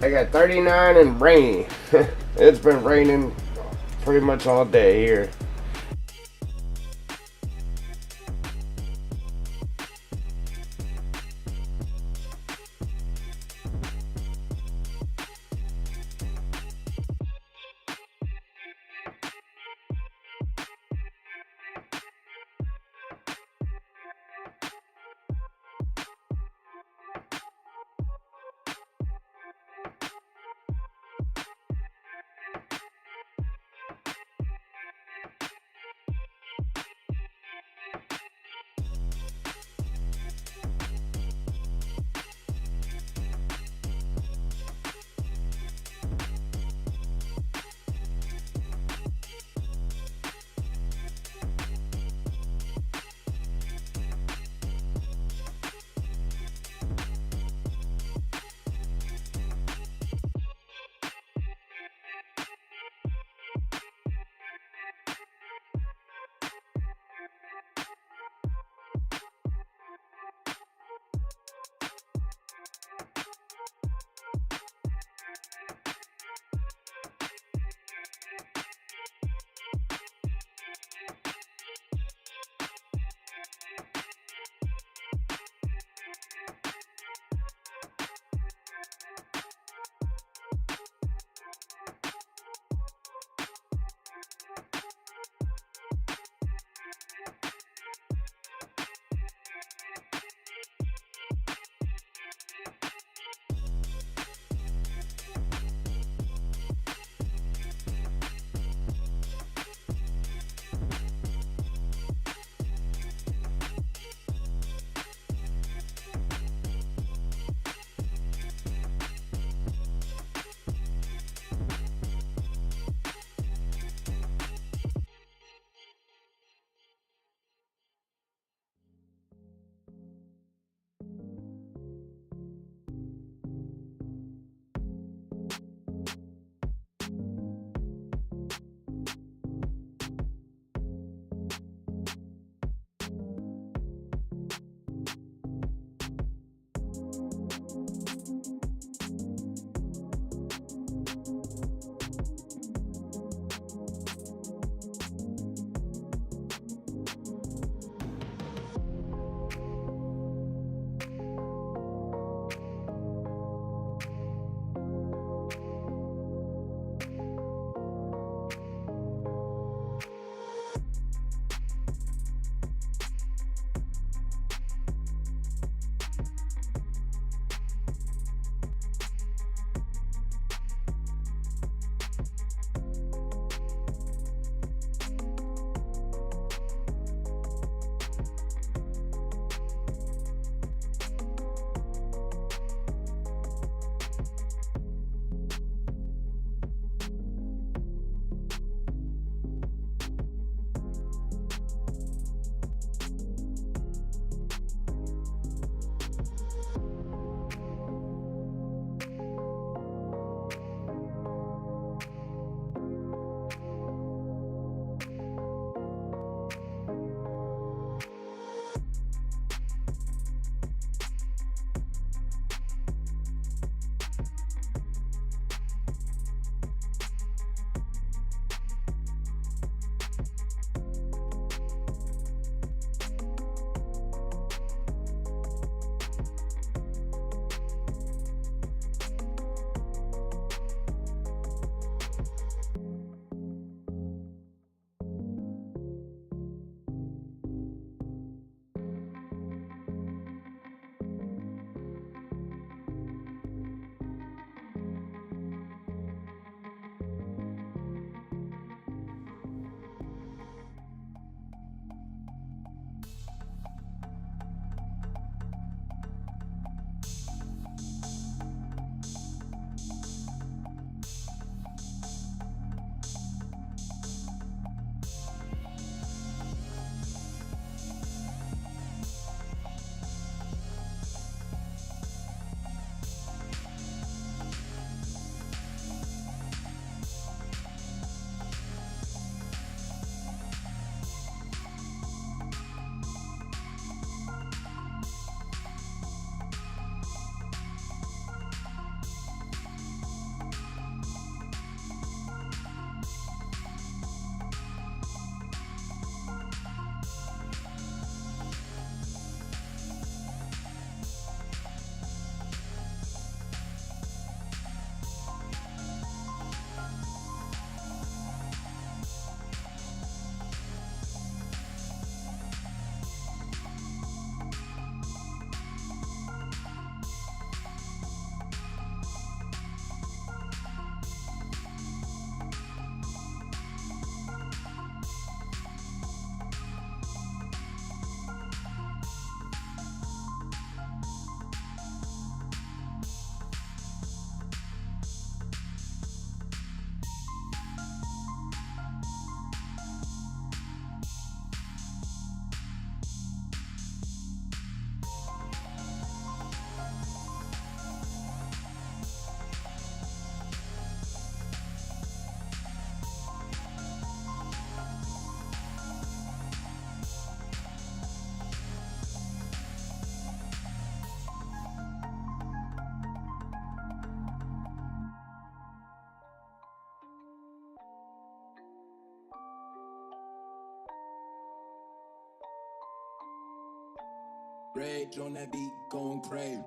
I got 39 and rain. It's been raining pretty much all day here. Rage on that beat, going crazy.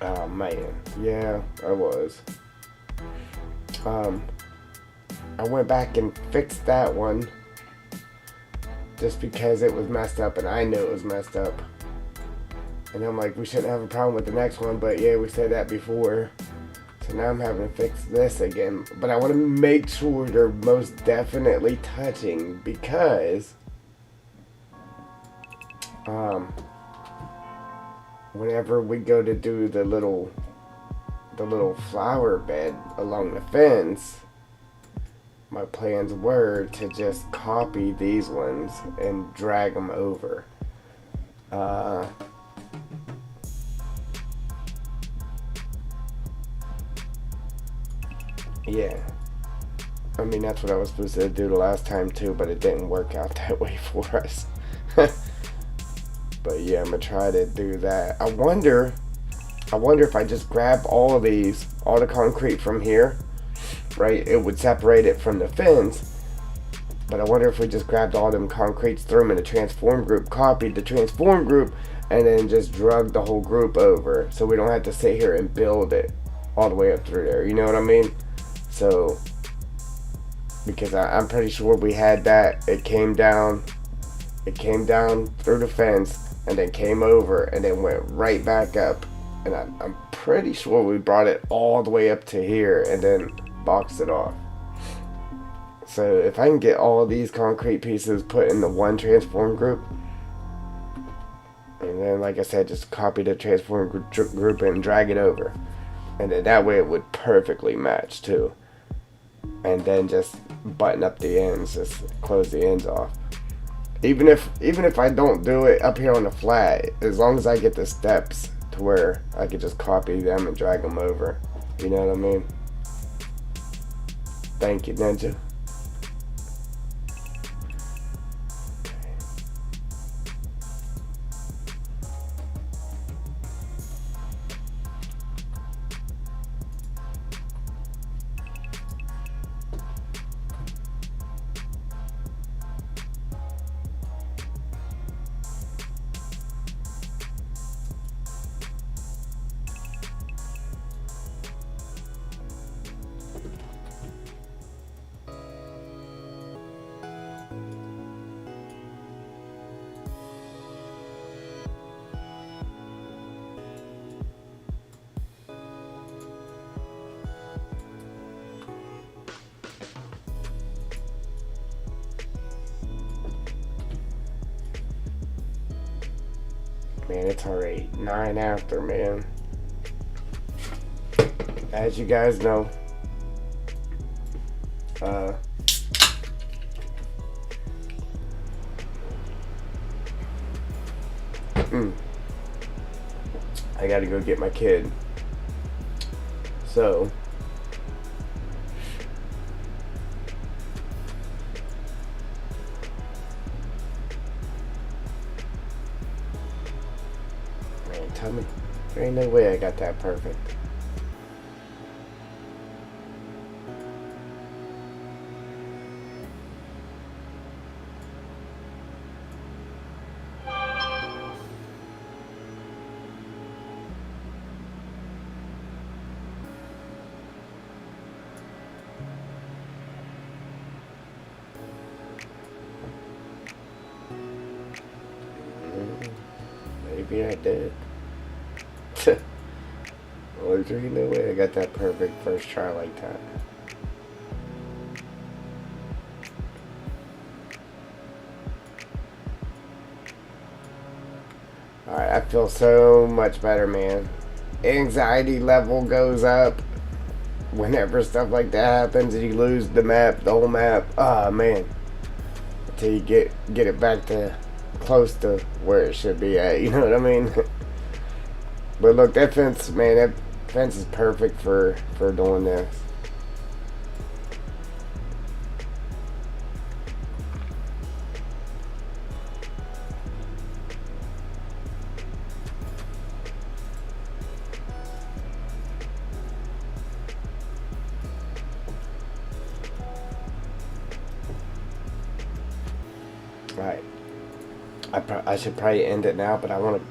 Oh man, yeah, I was. Um, I went back and fixed that one just because it was messed up and I knew it was messed up. And I'm like, we shouldn't have a problem with the next one, but yeah, we said that before. So now I'm having to fix this again. But I want to make sure they're most definitely touching because whenever we go to do the little flower bed along the fence, my plans were to just copy these ones and drag them over. Yeah. I mean, that's what I was supposed to do the last time too, but it didn't work out that way for us. But yeah, I'm gonna try to do that. I wonder if I just grab all of these, all the concrete from here, right? It would separate it from the fence. But I wonder if we just grabbed all them concretes, threw them in a transform group, copied the transform group, and then just drug the whole group over, so we don't have to sit here and build it all the way up through there. You know what I mean? So, because I'm pretty sure we had that. It came down through the fence, and then came over, and then went right back up. And I'm pretty sure we brought it all the way up to here, and then boxed it off. So if I can get all of these concrete pieces put in the one transform group, and then like I said, just copy the transform group and drag it over, and then that way it would perfectly match too. And then just button up the ends, just close the ends off. Even if I don't do it up here on the flat, as long as I get the steps to where I could just copy them and drag them over. You know what I mean? Thank you, Ninja. Man, it's already 9 after, man. As you guys know, I gotta go get my kid. So, man, tell me, there ain't no way I got that perfect. Maybe I did. Well, there's really no way I got that perfect first try like that. Alright, I feel so much better, man. Anxiety level goes up whenever stuff like that happens and you lose the map, the whole map. Ah, man. Until you get it back to close to where it should be at, you know what I mean? But look, that fence, man, that fence is perfect for doing this. Right. I should probably end it now, but I want to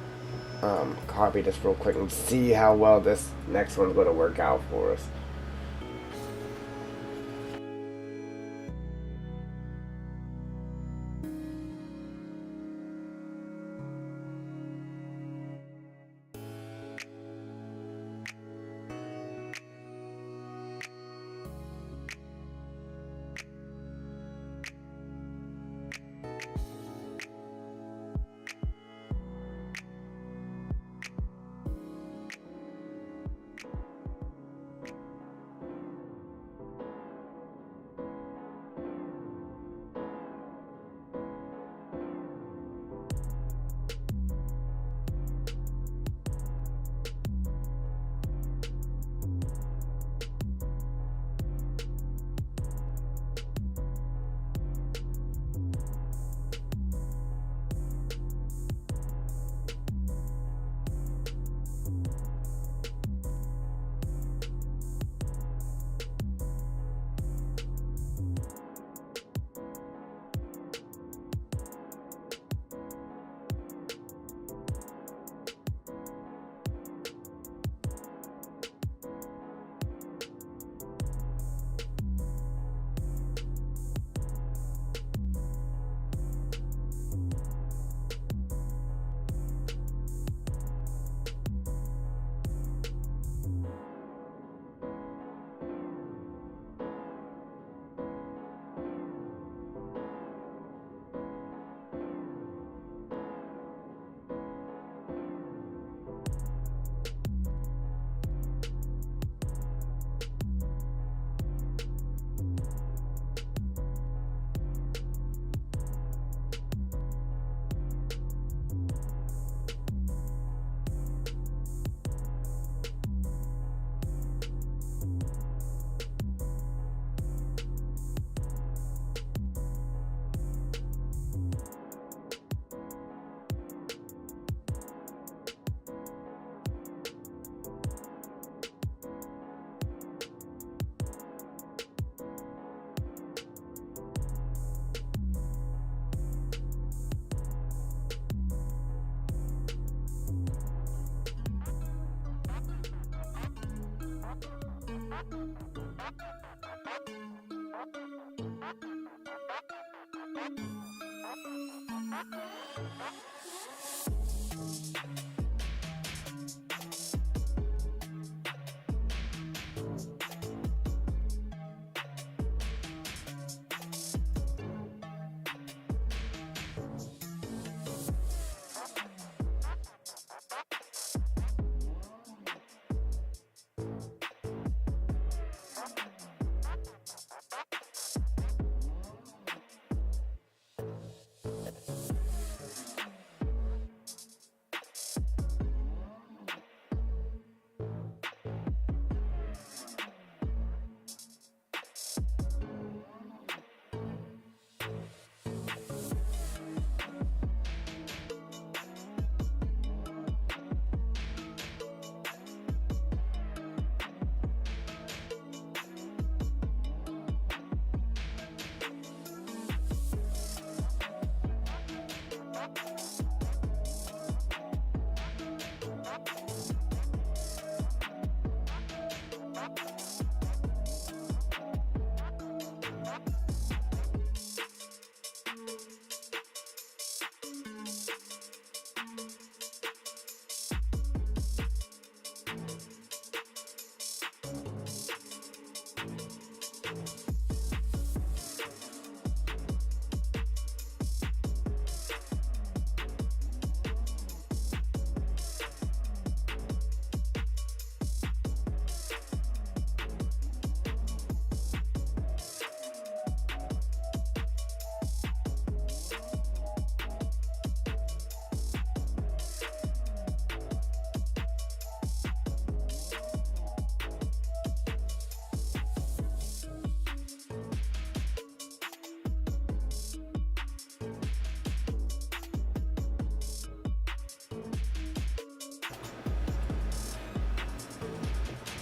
copy this real quick and see how well this next one's going to work out for us.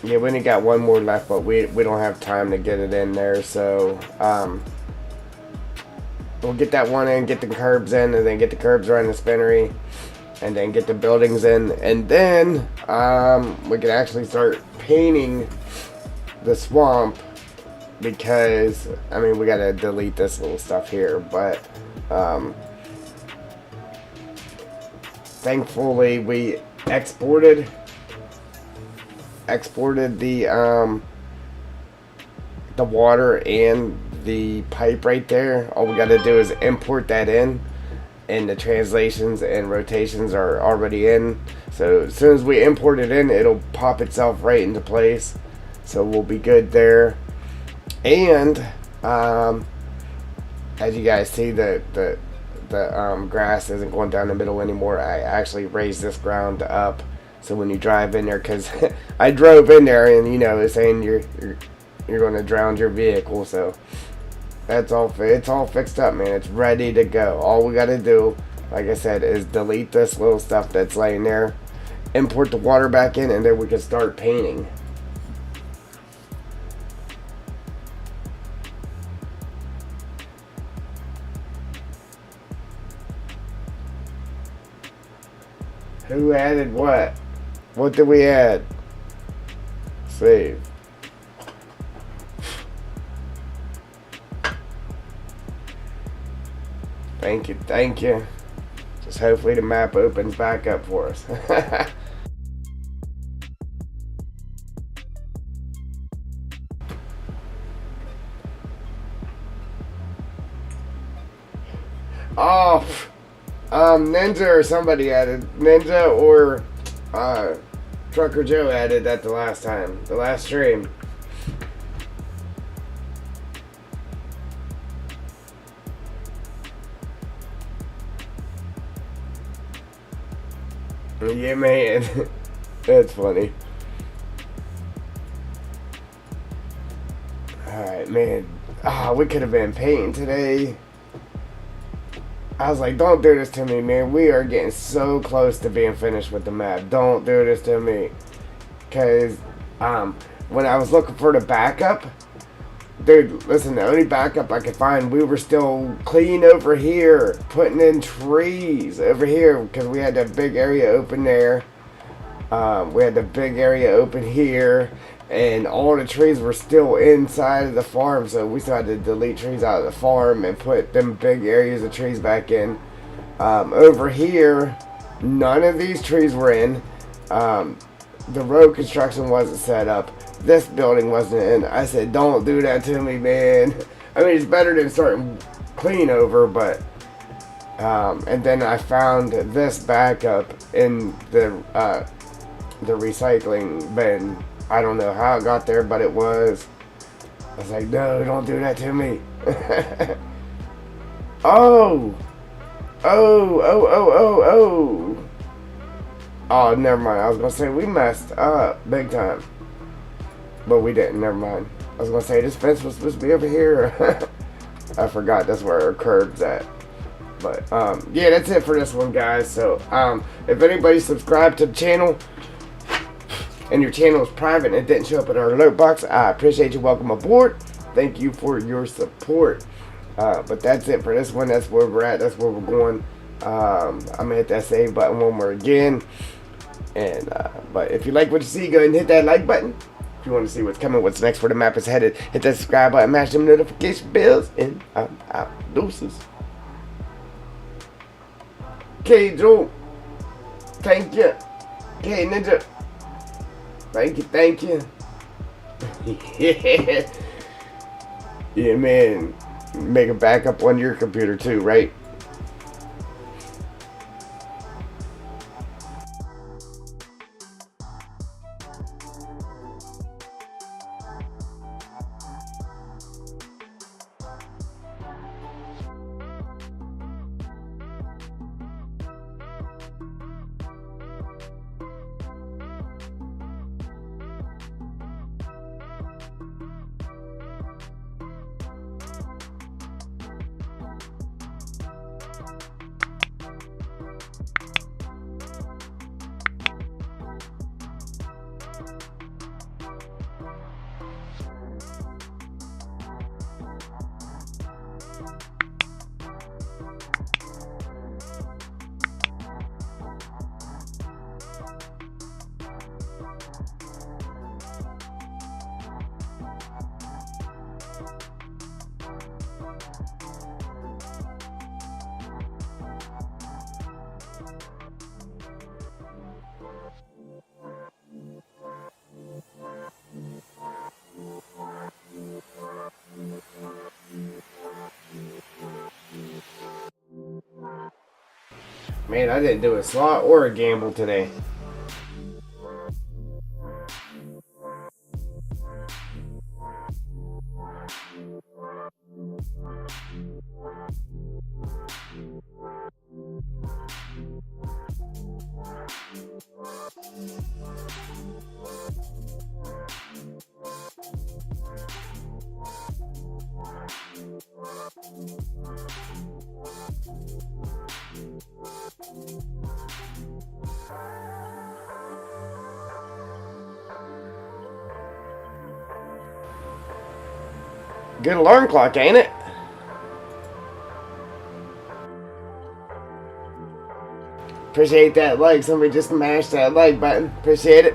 Yeah, we only got one more left, but we don't have time to get it in there, so we'll get that one in, get the curbs in, and then get the curbs around the spinnery, and then get the buildings in, and then we can actually start painting the swamp, because I mean we gotta delete this little stuff here, but thankfully we exported the water and the pipe right there. All we got to do is import that in, and the translations and rotations are already in. So as soon as we import it in, it'll pop itself right into place. So we'll be good there. And as you guys see, the grass isn't going down the middle anymore. I actually raised this ground up, so when you drive in there, because I drove in there and it's saying you're going to drown your vehicle, so it's all fixed up, man. It's ready to go. All we got to do, like I said, is delete this little stuff that's laying there, import the water back in, and then we can start painting. Who added what? What did we add? Save. Thank you. Just hopefully the map opens back up for us. Oh, Ninja or somebody added. Ninja or Trucker Joe added that the last stream. Yeah, man. That's funny. Alright, man. We could have been painting today. I was like, don't do this to me, man. We are getting so close to being finished with the map. Don't do this to me. Because when I was looking for the backup, dude, listen, the only backup I could find, we were still clean over here, putting in trees over here, because we had that big area open there. We had the big area open here. and all the trees were still inside of the farm, so we still had to delete trees out of the farm and put them big areas of trees back in. Over here, none of these trees were in. The road construction wasn't set up. This building wasn't in. I said, don't do that to me, man. I mean, it's better than starting clean over, but and then I found this backup in the recycling bin. I don't know how it got there, but it was. I was like, no, don't do that to me. Oh, oh. Oh, never mind. I was gonna say we messed up big time, but we didn't. Never mind. I was gonna say this fence was supposed to be over here. I forgot that's where our curb's at. But yeah, that's it for this one, guys. So if anybody subscribed to the channel and your channel is private and it didn't show up in our alert box, I appreciate you. Welcome aboard. Thank you for your support. But that's it for this one. That's where we're at. That's where we're going. I'm gonna hit that save button one more again. And but if you like what you see, go ahead and hit that like button. If you want to see what's coming, what's next, where the map is headed, hit that subscribe button, mash them notification bells, and I'm out. Deuces. Okay, Joe. Thank you. Okay, Ninja. Thank you. Yeah. Yeah, man. Make a backup on your computer too, right? Man, I didn't do a slot or a gamble today. Good alarm clock, ain't it? Appreciate that like. Somebody just smashed that like button. Appreciate it.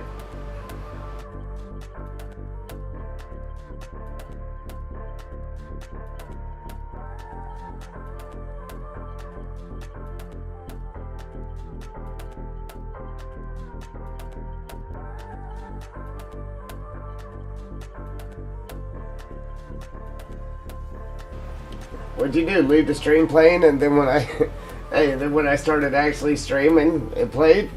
What'd you do? Leave the stream playing, and then when I, hey, then when I started actually streaming, it played.